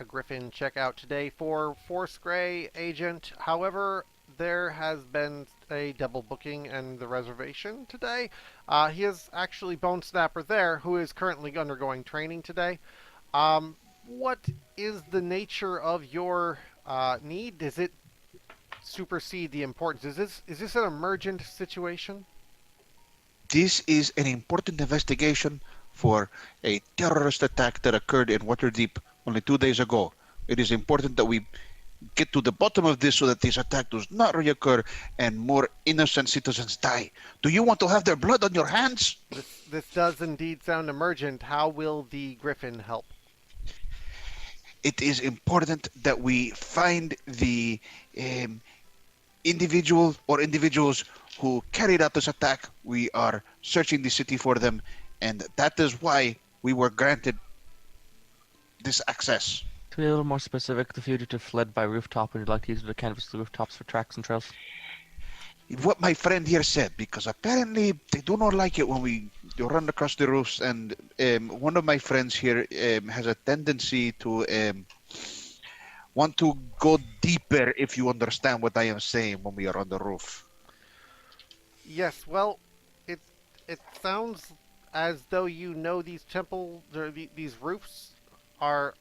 griffin checkout today for Force Grey agent. However, there has been a double booking and the reservation today. He is actually Bone Snapper there, who is currently undergoing training today. What is the nature of your need? Does it supersede the importance? Is this an emergent situation? This is an important investigation for a terrorist attack that occurred in Waterdeep only 2 days ago. It is important that we get to the bottom of this so that this attack does not reoccur and more innocent citizens die. Do you want to have their blood on your hands? This does indeed sound emergent. How will the griffin help? It is important that we find the individual or individuals who carried out this attack. We are searching the city for them, and that is why we were granted this access. To be a little more specific, the fugitive fled by rooftop and would like to use it to canvass the rooftops for tracks and trails. What my friend here said, because apparently they do not like it when we run across the roofs, and one of my friends here has a tendency to want to go deeper, if you understand what I am saying, when we are on the roof. Yes, well, it sounds as though you know these temples or these roofs are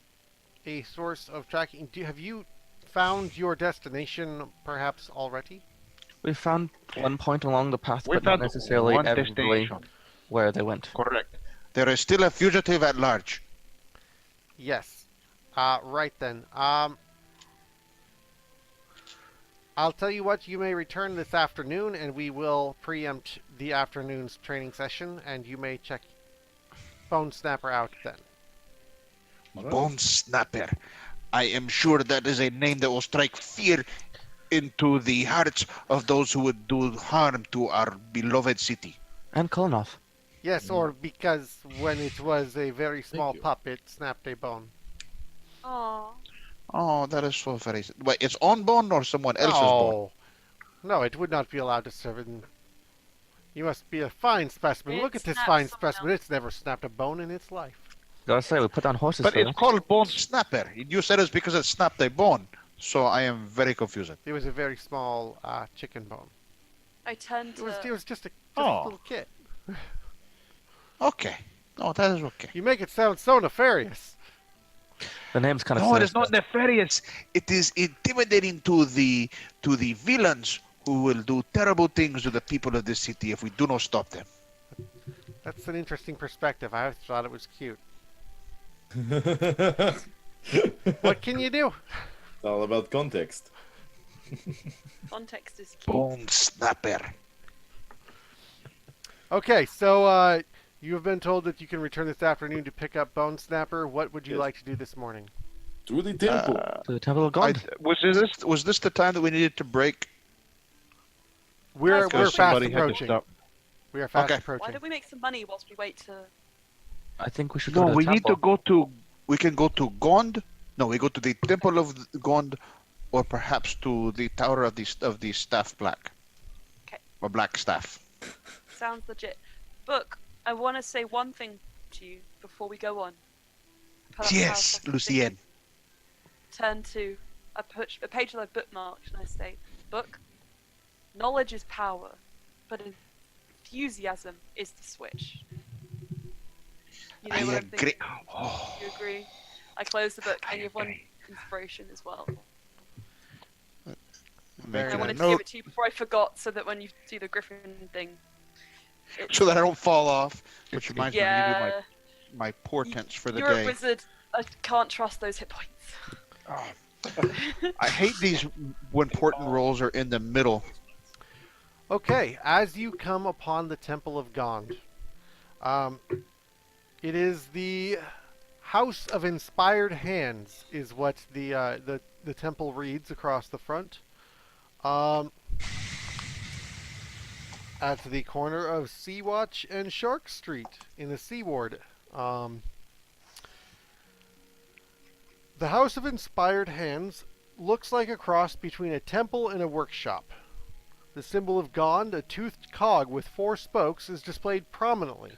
a source of tracking. Have you found your destination perhaps already? We found one point along the path, We but not found necessarily one every destination. where they went. Correct. There is still a fugitive at large. Yes. Right then. I'll tell you what, you may return this afternoon and we will preempt the afternoon's training session and you may check Bone Snapper out then. Bone Snapper. I am sure that is a name that will strike fear into the hearts of those who would do harm to our beloved city. And Kolonov. Yes, or because when it was a very small you. pup, it snapped a bone. Aw. Oh, that is so very. Wait, its own bone or someone else's bone? No, it would not be allowed to serve in. You must be a fine specimen. It Look at this snapped fine someone specimen. It's never snapped a bone in its life. Gotta say, we put down horses But for it's that. called bone snapper. You said it's because it snapped a bone. So I am very confused. It was a very small chicken bone. I turned to. It was just a Oh. little kit. Okay. Oh, that is okay. You make it sound so nefarious. The name's kind of No, it is not nefarious. It is intimidating to the villains who will do terrible things to the people of this city if we do not stop them. That's an interesting perspective. I always thought it was cute. What can you do? It's all about context. Context is key. Bone snapper. Okay, so you have been told that you can return this afternoon to pick up Bone Snapper. What would you Yes. like to do this morning? To the temple. To the Temple of God. Was this the time that we needed to break? We're Because fast somebody had to approaching. stop. We are fast Okay. Why approaching. don't we make some money whilst we wait to? I think we should go No, to the we need to temple. go to. We can go to Gond. No, we go to the Temple of Gond, or perhaps to the Tower of the Staff Black. Okay. Or Black Staff. Sounds legit. Book. I want to say one thing to you before we go on. Pull up Yes, Power Source Lucien. Turn to a page that I bookmarked, and I say, "Book. Knowledge is power, but enthusiasm is the switch." You know I what I'm agree. thinking? Oh, You agree? I close the book, I and you've won agree. inspiration as well. Very I nice. wanted to give it to you before I forgot, so that when you do the Griffin thing, it's, so that I don't fall off. Which reminds me, I need to do yeah, my portents for the you're day. a wizard. I can't trust those hit points. Oh, I hate these when portent rolls are in the middle. Okay, as you come upon the Temple of Gond, it is the House of Inspired Hands, is what the temple reads across the front. At the corner of Sea Watch and Shark Street in the Sea Ward. The House of Inspired Hands looks like a cross between a temple and a workshop. The symbol of Gond, a toothed cog with 4 spokes, is displayed prominently.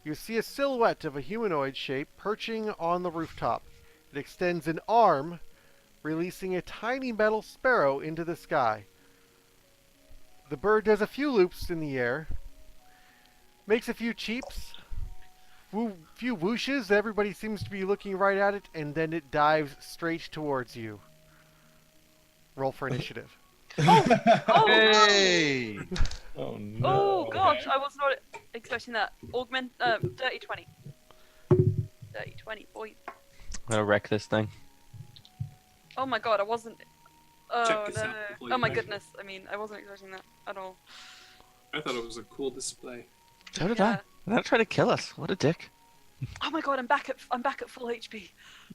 You see a silhouette of a humanoid shape perching on the rooftop. It extends an arm, releasing a tiny metal sparrow into the sky. The bird does a few loops in the air, makes a few cheeps, few whooshes, everybody seems to be looking right at it, and then it dives straight towards you. Roll for initiative. Oh, Hey! Oh no. no. Oh gosh, I was not expecting that. Augment, dirty 20. Dirty 20, boy. I'm gonna wreck this thing. Oh my god, I wasn't. Check Oh this no. out before Oh you my measure. goodness. I mean, I wasn't expecting that at all. I thought it was a cool display. So did Yeah. I. And then try to kill us. What a dick. Oh my god, I'm back at full HP.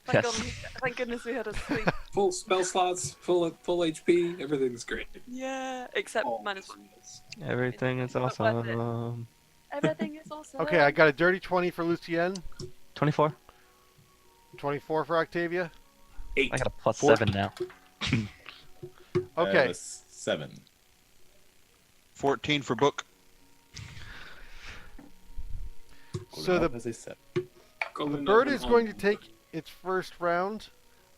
Thank god, thank goodness we had a sleep. Full spell slots, full HP, everything's great. Yeah, except All minus the 1. spells. Everything is Not worth it. awesome. Everything is awesome. Okay, I got a dirty 20 for Lucien, 24. 24 for Octavia. 8. I got a plus Four. 7 now. Okay, 7. 14 for book. so the As I said. bird is going to take its first round,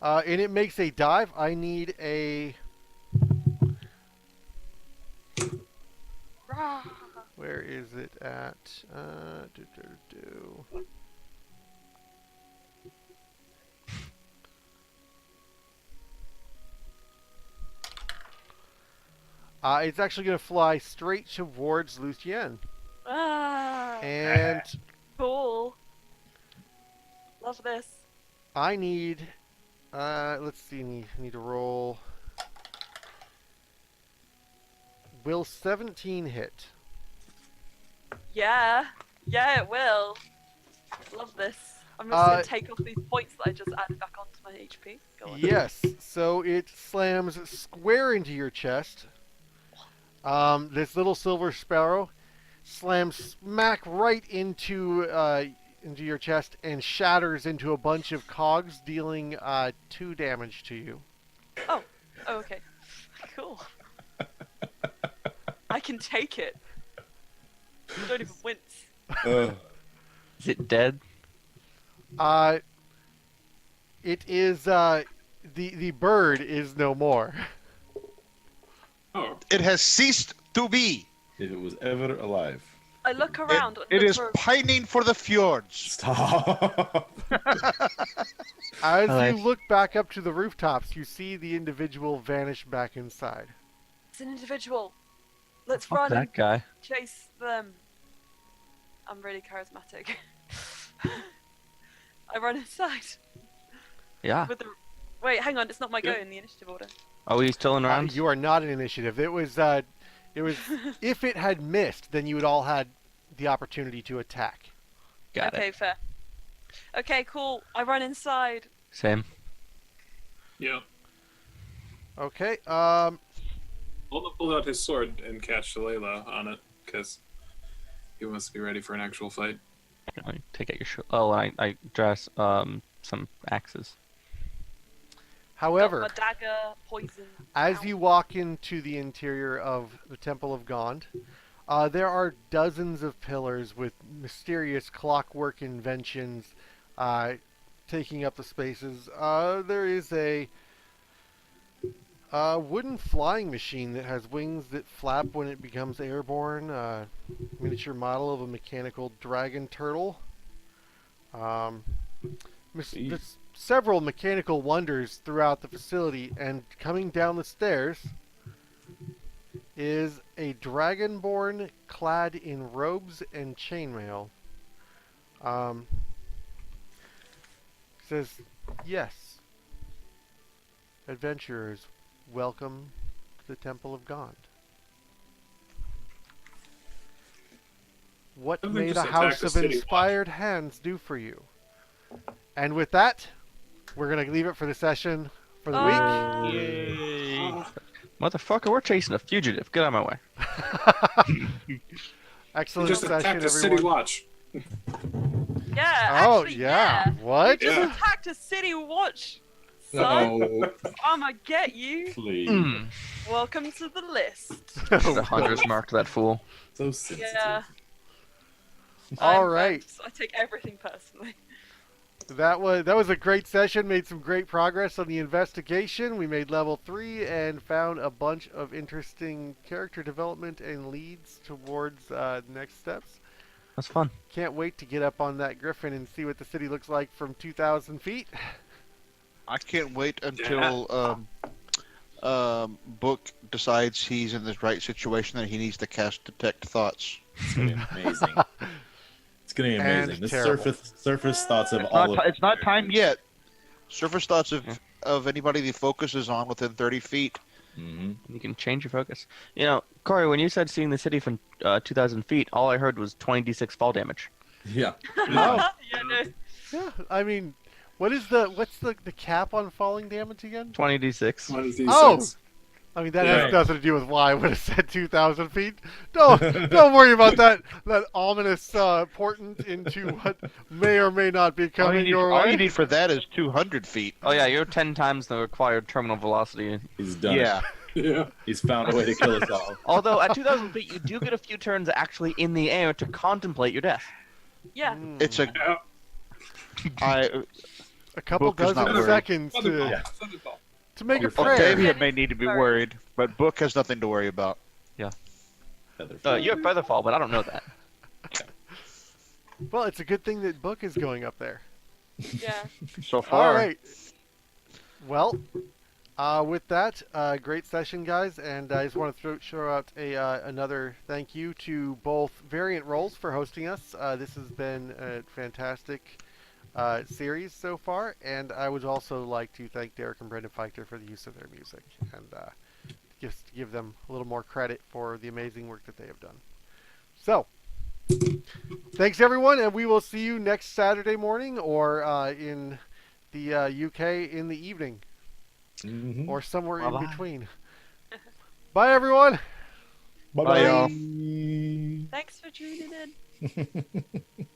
and it makes a dive. I need a... Rah. Where is it at? Do. It's actually going to fly straight towards Lucien. Ah, And cool. Love this. I need... let's see, need to roll... Will 17 hit? Yeah. Yeah, it will. Love this. I'm just gonna take off these points that I just added back onto my HP. Go on. Yes, so it slams square into your chest. This little silver sparrow slams smack right into your chest and shatters into a bunch of cogs, dealing 2 damage to you. Oh, okay. Cool. I can take it. I don't even wince. Is it dead? It is the bird is no more. Oh, It has ceased to be. If it was ever alive. I look around. It look is for- pining for the fjords. Stop. As Alright. you look back up to the rooftops, you see the individual vanish back inside. It's an individual. Let's Fuck run and that guy. chase them. I'm really charismatic. I run inside. Yeah. With the... Wait, hang on. It's not my go in the initiative order. Are we still in rounds? You are not an initiative. It was if it had missed, then you would all had the opportunity to attack. Got Okay, it. fair. Okay, cool. I run inside. Same. yeah. Okay. Alma pulled out his sword and catch Layla on it, because he wants to be ready for an actual fight. I take out your shield. Oh, I dress some axes. However, Got my dagger, poison. as Ow. you walk into the interior of the Temple of Gond, there are dozens of pillars with mysterious clockwork inventions taking up the spaces. There is a wooden flying machine that has wings that flap when it becomes airborne. Miniature model of a mechanical dragon turtle. There's several mechanical wonders throughout the facility, and coming down the stairs is a dragonborn clad in robes and chainmail. Says, "Yes, adventurers, welcome to the Temple of Gond. What Something may just the attacked House the of city Inspired Hands do for you?" And with that, we're going to leave it for the session for the week. Yay! Motherfucker, we're chasing a fugitive. Get out of my way. He Excellent just session, attacked a city everyone. watch. Yeah, Oh, actually, yeah. What? You just Yeah. attacked a city watch, son. No, I'ma get you. please. Mm. Welcome to the list. The hunter's marked that fool. So sensitive. Yeah. All I'm right. vexed. I take everything personally. That was a great session. Made some great progress on the investigation. We made level 3 and found a bunch of interesting character development and leads towards next steps. That's fun. Can't wait to get up on that griffin and see what the city looks like from 2,000 feet. I can't wait until Book decides he's in the right situation that he needs to cast Detect Thoughts. It's gonna be amazing. It's gonna be And amazing. The terrible. surface thoughts of all of It's not time yet. Surface thoughts of anybody the focus is on within 30 feet. Mm-hmm. You can change your focus. You know, Corey, when you said seeing the city from 2,000 feet, all I heard was 20d6 fall damage. Yeah. Yeah, no. Yeah, I mean, what's the cap on falling damage again? 20d6. One of these Oh! things. I mean, that Yeah. has nothing to do with why I would have said 2,000 feet. Don't worry about that ominous portent into what may or may not be coming your all you way. need for that is 200 feet. Oh yeah, you're 10 times the required terminal velocity. He's done Yeah. it. Yeah. He's found a way to kill us all. Although at 2,000 feet, you do get a few turns actually in the air to contemplate your death. Yeah. It's a Yeah. A couple Book is not dozen worried. seconds Thunderball. Yeah. Thunderball. to make a well, prayer. Davia may need to be worried, but Book has nothing to worry about. You have Featherfall, but I don't know that. Well, it's a good thing that Book is going up there. Yeah. So far, All right. Well, with that, great session, guys, and I just want to throw out another thank you to both Variant Roles for hosting us. This has been a fantastic series so far, and I would also like to thank Derek and Brendan Feichter for the use of their music, and just give them a little more credit for the amazing work that they have done. So, Thanks, everyone, and we will see you next Saturday morning or in the UK in the evening or somewhere in Bye-bye. between. Bye, everyone. Bye, y'all. Thanks for tuning in.